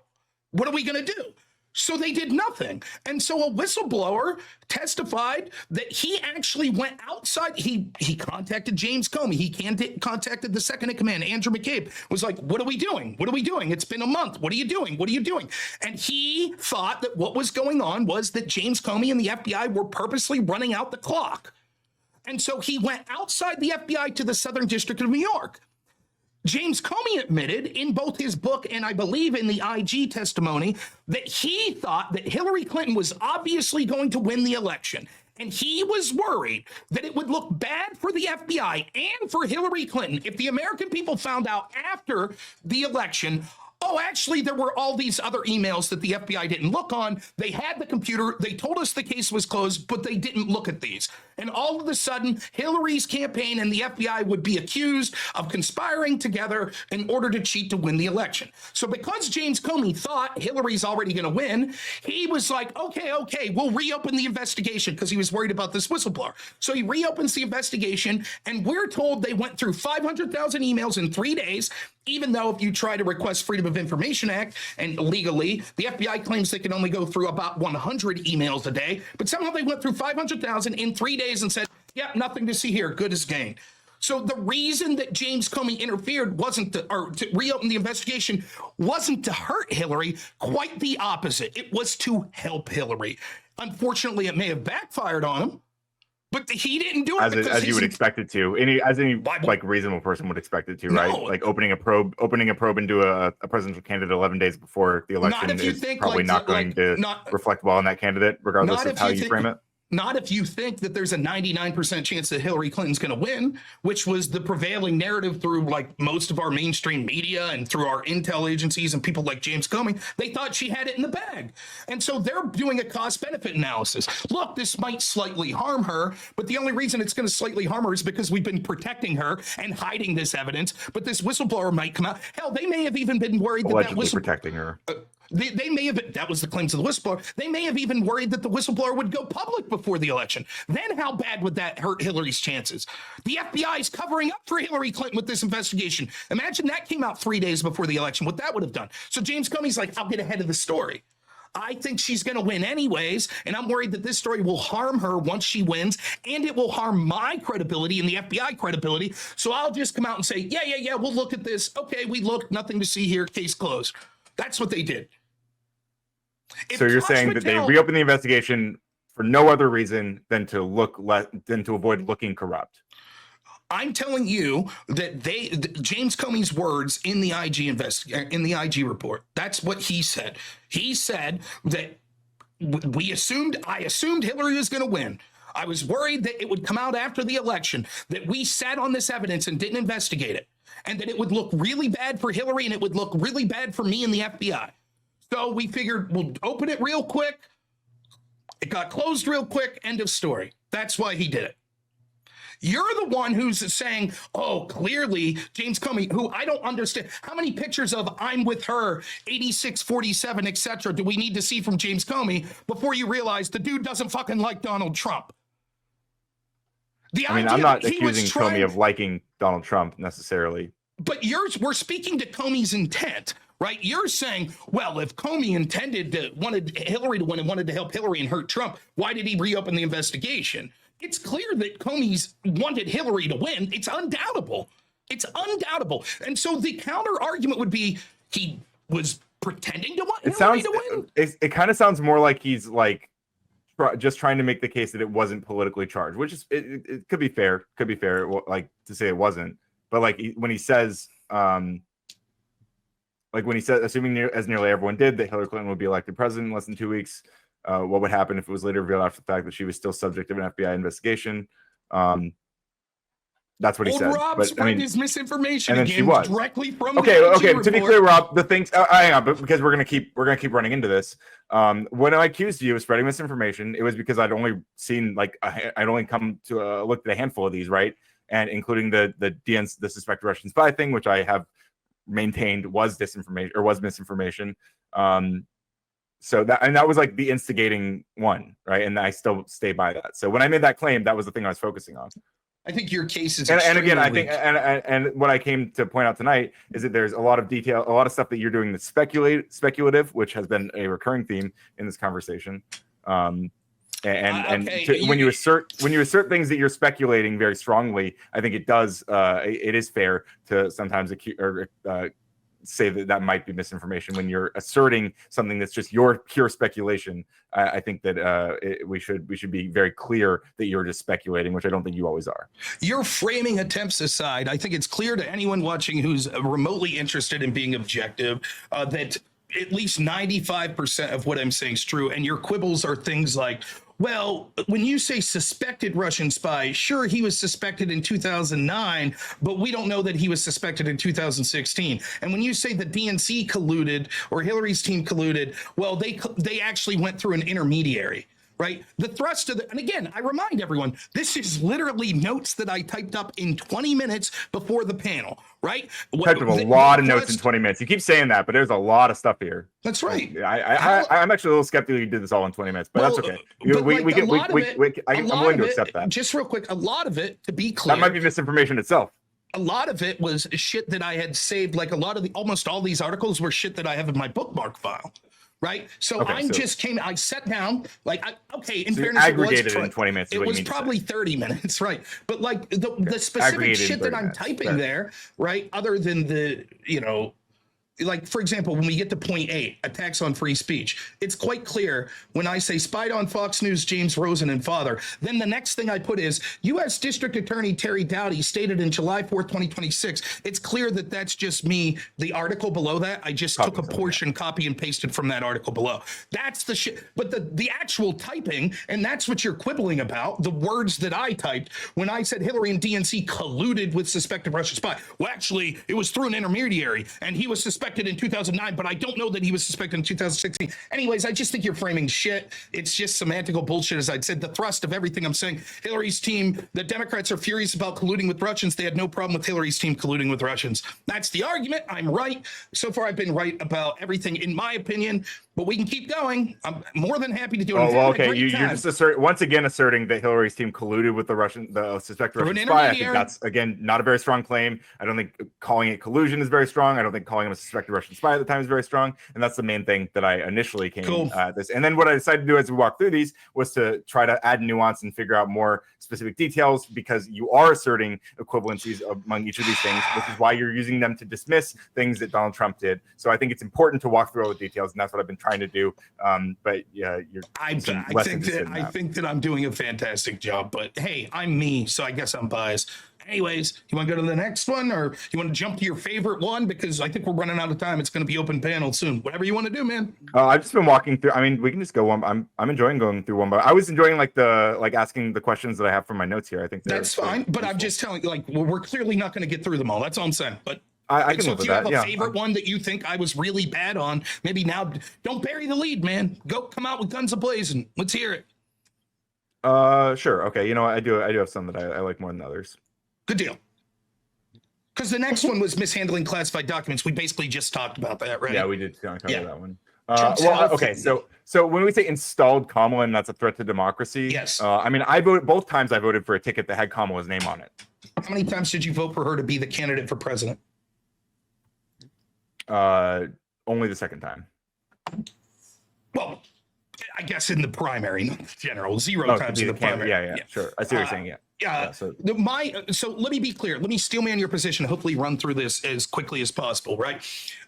[SPEAKER 1] what are we going to do? So they did nothing. And so a whistleblower testified that he actually went outside. He contacted James Comey. He contacted the second in command, Andrew McCabe, was like, what are we doing? What are we doing? It's been a month. What are you doing? What are you doing? And he thought that what was going on was that James Comey and the FBI were purposely running out the clock. And so he went outside the FBI to the Southern District of New York. James Comey admitted in both his book and I believe in the IG testimony that he thought that Hillary Clinton was obviously going to win the election. And he was worried that it would look bad for the FBI and for Hillary Clinton if the American people found out after the election, oh, actually, there were all these other emails that the FBI didn't look on. They had the computer. They told us the case was closed, but they didn't look at these. And all of a sudden, Hillary's campaign and the FBI would be accused of conspiring together in order to cheat to win the election. So because James Comey thought Hillary's already going to win, he was like, okay, we'll reopen the investigation because he was worried about this whistleblower. So he reopens the investigation, and we're told they went through 500,000 emails in 3 days, even though if you try to request Freedom of Information Act and legally, the FBI claims they can only go through about 100 emails a day, but somehow they went through 500,000 in 3 days and said, yeah, nothing to see here, good as gain. So the reason that James Comey interfered wasn't to reopen the investigation wasn't to hurt Hillary, quite the opposite. It was to help Hillary. Unfortunately, it may have backfired on him, but he didn't do it
[SPEAKER 3] as you would expect it to. Any like reasonable person would expect it to, right?
[SPEAKER 1] No.
[SPEAKER 3] Like opening a probe into a presidential candidate 11 days before the election is probably not going to reflect well on that candidate, regardless of how you frame it.
[SPEAKER 1] Not if you think that there's a 99% chance that Hillary Clinton's going to win, which was the prevailing narrative through like most of our mainstream media and through our intel agencies and people like James Comey. They thought she had it in the bag. And so they're doing a cost benefit analysis. Look, this might slightly harm her, but the only reason it's going to slightly harm her is because we've been protecting her and hiding this evidence. But this whistleblower might come out. Hell, they may have even been worried that
[SPEAKER 3] allegedly protecting her.
[SPEAKER 1] They may have, that was the claims of the whistleblower. They may have even worried that the whistleblower would go public before the election. Then how bad would that hurt Hillary's chances? The FBI is covering up for Hillary Clinton with this investigation. Imagine that came out 3 days before the election, what that would have done. So James Comey's like, I'll get ahead of the story. I think she's going to win anyways, and I'm worried that this story will harm her once she wins, and it will harm my credibility and the FBI credibility. So I'll just come out and say, yeah, we'll look at this. Okay, we looked, nothing to see here, case closed. That's what they did.
[SPEAKER 3] So you're saying that they reopened the investigation for no other reason than to avoid looking corrupt.
[SPEAKER 1] I'm telling you that James Comey's words in the IG report. That's what he said. He said that I assumed Hillary was going to win. I was worried that it would come out after the election, that we sat on this evidence and didn't investigate it, and that it would look really bad for Hillary and it would look really bad for me and the FBI. So we figured we'll open it real quick. It got closed real quick. End of story. That's why he did it. You're the one who's saying, oh, clearly James Comey, who I don't understand. How many pictures of I'm with her, 8647, etc. do we need to see from James Comey before you realize the dude doesn't fucking like Donald Trump?
[SPEAKER 3] I'm not accusing Comey of liking Donald Trump necessarily.
[SPEAKER 1] But we're speaking to Comey's intent. Right? You're saying, well, if Comey wanted Hillary to win and wanted to help Hillary and hurt Trump, why did he reopen the investigation? It's clear that Comey's wanted Hillary to win. It's undoubtable. It's undoubtable. And so the counter argument would be he was pretending to want Hillary to win.
[SPEAKER 3] It kind of sounds more like he's like just trying to make the case that it wasn't politically charged, which is it could be fair. Could be fair, like to say it wasn't. But like when he says. Like when he said, assuming as nearly everyone did, that Hillary Clinton would be elected president in less than 2 weeks, what would happen if it was later revealed after the fact that she was still subject of an FBI investigation? That's what he said.
[SPEAKER 1] Rob spread his misinformation
[SPEAKER 3] and then she was
[SPEAKER 1] directly from
[SPEAKER 3] okay. To be clear, Rob, the things hang on, but because we're gonna keep running into this. When I accused you of spreading misinformation, it was because I'd only seen I'd only come to look at a handful of these, right, and including the suspected Russian spy thing, which I have maintained was disinformation or was misinformation. So that was like the instigating one, right? And I still stay by that. So when I made that claim, that was the thing I was focusing on.
[SPEAKER 1] I think your case is
[SPEAKER 3] and again, I
[SPEAKER 1] weak.
[SPEAKER 3] think and what I came to point out tonight is that there's a lot of detail, a lot of stuff that you're doing that's speculative, which has been a recurring theme in this conversation. When you assert things that you're speculating very strongly, I think it is fair to sometimes say that might be misinformation when you're asserting something that's just your pure speculation. I think that we should be very clear that you're just speculating, which I don't think you always are.
[SPEAKER 1] Your framing attempts aside, I think it's clear to anyone watching who's remotely interested in being objective that at least 95% of what I'm saying is true. And your quibbles are things like, well, when you say suspected Russian spy, sure, he was suspected in 2009, but we don't know that he was suspected in 2016. And when you say the DNC colluded or Hillary's team colluded, well, they actually went through an intermediary. Right. The thrust of and again, I remind everyone, this is literally notes that I typed up in 20 minutes before the panel. Right.
[SPEAKER 3] Typed up a lot of notes in 20 minutes. You keep saying that, but there's a lot of stuff here.
[SPEAKER 1] That's right.
[SPEAKER 3] I'm actually a little skeptical you did this all in 20 minutes, but that's okay. I'm willing to accept that.
[SPEAKER 1] Just real quick, a lot of it, to be clear,
[SPEAKER 3] that might be misinformation itself.
[SPEAKER 1] A lot of it was shit that I had saved. Like almost all these articles were shit that I have in my bookmark file. Right. So I sat down in fairness,
[SPEAKER 3] aggregated in 20 minutes.
[SPEAKER 1] It was probably 30 minutes. Right. But like the specific shit that I'm typing there. Right. Other than like, for example, when we get to point 8, attacks on free speech, it's quite clear when I say spied on Fox News, James Rosen and father, then the next thing I put is U.S. District Attorney Terry Dowdy stated in July 4th, 2026. It's clear that that's just me. The article below that, I just took a portion, copy and pasted from that article below. That's the shit. But the actual typing, and that's what you're quibbling about, the words that I typed when I said Hillary and DNC colluded with suspected Russian spy. Well, actually, it was through an intermediary, and he was suspected in 2009, but I don't know that he was suspected in 2016. Anyways, I just think you're framing shit. It's just semantical bullshit. As I said, the thrust of everything I'm saying, Hillary's team, the Democrats are furious about colluding with Russians. They had no problem with Hillary's team colluding with Russians. That's the argument. I'm right. So far, I've been right about everything, in my opinion, but we can keep going. I'm more than happy to do it.
[SPEAKER 3] Okay. You're just asserting that Hillary's team colluded with the suspected Russian spy. I think that's, again, not a very strong claim. I don't think calling it collusion is very strong. I don't think calling him a suspected Russian spy at the time is very strong. And that's the main thing that I initially came at this. And then what I decided to do as we walk through these was to try to add nuance and figure out more specific details, because you are asserting equivalencies among each of these things, which is why you're using them to dismiss things that Donald Trump did. So I think it's important to walk through all the details, and that's what I've been trying to do. But yeah, I
[SPEAKER 1] think that I'm doing a fantastic job, but hey, I'm me, so I guess I'm biased. Anyways, you want to go to the next one, or you want to jump to your favorite one? Because I think we're running out of time. It's going to be open panel soon. Whatever you want to do, man.
[SPEAKER 3] I've just been walking through. I mean, we can just go one. I'm enjoying going through one, but I was enjoying asking the questions that I have from my notes here. I think that's fine.
[SPEAKER 1] But I'm just telling you, we're clearly not going to get through them all. That's all I'm saying. But
[SPEAKER 3] I can live with that.
[SPEAKER 1] If you have a favorite one that you think I was really bad on, maybe now don't bury the lead, man. Come out with guns a-blazing. Let's hear it.
[SPEAKER 3] Sure. Okay. You know what? I do have some that I like more than others.
[SPEAKER 1] Good deal. Because the next one was mishandling classified documents. We basically just talked about that, right?
[SPEAKER 3] Yeah, we did cover that one. Okay. So when we say installed Kamala and that's a threat to democracy,
[SPEAKER 1] yes.
[SPEAKER 3] I mean, both times I voted for a ticket that had Kamala's name on it.
[SPEAKER 1] How many times did you vote for her to be the candidate for president?
[SPEAKER 3] Only the second time.
[SPEAKER 1] Well, I guess in the primary, not the general. Zero times in the primary.
[SPEAKER 3] Yeah, sure. I see what you're saying.
[SPEAKER 1] So let me be clear. Let me steel man your position. Hopefully run through this as quickly as possible, right?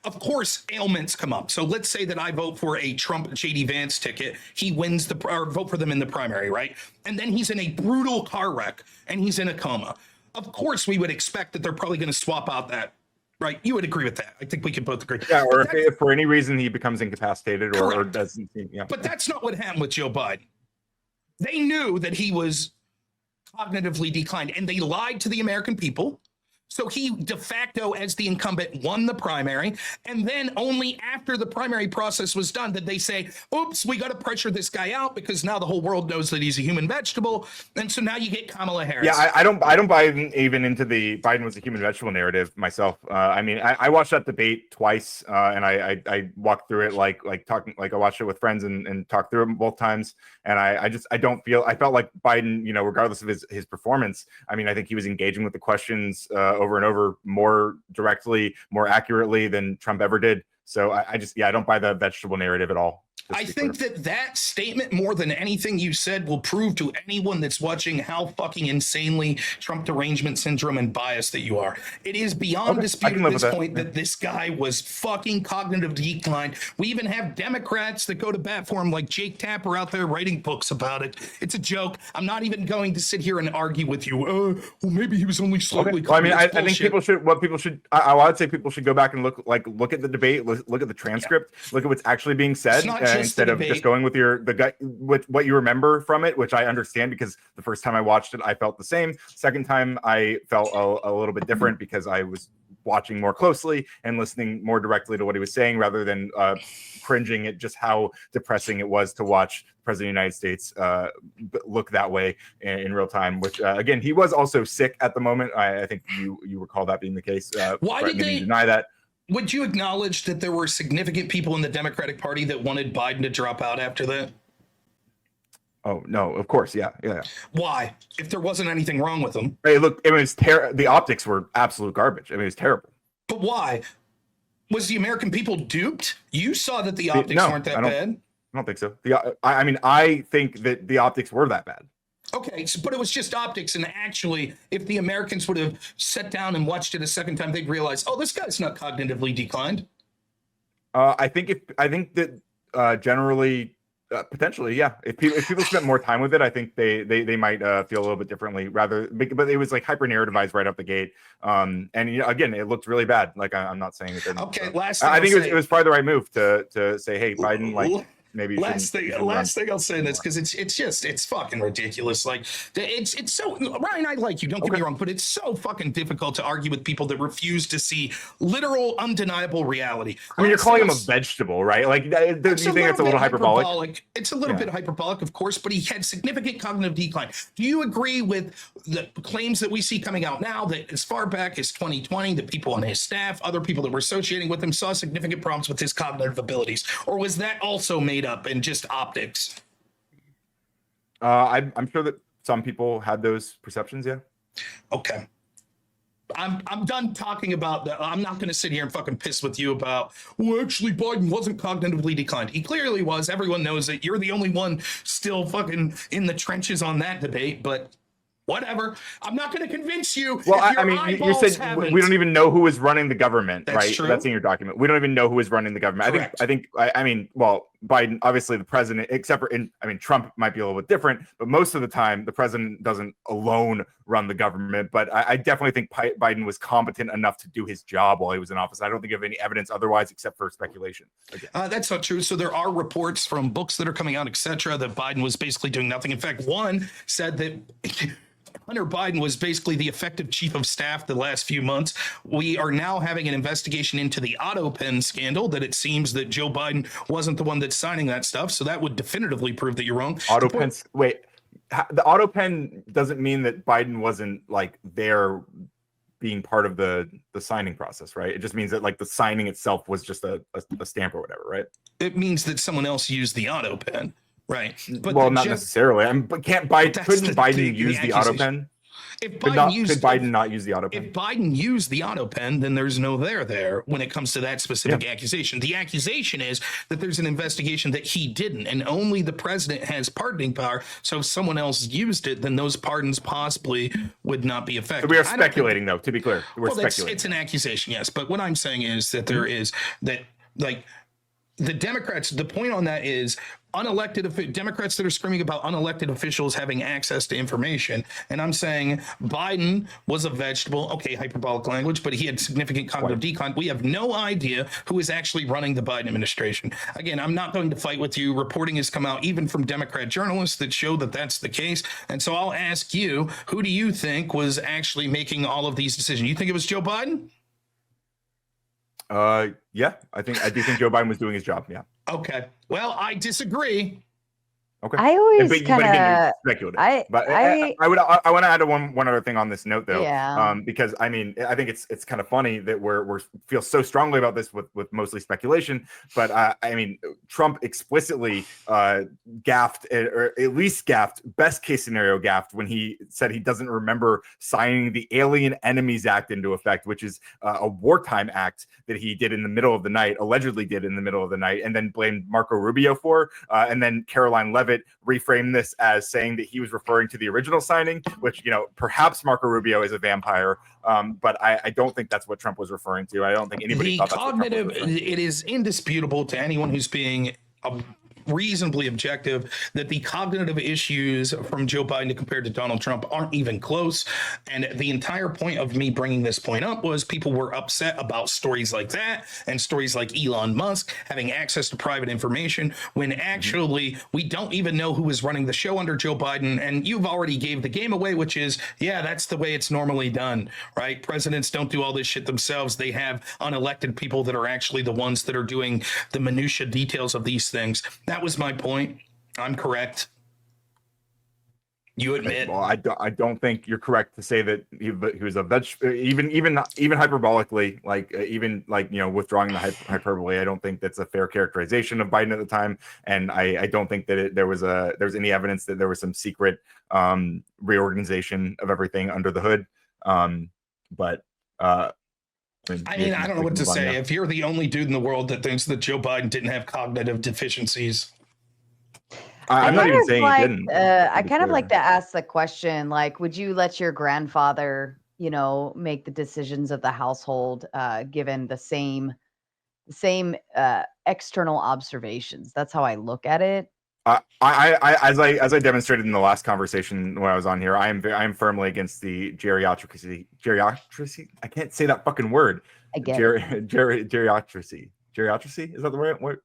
[SPEAKER 1] Of course, ailments come up. So let's say that I vote for a Trump JD Vance ticket. He wins or vote for them in the primary, right? And then he's in a brutal car wreck and he's in a coma. Of course, we would expect that they're probably going to swap out that. Right, you would agree with that. I think we could both agree.
[SPEAKER 3] Yeah, or if for any reason he becomes incapacitated or doesn't. Yeah.
[SPEAKER 1] But that's not what happened with Joe Biden. They knew that he was cognitively declined, and they lied to the American people. So he de facto, as the incumbent, won the primary. And then only after the primary process was done did they say, oops, we got to pressure this guy out because now the whole world knows that he's a human vegetable. And so now you get Kamala Harris.
[SPEAKER 3] Yeah, I don't buy even into the Biden was a human vegetable narrative myself. I mean, I watched that debate twice, and I walked through it like talking, like I watched it with friends and talked through it both times. And I felt like Biden, you know, regardless of his performance, I mean, I think he was engaging with the questions over and over more directly, more accurately than Trump ever did. So I don't buy the vegetable narrative at all.
[SPEAKER 1] I think that statement, more than anything you said, will prove to anyone that's watching how fucking insanely Trump derangement syndrome and biased that you are. It is beyond dispute at this point that this guy was fucking cognitive decline. We even have Democrats that go to bat for him, like Jake Tapper out there writing books about it. It's a joke. I'm not even going to sit here and argue with you. Well, maybe he was only slightly.
[SPEAKER 3] Well, I mean, I think people should. I would say people should go back and look at the debate, look at the transcript, look at what's actually being said. Instead of just going with with what you remember from it, which I understand because the first time I watched it, I felt the same. Second time, I felt a little bit different because I was watching more closely and listening more directly to what he was saying rather than cringing at just how depressing it was to watch the President of the United States look that way in real time, which again, he was also sick at the moment. I think you recall that being the case.
[SPEAKER 1] Why did they
[SPEAKER 3] deny that?
[SPEAKER 1] Would you acknowledge that there were significant people in the Democratic Party that wanted Biden to drop out after that?
[SPEAKER 3] Oh, no, of course. Yeah.
[SPEAKER 1] Why? If there wasn't anything wrong with them.
[SPEAKER 3] Hey, look, it was the optics were absolute garbage. I mean, it was terrible.
[SPEAKER 1] But why? Was the American people duped? You saw that the optics weren't that bad.
[SPEAKER 3] I don't think so. I think that the optics were that bad.
[SPEAKER 1] Okay, but it was just optics, and actually, if the Americans would have sat down and watched it a second time, they'd realize, oh, this guy's not cognitively declined.
[SPEAKER 3] I think that generally, potentially, yeah. If people spent more time with it, I think they might feel a little bit differently. But it was like hyper narrativized right out the gate. And you know, again, it looked really bad. Like I'm not saying it didn't.
[SPEAKER 1] Okay,
[SPEAKER 3] I think it was probably the right move to say, hey, Biden, like. Maybe
[SPEAKER 1] last thing I'll say in this, because it's fucking ridiculous. Like it's so, Ryan, I like you, don't get me wrong, but it's so fucking difficult to argue with people that refuse to see literal, undeniable reality.
[SPEAKER 3] I mean, you're calling him a vegetable, right? Like, do you think it's a little hyperbolic?
[SPEAKER 1] It's a little bit hyperbolic, of course, but he had significant cognitive decline. Do you agree with the claims that we see coming out now that as far back as 2020, the people on his staff, other people that were associating with him saw significant problems with his cognitive abilities? Or was that also made up and just optics?
[SPEAKER 3] I'm sure that some people had those perceptions. Yeah.
[SPEAKER 1] Okay. I'm done talking about that. I'm not going to sit here and fucking piss with you about, well, actually, Biden wasn't cognitively declined. He clearly was. Everyone knows it. You're the only one still fucking in the trenches on that debate, but whatever. I'm not going to convince you.
[SPEAKER 3] Well, I mean, you said we don't even know who is running the government, right?
[SPEAKER 1] True.
[SPEAKER 3] That's in your document. We don't even know who is running the government.
[SPEAKER 1] Correct.
[SPEAKER 3] I mean, well, Biden, obviously the president, except for Trump might be a little bit different, but most of the time the president doesn't alone run the government. But I definitely think Biden was competent enough to do his job while he was in office. I don't think you have any evidence otherwise except for speculation.
[SPEAKER 1] That's not true. So there are reports from books that are coming out, etc., that Biden was basically doing nothing. In fact, one said that Hunter Biden was basically the effective chief of staff the last few months. We are now having an investigation into the auto pen scandal, that it seems that Joe Biden wasn't the one that's signing that stuff. So that would definitively prove that you're wrong.
[SPEAKER 3] Auto pen. Wait, the auto pen doesn't mean that Biden wasn't like there being part of the signing process, right? It just means that like the signing itself was just a stamp or whatever, right?
[SPEAKER 1] It means that someone else used the auto pen. Right.
[SPEAKER 3] But well, not necessarily. But couldn't Biden use the auto pen? Could Biden not use the auto pen?
[SPEAKER 1] If Biden used the auto pen, then there's no there when it comes to that specific accusation. The accusation is that there's an investigation that he didn't, and only the president has pardoning power. So if someone else used it, then those pardons possibly would not be effective.
[SPEAKER 3] So we are speculating, though, to be clear. We're speculating.
[SPEAKER 1] It's an accusation, yes. But what I'm saying is that there is that, like, the Democrats, the point on that is Democrats that are screaming about unelected officials having access to information. And I'm saying Biden was a vegetable, okay, hyperbolic language, but he had significant cognitive decline. We have no idea who is actually running the Biden administration. Again, I'm not going to fight with you. Reporting has come out even from Democrat journalists that show that that's the case. And so I'll ask you, who do you think was actually making all of these decisions? You think it was Joe Biden?
[SPEAKER 3] Yeah, I do think Joe Biden was doing his job. Yeah.
[SPEAKER 1] Okay. Well, I disagree.
[SPEAKER 3] Okay.
[SPEAKER 2] I always kind of
[SPEAKER 3] speculative.
[SPEAKER 2] I
[SPEAKER 3] want to add one other thing on this note though.
[SPEAKER 2] Yeah.
[SPEAKER 3] Because I mean, I think it's kind of funny that we're feel so strongly about this with mostly speculation. But I mean, Trump explicitly gaffed, or at least gaffed, best case scenario gaffed, when he said he doesn't remember signing the Alien Enemies Act into effect, which is a wartime act that he did in the middle of the night, allegedly did in the middle of the night, and then blamed Marco Rubio for, and then Caroline Leavitt reframed this as saying that he was referring to the original signing, which, perhaps Marco Rubio is a vampire, but I don't think that's what Trump was referring to. I don't think anybody thought that's what Trump was referring to.
[SPEAKER 1] It is indisputable to anyone who's being reasonably objective that the cognitive issues from Joe Biden compared to Donald Trump aren't even close. And the entire point of me bringing this point up was people were upset about stories like that and stories like Elon Musk having access to private information when actually we don't even know who is running the show under Joe Biden. And you've already gave the game away, which is, yeah, that's the way it's normally done, right? Presidents don't do all this shit themselves. They have unelected people that are actually the ones that are doing the minutia details of these things. That was my point. I'm correct. You admit?
[SPEAKER 3] Well, I don't think you're correct to say that he was a even hyperbolically, withdrawing the hyperbole. I don't think that's a fair characterization of Biden at the time, and I don't think that there was any evidence that there was some secret reorganization of everything under the hood. But I
[SPEAKER 1] don't know what to say. If you're the only dude in the world that thinks that Joe Biden didn't have cognitive deficiencies,
[SPEAKER 3] I'm not even saying he didn't.
[SPEAKER 2] I kind of like to ask the question, like, would you let your grandfather, make the decisions of the household, given the same external observations? That's how I look at it.
[SPEAKER 3] As I demonstrated in the last conversation when I was on here, I am firmly against the geriatrocracy. I can't say that fucking word.
[SPEAKER 2] I get
[SPEAKER 3] geriatrocracy. Geriatrocracy, is that the right word?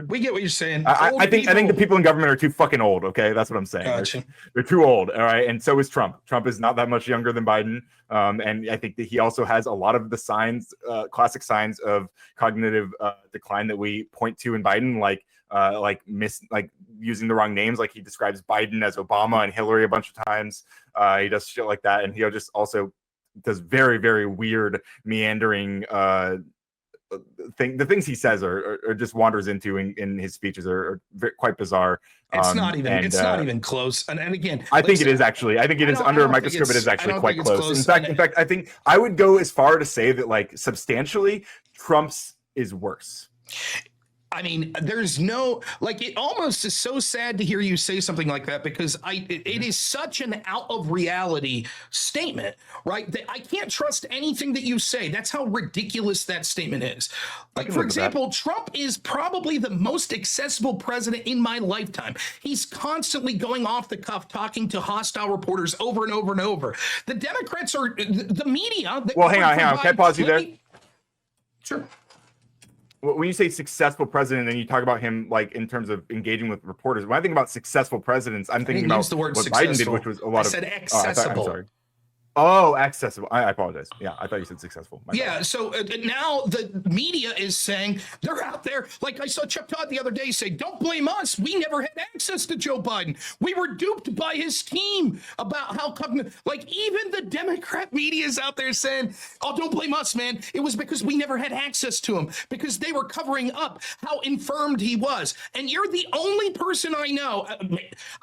[SPEAKER 1] We get what you're saying.
[SPEAKER 3] I think the people in government are too fucking old. Okay, that's what I'm saying.
[SPEAKER 1] Gotcha.
[SPEAKER 3] They're too old. All right, and so is Trump. Trump is not that much younger than Biden, and I think that he also has a lot of the signs, classic signs of cognitive decline that we point to in Biden, like using the wrong names. Like he describes Biden as Obama and Hillary a bunch of times. He does shit like that, and he just also does very, very weird meandering. The things he says are just wanders into in his speeches are quite bizarre.
[SPEAKER 1] It's not even close. And again,
[SPEAKER 3] I think it is actually. I think it is under a microscope. It is actually quite close. In fact, I think I would go as far to say that substantially, Trump's is worse.
[SPEAKER 1] I mean, there's no, it almost is so sad to hear you say something like that, because it is such an out of reality statement, right? That I can't trust anything that you say. That's how ridiculous that statement is. For example, Trump is probably the most accessible president in my lifetime. He's constantly going off the cuff, talking to hostile reporters over and over and over. The Democrats are the media.
[SPEAKER 3] Well, hang on. Can I pause you there?
[SPEAKER 1] Sure.
[SPEAKER 3] When you say successful president, and you talk about him in terms of engaging with reporters, when I think about successful presidents, I'm thinking about what Biden did, which was a lot of.
[SPEAKER 1] I said accessible.
[SPEAKER 3] I'm sorry. Oh, accessible. I apologize. Yeah, I thought you said successful.
[SPEAKER 1] Yeah, so now the media is saying they're out there. Like I saw Chuck Todd the other day say, don't blame us. We never had access to Joe Biden. We were duped by his team about how even the Democrat media is out there saying, oh, don't blame us, man. It was because we never had access to him, because they were covering up how infirmed he was. And you're the only person I know.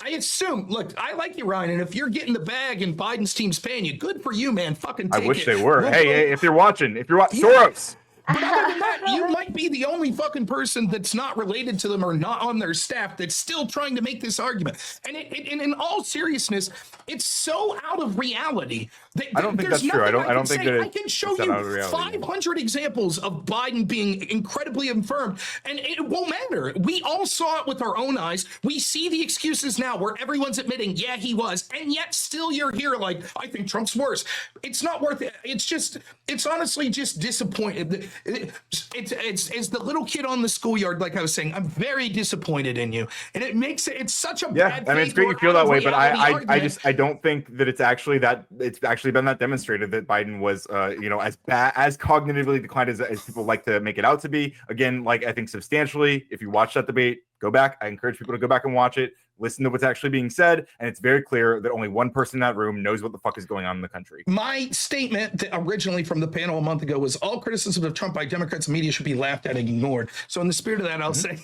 [SPEAKER 1] I assume, look, I like you, Ryan, and if you're getting the bag and Biden's team's paying you, good for you, man. Fucking take it.
[SPEAKER 3] I wish they were. Hey, if you're watching, Soros,
[SPEAKER 1] But other than that, you might be the only fucking person that's not related to them or not on their staff that's still trying to make this argument. And in all seriousness, it's so out of reality that
[SPEAKER 3] I don't think
[SPEAKER 1] there's
[SPEAKER 3] that's true. I
[SPEAKER 1] nothing
[SPEAKER 3] don't think that
[SPEAKER 1] I can show
[SPEAKER 3] it's out of
[SPEAKER 1] you
[SPEAKER 3] reality.
[SPEAKER 1] 500 examples of Biden being incredibly infirmed, and it won't matter. We all saw it with our own eyes. We see the excuses now where everyone's admitting, yeah, he was, and yet still you're here like, I think Trump's worse. It's not worth it. It's honestly just disappointing. It's the little kid on the schoolyard, like I was saying. I'm very disappointed in you, and it's such a bad.
[SPEAKER 3] I mean, it's great you feel that way, but I don't think that it's actually been that demonstrated that Biden was as cognitively declined as people like to make it out to be. Again, like I think substantially, if you watch that debate, go back. I encourage people to go back and watch it, listen to what's actually being said, and it's very clear that only one person in that room knows what the fuck is going on in the country.
[SPEAKER 1] My statement that originally from the panel a month ago was all criticism of Trump by Democrats and media should be laughed at and ignored. So in the spirit of that, I'll say,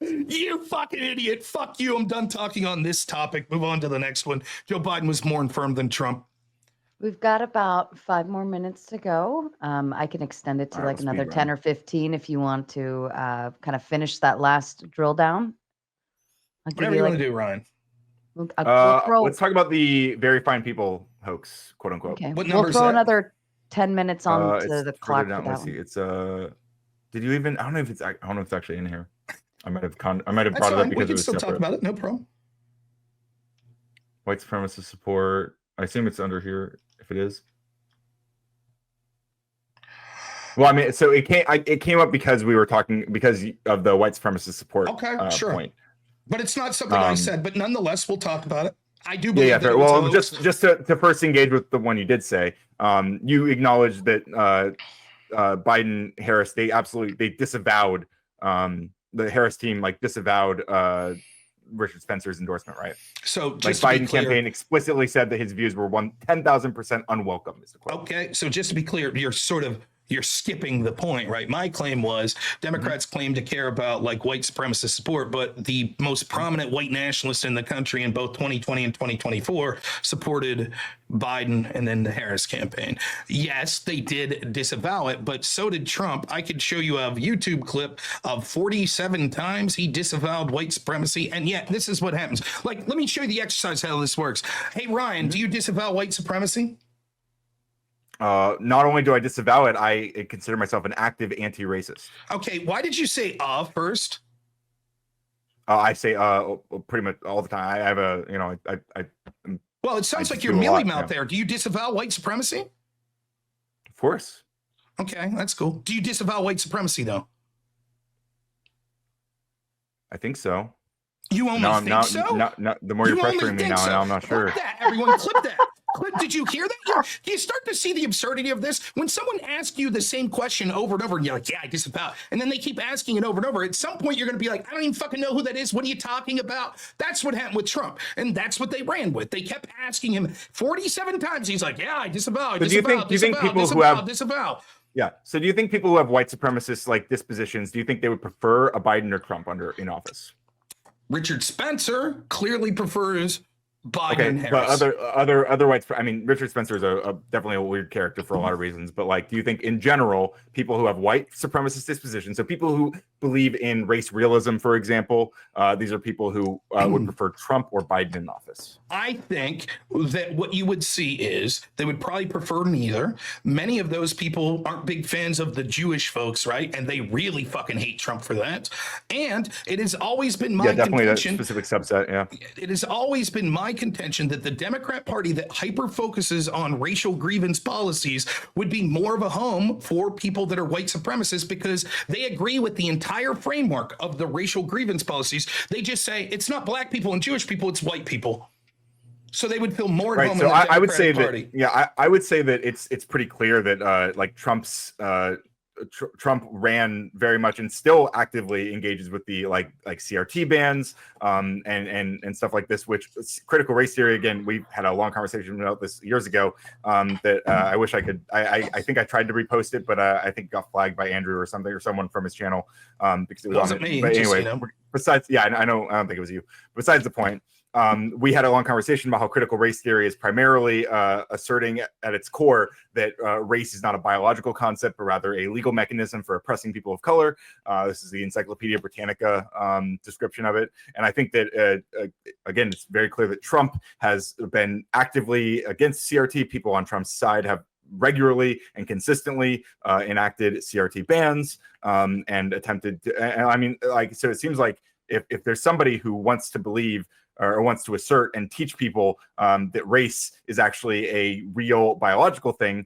[SPEAKER 1] you fucking idiot. Fuck you. I'm done talking on this topic. Move on to the next one. Joe Biden was more infirm than Trump.
[SPEAKER 2] We've got about 5 more minutes to go. I can extend it to like another 10 or 15 if you want to kind of finish that last drill down.
[SPEAKER 1] Whatever you want to do, Ryan.
[SPEAKER 3] Let's talk about the very fine people hoax, quote unquote.
[SPEAKER 2] Okay.
[SPEAKER 1] What number
[SPEAKER 2] we'll throw
[SPEAKER 1] is that?
[SPEAKER 2] another 10 minutes on to the clock.
[SPEAKER 3] Down, let's see. It's did you even? I don't know if it's actually in here. I might have brought it up because
[SPEAKER 1] we can
[SPEAKER 3] it was
[SPEAKER 1] still
[SPEAKER 3] separate.
[SPEAKER 1] talk about it. No problem.
[SPEAKER 3] White supremacist support. I assume it's under here. If it is. Well, I mean, so it came up because we were talking because of the white supremacist support.
[SPEAKER 1] Okay, sure.
[SPEAKER 3] Point.
[SPEAKER 1] But it's not something I said. But nonetheless, we'll talk about it. I do believe.
[SPEAKER 3] Yeah,
[SPEAKER 1] that
[SPEAKER 3] fair. Well, just to first engage with the one you did say, you acknowledged that Biden, Harris, they disavowed the Harris team disavowed Richard Spencer's endorsement, right?
[SPEAKER 1] So
[SPEAKER 3] like Biden campaign explicitly said that his views were 10,000% unwelcome. Is the quote.
[SPEAKER 1] Okay, so just to be clear, you're skipping the point, right? My claim was Democrats claim to care about like white supremacist support, but the most prominent white nationalists in the country in both 2020 and 2024 supported Biden and then the Harris campaign. Yes, they did disavow it, but so did Trump. I could show you a YouTube clip of 47 times he disavowed white supremacy. And yet this is what happens. Like, let me show you the exercise, how this works. Hey, Ryan, do you disavow white supremacy?
[SPEAKER 3] Not only do I disavow it, I consider myself an active anti-racist.
[SPEAKER 1] Okay, why did you say first?
[SPEAKER 3] I say pretty much all the time. I have
[SPEAKER 1] Well, it sounds like you're mealy mouth there. Do you disavow white supremacy?
[SPEAKER 3] Of course.
[SPEAKER 1] Okay, that's cool. Do you disavow white supremacy though?
[SPEAKER 3] I think so.
[SPEAKER 1] You only think so?
[SPEAKER 3] No, the more you're pressuring me now, I'm not sure.
[SPEAKER 1] Clip that, everyone, clip that. Did you hear that? You start to see the absurdity of this. When someone asks you the same question over and over, and you're like, yeah, I disavow. And then they keep asking it over and over. At some point, you're going to be like, I don't even fucking know who that is. What are you talking about? That's what happened with Trump. And that's what they ran with. They kept asking him 47 times. He's like, yeah, I disavow.
[SPEAKER 3] Do you think people who have
[SPEAKER 1] disavow?
[SPEAKER 3] Yeah. So do you think people who have white supremacist dispositions, do you think they would prefer a Biden or Trump in office?
[SPEAKER 1] Richard Spencer clearly prefers Biden and
[SPEAKER 3] Harris.
[SPEAKER 1] But
[SPEAKER 3] other whites. I mean, Richard Spencer is definitely a weird character for a lot of reasons. But do you think in general, people who have white supremacist dispositions, so people who believe in race realism, for example, these are people who would prefer Trump or Biden in office?
[SPEAKER 1] I think that what you would see is they would probably prefer neither. Many of those people aren't big fans of the Jewish folks, right? And they really fucking hate Trump for that. And it has always been my contention.
[SPEAKER 3] That specific subset. Yeah.
[SPEAKER 1] It has always been my contention that the Democrat Party that hyper focuses on racial grievance policies would be more of a home for people that are white supremacists because they agree with the entire framework of the racial grievance policies. They just say it's not black people and Jewish people, it's white people. So they would feel more at home in the Democratic
[SPEAKER 3] I would say
[SPEAKER 1] Party.
[SPEAKER 3] I would say that it's pretty clear that Trump's Trump ran very much and still actively engages with the like CRT bans and stuff like this, which critical race theory. Again, we had a long conversation about this years ago that I wish I could. I think I tried to repost it, but I think got flagged by Andrew or something or someone from his channel because it wasn't
[SPEAKER 1] me.
[SPEAKER 3] But
[SPEAKER 1] just,
[SPEAKER 3] anyway, besides, I know. I don't think it was you. Besides the point. we had a long conversation about how critical race theory is primarily asserting at its core that race is not a biological concept, but rather a legal mechanism for oppressing people of color. This is the Encyclopedia Britannica description of it. And I think that, again, it's very clear that Trump has been actively against CRT. People on Trump's side have regularly and consistently enacted CRT bans and attempted to, and I mean, like, so it seems like if there's somebody who wants to believe or wants to assert and teach people that race is actually a real biological thing,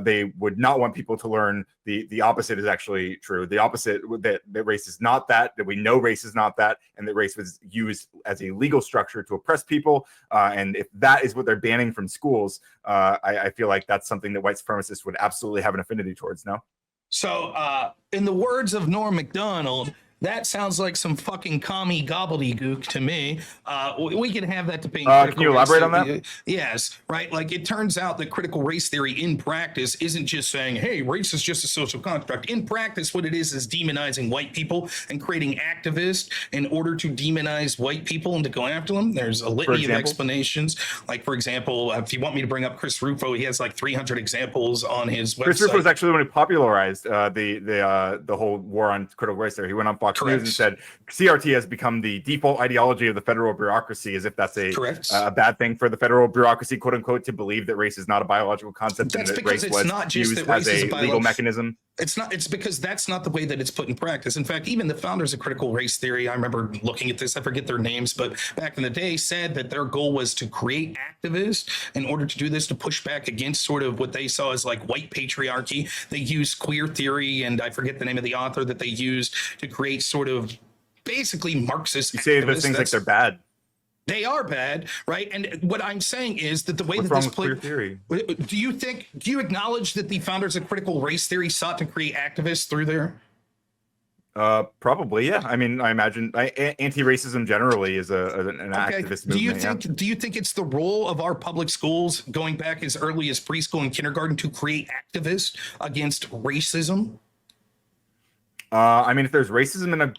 [SPEAKER 3] they would not want people to learn the opposite is actually true. The opposite, that race is not that we know race is not that, and that race was used as a legal structure to oppress people. And if that is what they're banning from schools, I feel like that's something that white supremacists would absolutely have an affinity towards, no?
[SPEAKER 1] So, in the words of Norm Macdonald, that sounds like some fucking commie gobbledygook to me. We can have that debate.
[SPEAKER 3] Can you elaborate on that?
[SPEAKER 1] Yes, right. Like, it turns out that critical race theory in practice isn't just saying, hey, race is just a social construct. In practice, what it is demonizing white people and creating activists in order to demonize white people and to go after them. There's a litany of explanations. Like, for example, if you want me to bring up Chris Rufo, he has like 300 examples on his website.
[SPEAKER 3] Chris Rufo was actually the one who popularized the whole war on critical race theory. He went on Fox News and said CRT has become the default ideology of the federal bureaucracy, as if that's a bad thing for the federal bureaucracy, quote unquote, to believe that race is not a biological concept.
[SPEAKER 1] That's
[SPEAKER 3] and that
[SPEAKER 1] because
[SPEAKER 3] race
[SPEAKER 1] it's
[SPEAKER 3] was
[SPEAKER 1] not just
[SPEAKER 3] used
[SPEAKER 1] that race
[SPEAKER 3] as
[SPEAKER 1] is
[SPEAKER 3] a legal mechanism.
[SPEAKER 1] It's not. It's because that's not the way that it's put in practice. In fact, even the founders of critical race theory, I remember looking at this, I forget their names, but back in the day said that their goal was to create activists in order to do this, to push back against sort of what they saw as like white patriarchy. They used queer theory, and I forget the name of the author that they used to create sort of basically Marxist.
[SPEAKER 3] You say those things like they're bad.
[SPEAKER 1] They are bad, right? And what I'm saying is that the way
[SPEAKER 3] What's
[SPEAKER 1] that
[SPEAKER 3] wrong
[SPEAKER 1] this
[SPEAKER 3] with queer theory?
[SPEAKER 1] Do you acknowledge that the founders of critical race theory sought to create activists through there?
[SPEAKER 3] Probably, yeah. I mean, I imagine anti-racism generally is an activist movement.
[SPEAKER 1] Do you think it's the role of our public schools going back as early as preschool and kindergarten to create activists against racism?
[SPEAKER 3] I mean, if there's racism in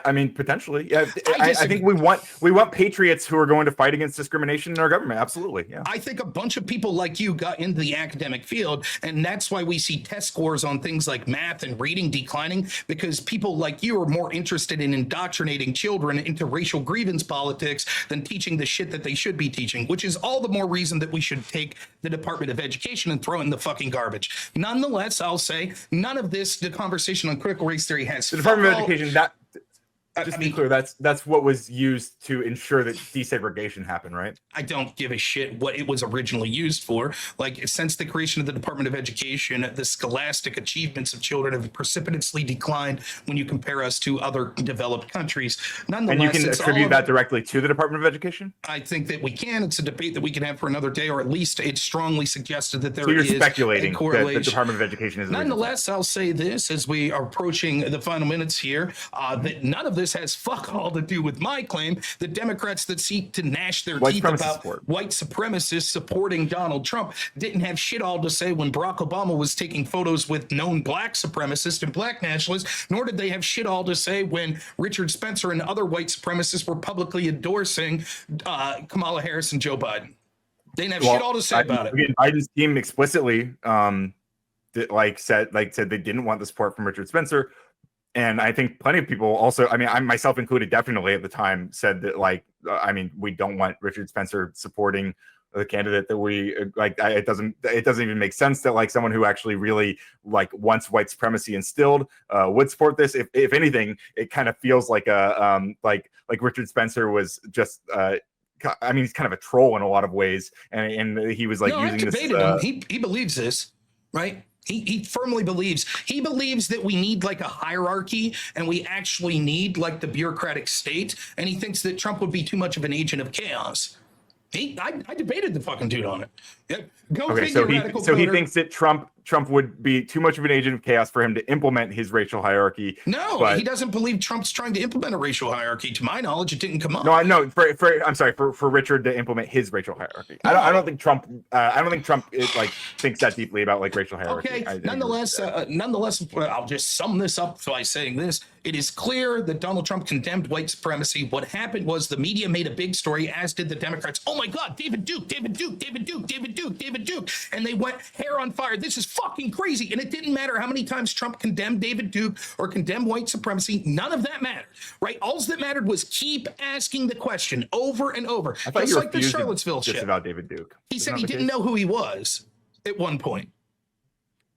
[SPEAKER 3] I mean, potentially. Yeah, I think we want patriots who are going to fight against discrimination in our government. Absolutely. Yeah.
[SPEAKER 1] I think a bunch of people like you got into the academic field, and that's why we see test scores on things like math and reading declining, because people like you are more interested in indoctrinating children into racial grievance politics than teaching the shit that they should be teaching, which is all the more reason that we should take the Department of Education and throw it in the fucking garbage. Nonetheless, I'll say none of this, the conversation on critical race theory has
[SPEAKER 3] the Department of Education, just to be clear, that's what was used to ensure that desegregation happened, right?
[SPEAKER 1] I don't give a shit what it was originally used for. Like, since the creation of the Department of Education, the scholastic achievements of children have precipitously declined when you compare us to other developed countries. Nonetheless,
[SPEAKER 3] and you can attribute that directly to the Department of Education?
[SPEAKER 1] I think that we can. It's a debate that we can have for another day, or at least it's strongly suggested that there
[SPEAKER 3] is
[SPEAKER 1] speculating
[SPEAKER 3] a correlation. That the Department of Education is.
[SPEAKER 1] Nonetheless, I'll say this as we are approaching the final minutes here, that none of this has fuck all to do with my claim. The Democrats that seek to gnash their teeth about white supremacists supporting Donald Trump didn't have shit all to say when Barack Obama was taking photos with known black supremacists and black nationalists, nor did they have shit all to say when Richard Spencer and other white supremacists were publicly endorsing Kamala Harris and Joe Biden. They didn't have shit all to say about it.
[SPEAKER 3] Again, Biden's team explicitly said they didn't want the support from Richard Spencer. And I think plenty of people also, I mean, I myself included, definitely at the time said that, we don't want Richard Spencer supporting the candidate that we like. It doesn't even make sense that someone who actually really wants white supremacy instilled would support this. If anything, it kind of feels like Richard Spencer was just he's kind of a troll in a lot of ways, and he was using this.
[SPEAKER 1] He believes this, right? He firmly believes that we need a hierarchy, and we actually need the bureaucratic state. And he thinks that Trump would be too much of an agent of chaos. I debated the fucking dude on it. Yep. Go
[SPEAKER 3] Okay,
[SPEAKER 1] figure,
[SPEAKER 3] so he
[SPEAKER 1] radical
[SPEAKER 3] so he
[SPEAKER 1] voter.
[SPEAKER 3] thinks that Trump would be too much of an agent of chaos for him to implement his racial hierarchy.
[SPEAKER 1] No,
[SPEAKER 3] but,
[SPEAKER 1] he doesn't believe Trump's trying to implement a racial hierarchy. To my knowledge, it didn't come up.
[SPEAKER 3] No, I know. I'm sorry for Richard to implement his racial hierarchy.
[SPEAKER 1] No.
[SPEAKER 3] I don't think Trump. I don't think Trump like thinks that deeply about like racial hierarchy.
[SPEAKER 1] Okay. Nonetheless, I'll just sum this up by saying this. It is clear that Donald Trump condemned white supremacy. What happened was the media made a big story, as did the Democrats. Oh my God, David Duke, David Duke, David Duke, David Duke, David Duke. And they went hair on fire. This is fucking crazy. And it didn't matter how many times Trump condemned David Duke or condemned white supremacy. None of that mattered, right? All that mattered was keep asking the question over and over.
[SPEAKER 3] I thought
[SPEAKER 1] Just
[SPEAKER 3] you
[SPEAKER 1] like the Charlottesville shit.
[SPEAKER 3] about David Duke.
[SPEAKER 1] He said he didn't know who he was at one point.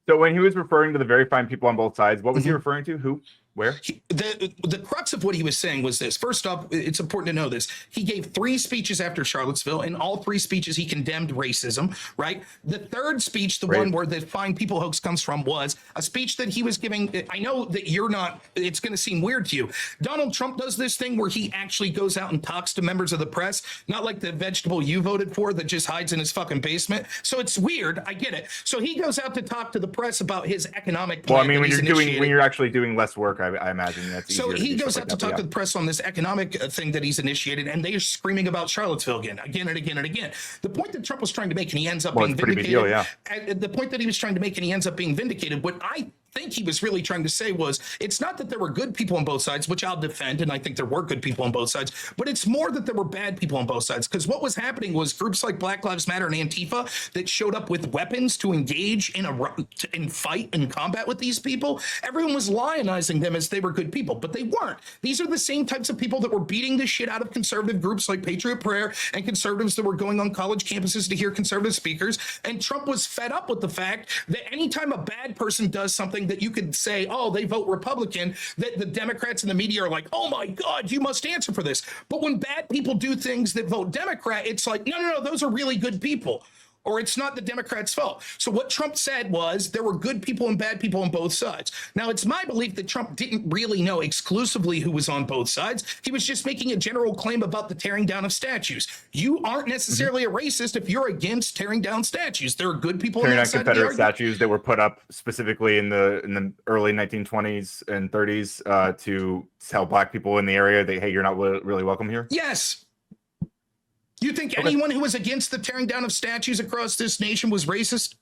[SPEAKER 3] So when he was referring to the very fine people on both sides, what was he referring to? Who? Where?
[SPEAKER 1] The crux of what he was saying was this. First off, it's important to know this. He gave 3 speeches after Charlottesville. In all 3 speeches, he condemned racism, right? The third speech, the one where the fine people hoax comes from, was a speech that he was giving. I know that you're not, it's going to seem weird to you. Donald Trump does this thing where he actually goes out and talks to members of the press, not like the vegetable you voted for that just hides in his fucking basement. So it's weird. I get it. So he goes out to talk to the press about his economic plan.
[SPEAKER 3] Well, I mean, when you're actually doing less work, I imagine that's
[SPEAKER 1] so
[SPEAKER 3] easier.
[SPEAKER 1] he goes out to talk to the press on this economic thing that he's initiated, and they're screaming about Charlottesville again and again and again. The point that Trump was trying to make, and he ends up being vindicated. Deal, yeah. The point that he was trying to make, and he ends up being vindicated. What I think he was really trying to say was, it's not that there were good people on both sides, which I'll defend, and I think there were good people on both sides, but it's more that there were bad people on both sides. Because what was happening was groups like Black Lives Matter and Antifa that showed up with weapons to engage in fight and combat with these people. Everyone was lionizing them as they were good people, but they weren't. These are the same types of people that were beating the shit out of conservative groups like Patriot Prayer and conservatives that were going on college campuses to hear conservative speakers. And Trump was fed up with the fact that anytime a bad person does something that you could say, oh, they vote Republican, that the Democrats and the media are like, oh my God, you must answer for this. But when bad people do things that vote Democrat, it's like, no, those are really good people. Or it's not the Democrats' fault. So what Trump said was there were good people and bad people on both sides. Now, it's my belief that Trump didn't really know exclusively who was on both sides. He was just making a general claim about the tearing down of statues. You aren't necessarily a racist if you're against tearing down statues. There are good people
[SPEAKER 3] tearing
[SPEAKER 1] on
[SPEAKER 3] down Confederate statues that were put up specifically in the early 1920s and 30s to tell Black people in the area that, hey, you're not really welcome here.
[SPEAKER 1] Yes. You think anyone who was against the tearing down of statues across this nation was racist?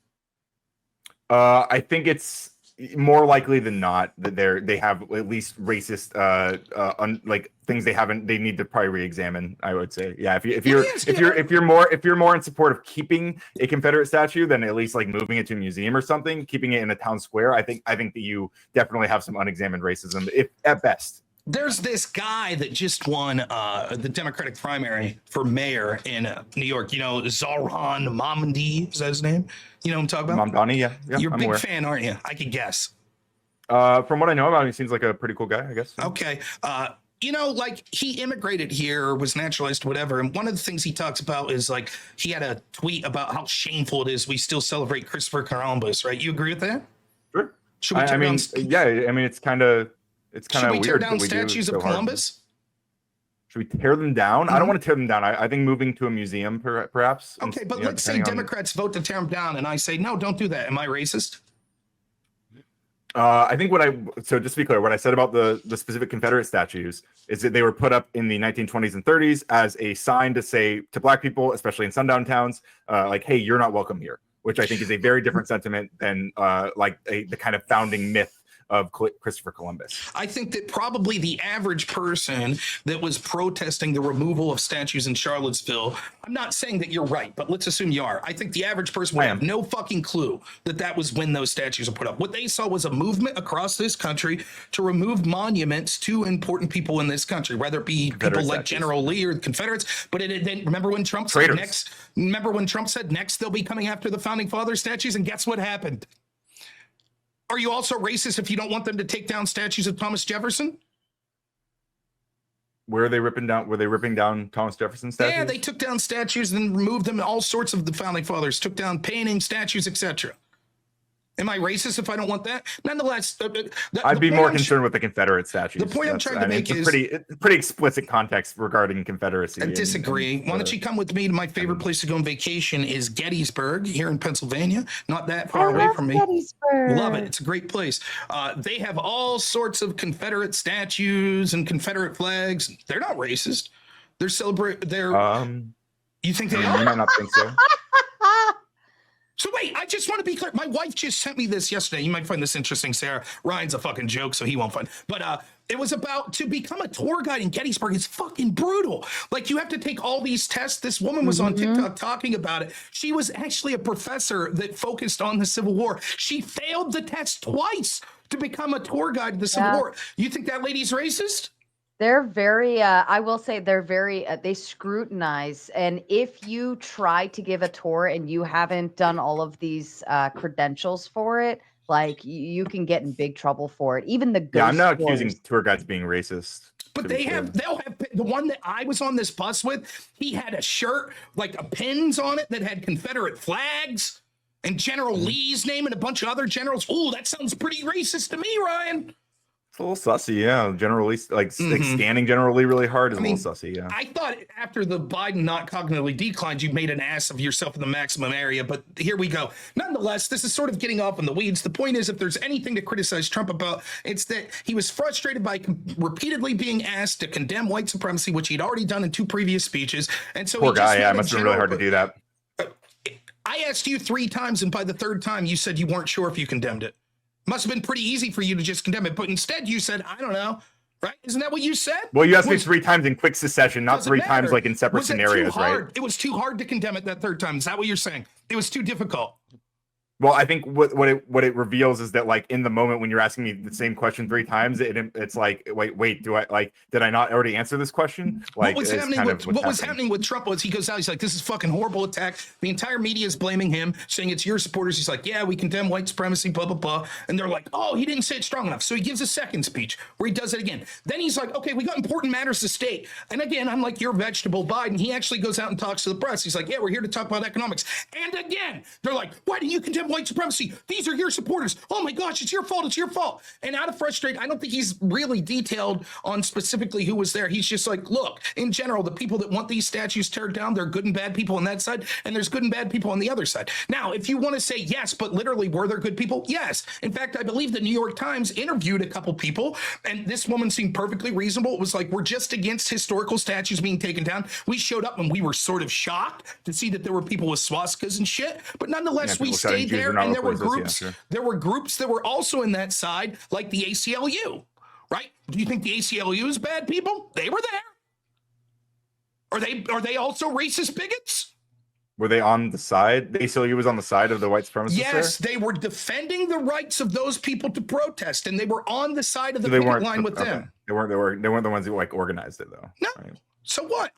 [SPEAKER 3] I think it's more likely than not that they have at least racist like things they need to probably re-examine. I would say, yeah. If you're more in support of keeping a Confederate statue than at least like moving it to a museum or something, keeping it in a town square, I think that you definitely have some unexamined racism, if at best.
[SPEAKER 1] There's this guy that just won the Democratic primary for mayor in New York. You know, Zohran Mamdani, is that his name? You know what I'm talking about?
[SPEAKER 3] Mamdani, yeah.
[SPEAKER 1] You're a big
[SPEAKER 3] aware.
[SPEAKER 1] fan, aren't you? I could guess.
[SPEAKER 3] From what I know about him, he seems like a pretty cool guy, I guess.
[SPEAKER 1] Okay. You know, like he immigrated here or was naturalized, whatever. And one of the things he talks about is like he had a tweet about how shameful it is we still celebrate Christopher Columbus, right? You agree with that?
[SPEAKER 3] Sure.
[SPEAKER 1] Should we
[SPEAKER 3] it's kind of
[SPEAKER 1] Should we
[SPEAKER 3] weird
[SPEAKER 1] tear down statues of Columbus?
[SPEAKER 3] Should we tear them down? I don't want to tear them down. I think moving to a museum, perhaps.
[SPEAKER 1] Okay, but let's say Democrats vote to tear them down, and I say no, don't do that. Am I racist?
[SPEAKER 3] I think so just to be clear, what I said about the specific Confederate statues is that they were put up in the 1920s and 30s as a sign to say to Black people, especially in sundown towns, like, hey, you're not welcome here, which I think is a very different sentiment than the kind of founding myth of Christopher Columbus.
[SPEAKER 1] I think that probably the average person that was protesting the removal of statues in Charlottesville, I'm not saying that you're right, but let's assume you are. I think the average person would have no fucking clue that was when those statues were put up. What they saw was a movement across this country to remove monuments to important people in this country, whether it be people like General Lee or the Confederates. But then remember when Trump said next? Remember when Trump said next they'll be coming after the founding father statues, and guess what happened? Are you also racist if you don't want them to take down statues of Thomas Jefferson?
[SPEAKER 3] Were they ripping down Thomas Jefferson statues?
[SPEAKER 1] Yeah, they took down statues and removed them. All sorts of the founding fathers took down paintings, statues, etc. Am I racist if I don't want that? Nonetheless,
[SPEAKER 3] I'd be more concerned with the Confederate statues.
[SPEAKER 1] The point I'm trying to make is
[SPEAKER 3] pretty explicit context regarding Confederacy.
[SPEAKER 1] I disagree. Why don't you come with me to my favorite place to go on vacation is Gettysburg here in Pennsylvania, not that far away from me.
[SPEAKER 2] Gettysburg.
[SPEAKER 1] Love it. It's a great place. They have all sorts of Confederate statues and Confederate flags. They're not racist. They're you think they are?
[SPEAKER 3] You might not think so.
[SPEAKER 1] So wait, I just want to be clear. My wife just sent me this yesterday. You might find this interesting, Sarah. Ryan's a fucking joke, so he won't find. But it was about to become a tour guide in Gettysburg. It's fucking brutal. Like you have to take all these tests. This woman was on TikTok talking about it. She was actually a professor that focused on the Civil War. She failed the test twice to become a tour guide to the Civil War. You think that lady's racist?
[SPEAKER 2] They're very, I will say they're very, they scrutinize. And if you try to give a tour and you haven't done all of these credentials for it, like you can get in big trouble for it. Even the ghost
[SPEAKER 3] I'm not
[SPEAKER 2] tours.
[SPEAKER 3] accusing tour guides being racist.
[SPEAKER 1] But they'll have the one that I was on this bus with. He had a shirt, like a pins on it that had Confederate flags and General Lee's name and a bunch of other generals. Oh, that sounds pretty racist to me, Ryan.
[SPEAKER 3] It's a little sussy, yeah. General Lee, like scanning General Lee really hard is a little sussy, yeah.
[SPEAKER 1] I thought after the Biden not cognitively declined, you made an ass of yourself in the maximum area, but here we go. Nonetheless, this is sort of getting off in the weeds. The point is, if there's anything to criticize Trump about, it's that he was frustrated by repeatedly being asked to condemn white supremacy, which he'd already done in 2 previous speeches. And so
[SPEAKER 3] poor guy, yeah, it must have been really hard to do that.
[SPEAKER 1] I asked you 3 times, and by the 3rd time, you said you weren't sure if you condemned it. Must have been pretty easy for you to just condemn it, but instead you said, I don't know, right? Isn't that what you said?
[SPEAKER 3] Well, you asked me 3 times in quick succession, not 3 times like in separate scenarios, right?
[SPEAKER 1] It was too hard to condemn it that 3rd time. Is that what you're saying? It was too difficult.
[SPEAKER 3] Well, I think what it reveals is that like in the moment when you're asking me the same question 3 times, it's like wait, did I not already answer this question? Like
[SPEAKER 1] what was happening with Trump was he goes out, he's like, this is fucking horrible attack. The entire media is blaming him, saying it's your supporters. He's like, yeah, we condemn white supremacy, blah blah blah, and they're like, oh, he didn't say it strong enough. So he gives a second speech where he does it again. Then he's like, okay, we got important matters to state. And again, I'm like, you're vegetable Biden. He actually goes out and talks to the press. He's like, yeah, we're here to talk about economics. And again, they're like, why do you condemn white supremacy? These are your supporters. Oh my gosh, it's your fault. It's your fault. And out of frustration, I don't think he's really detailed on specifically who was there. He's just like, look, in general, the people that want these statues teared down, there are good and bad people on that side, and there's good and bad people on the other side. Now, if you want to say yes, but literally, were there good people? Yes. In fact, I believe the New York Times interviewed a couple people, and this woman seemed perfectly reasonable. It was like, we're just against historical statues being taken down. We showed up and we were sort of shocked to see that there were people with swastikas and shit, but nonetheless, we stayed there, and there were groups. There were groups that were also in that side, like the ACLU, right? Do you think the ACLU is bad people? They were there. Are they also racist bigots?
[SPEAKER 3] Were they on the side? The ACLU was on the side of the white supremacists?
[SPEAKER 1] Yes, they were defending the rights of those people to protest, and they were on the side of the picket line with them.
[SPEAKER 3] They weren't the ones who like organized it though.
[SPEAKER 1] No.
[SPEAKER 3] Right?
[SPEAKER 1] So what?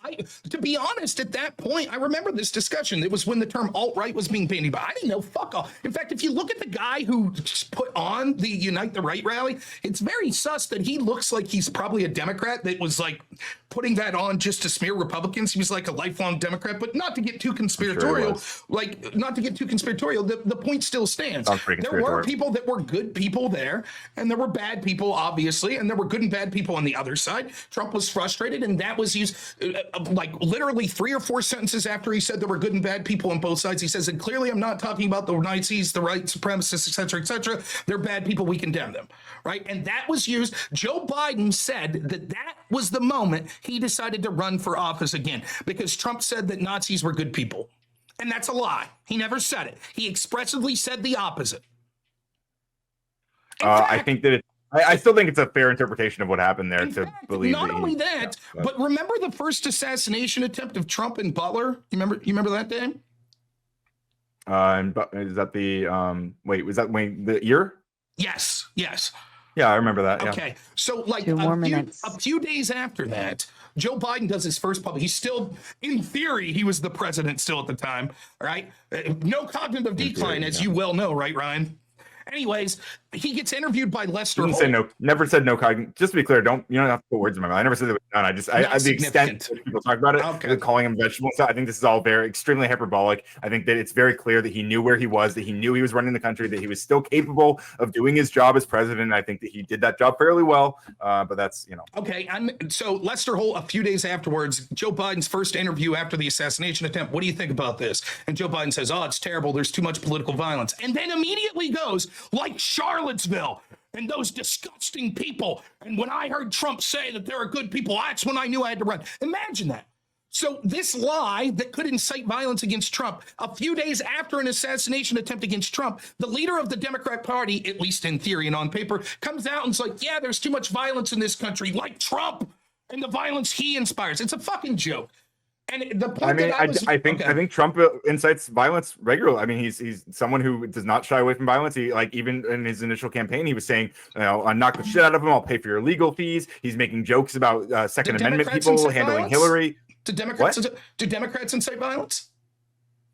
[SPEAKER 1] To be honest, at that point, I remember this discussion. It was when the term alt-right was being bandied, but I didn't know fuck all. In fact, if you look at the guy who put on the Unite the Right rally, it's very sus that he looks like he's probably a Democrat that was like putting that on just to smear Republicans. He was like a lifelong Democrat, but not to get too conspiratorial. Not to get too conspiratorial. The point still stands. There were people that were good people there, and there were bad people, obviously, and there were good and bad people on the other side. Trump was frustrated, and that was used like literally 3 or 4 sentences after he said there were good and bad people on both sides. He says, and clearly I'm not talking about the Nazis, the right supremacists, et cetera, they're bad people, we condemn them, right? And that was used. Joe Biden said that was the moment he decided to run for office again, because Trump said that Nazis were good people. And that's a lie. He never said it. He expressively said the opposite.
[SPEAKER 3] I think that I still think it's a fair interpretation of what happened there to believe.
[SPEAKER 1] Not only that, but remember the first assassination attempt of Trump and Butler? You remember that day?
[SPEAKER 3] Is that the was that when the year?
[SPEAKER 1] Yes.
[SPEAKER 3] Yeah, I remember that. Yeah.
[SPEAKER 1] Okay, so like a few days after that, Joe Biden does his first public. He's still, in theory, he was the president still at the time, right? No cognitive decline, as you well know, right, Ryan? Anyways, he gets interviewed by Lester
[SPEAKER 3] Didn't
[SPEAKER 1] Holt.
[SPEAKER 3] say no. Never said no. Just to be clear, you don't have to put words in my mouth. I never said it was done. I the extent that people talk about it,
[SPEAKER 1] Okay.
[SPEAKER 3] calling him vegetable. So I think this is all very extremely hyperbolic. I think that it's very clear that he knew where he was, that he knew he was running the country, that he was still capable of doing his job as president. I think that he did that job fairly well. But that's,
[SPEAKER 1] Okay. So Lester Holt, a few days afterwards, Joe Biden's first interview after the assassination attempt. What do you think about this? And Joe Biden says, "Oh, it's terrible. There's too much political violence." And then immediately goes like Charlottesville and those disgusting people. And when I heard Trump say that there are good people, that's when I knew I had to run. Imagine that. So this lie that could incite violence against Trump, a few days after an assassination attempt against Trump, the leader of the Democrat Party, at least in theory and on paper, comes out and is like, yeah, there's too much violence in this country, like Trump and the violence he inspires. It's a fucking joke. And the point
[SPEAKER 3] I think Trump incites violence regularly. I mean, he's someone who does not shy away from violence. He, like, even in his initial campaign, he was saying, I'll knock the shit out of him. I'll pay for your legal fees. He's making jokes about Second Amendment people handling Hillary.
[SPEAKER 1] Do Democrats incite violence?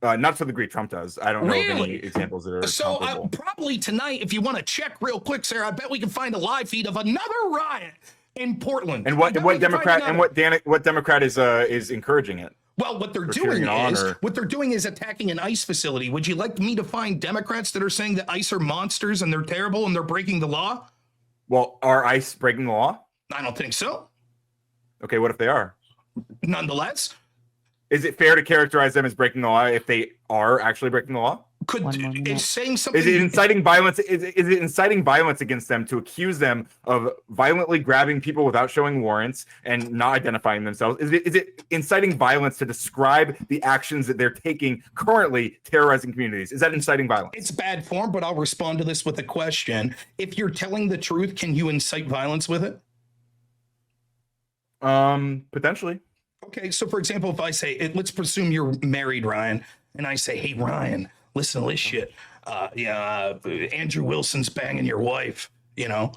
[SPEAKER 3] Not to the degree Trump does. I don't know of any examples that are comparable.
[SPEAKER 1] Probably tonight, if you want to check real quick, Sarah, I bet we can find a live feed of another riot in Portland.
[SPEAKER 3] And what Democrat is encouraging it?
[SPEAKER 1] Well, what they're doing is attacking an ICE facility. Would you like me to find Democrats that are saying that ICE are monsters and they're terrible and they're breaking the law?
[SPEAKER 3] Well, are ICE breaking the law?
[SPEAKER 1] I don't think so.
[SPEAKER 3] Okay, what if they are?
[SPEAKER 1] Nonetheless,
[SPEAKER 3] is it fair to characterize them as breaking the law if they are actually breaking the law?
[SPEAKER 1] Is saying something?
[SPEAKER 3] Is it inciting violence? Is it inciting violence against them to accuse them of violently grabbing people without showing warrants and not identifying themselves? Is it inciting violence to describe the actions that they're taking currently terrorizing communities? Is that inciting violence?
[SPEAKER 1] It's bad form, but I'll respond to this with a question. If you're telling the truth, can you incite violence with it?
[SPEAKER 3] Potentially.
[SPEAKER 1] Okay, so for example, if I say, let's presume you're married, Ryan, and I say, hey, Ryan, listen to this shit. Andrew Wilson's banging your wife, Even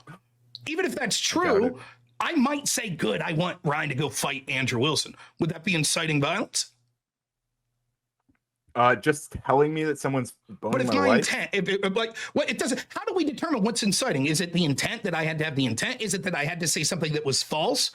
[SPEAKER 1] if that's true, I might say, good, I want Ryan to go fight Andrew Wilson. Would that be inciting violence?
[SPEAKER 3] Just telling me that someone's boning my wife?
[SPEAKER 1] Intent, it doesn't. How do we determine what's inciting? Is it the intent that I had to have the intent? Is it that I had to say something that was false?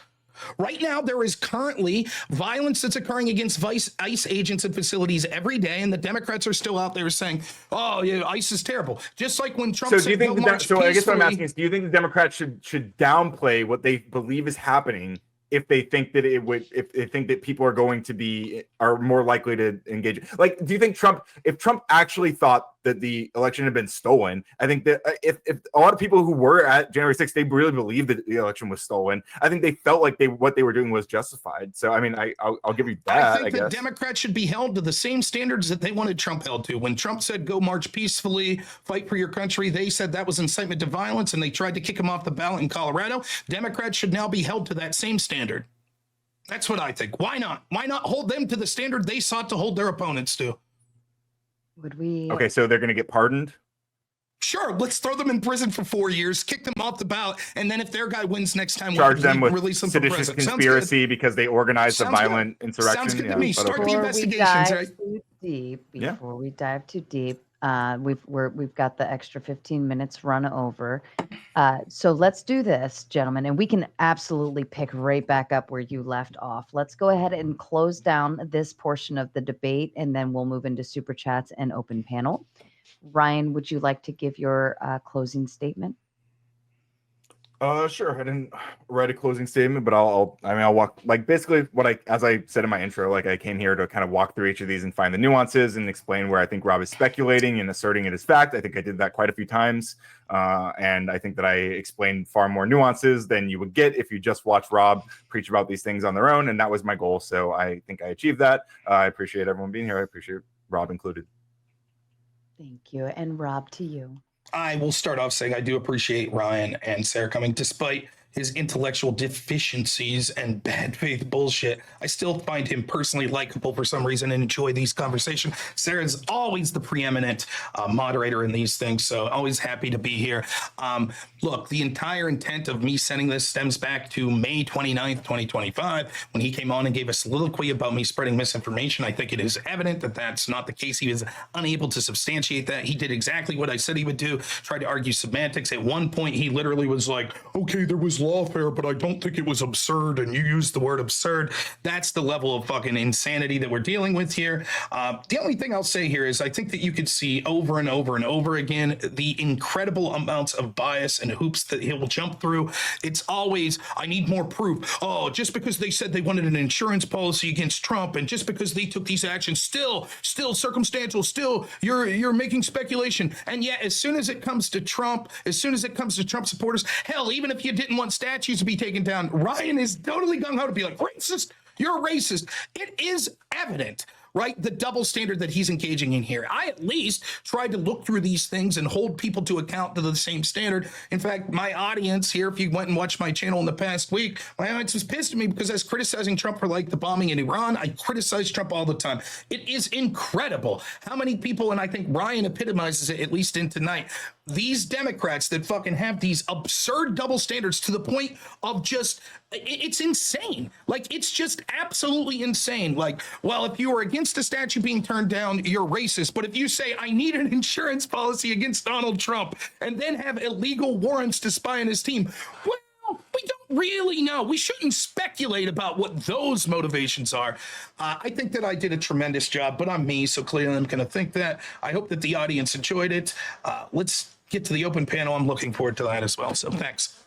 [SPEAKER 1] Right now, there is currently violence that's occurring against ICE agents and facilities every day, and the Democrats are still out there saying, "Oh, yeah, ICE is terrible." Just like when Trump.
[SPEAKER 3] So, I guess what I'm asking is, do you think the Democrats should downplay what they believe is happening if they think that if they think that people are more likely to engage? Like, do you think if Trump actually thought that the election had been stolen, I think that if a lot of people who were at January 6th, they really believed that the election was stolen, I think they felt like what they were doing was justified. So, I mean, I'll give you that.
[SPEAKER 1] I think that Democrats should be held to the same standards that they wanted Trump held to. When Trump said, go march peacefully, fight for your country, they said that was incitement to violence, and they tried to kick him off the ballot in Colorado. Democrats should now be held to that same standard. That's what I think. Why not? Why not hold them to the standard they sought to hold their opponents to?
[SPEAKER 2] Would we?
[SPEAKER 3] Okay, so they're going to get pardoned?
[SPEAKER 1] Sure, let's throw them in prison for 4 years, kick them off the ballot, and then if their guy wins next time,
[SPEAKER 3] charge them with
[SPEAKER 1] release them
[SPEAKER 3] seditious conspiracy because they organized a violent insurrection.
[SPEAKER 1] Sounds good to me. Start the investigations, right?
[SPEAKER 2] Before we dive too deep, we've got the extra 15 minutes run over. So let's do this, gentlemen, and we can absolutely pick right back up where you left off. Let's go ahead and close down this portion of the debate, and then we'll move into super chats and open panel. Ryan, would you like to give your closing statement?
[SPEAKER 3] Sure. I didn't write a closing statement, but I'll walk, like, basically as I said in my intro, like, I came here to kind of walk through each of these and find the nuances and explain where I think Rob is speculating and asserting it as fact. I think I did that quite a few times. And I think that I explained far more nuances than you would get if you just watch Rob preach about these things on their own. And that was my goal. So I think I achieved that. I appreciate everyone being here. I appreciate Rob included.
[SPEAKER 2] Thank you. And Rob, to you.
[SPEAKER 1] I will start off saying I do appreciate Ryan and Sarah coming, despite his intellectual deficiencies and bad faith bullshit, I still find him personally likable for some reason and enjoy these conversations. Sarah's always the preeminent moderator in these things, so always happy to be here. Look, the entire intent of me sending this stems back to May 29th, 2025, when he came on and gave a soliloquy about me spreading misinformation. I think it is evident that that's not the case. He was unable to substantiate that. He did exactly what I said he would do, tried to argue semantics. At one point, he literally was like, okay, there was lawfare, but I don't think it was absurd, and you used the word absurd. That's the level of fucking insanity that we're dealing with here. The only thing I'll say here is I think that you could see over and over and over again the incredible amounts of bias and hoops that he will jump through. It's always, I need more proof. Oh, just because they said they wanted an insurance policy against Trump, and just because they took these actions, still circumstantial, still you're making speculation. And yet, as soon as it comes to Trump, as soon as it comes to Trump supporters, hell, even if you didn't want statues to be taken down, Ryan is totally gung-ho to be like, racist, you're a racist. It is evident, right? The double standard that he's engaging in here. I at least tried to look through these things and hold people to account to the same standard. In fact, my audience here, if you went and watched my channel in the past week, my audience was pissed at me because I was criticizing Trump for like the bombing in Iran. I criticize Trump all the time. It is incredible how many people, and I think Ryan epitomizes it, at least in tonight, these Democrats that fucking have these absurd double standards to the point of just, it's insane. Like, it's just absolutely insane. Like, well, if you are against a statue being turned down, you're racist. But if you say, I need an insurance policy against Donald Trump, and then have illegal warrants to spy on his team, well, we don't really know. We shouldn't speculate about what those motivations are. I think that I did a tremendous job, but I'm me, so clearly I'm going to think that. I hope that the audience enjoyed it. Let's get to the open panel. I'm looking forward to that as well. So thanks.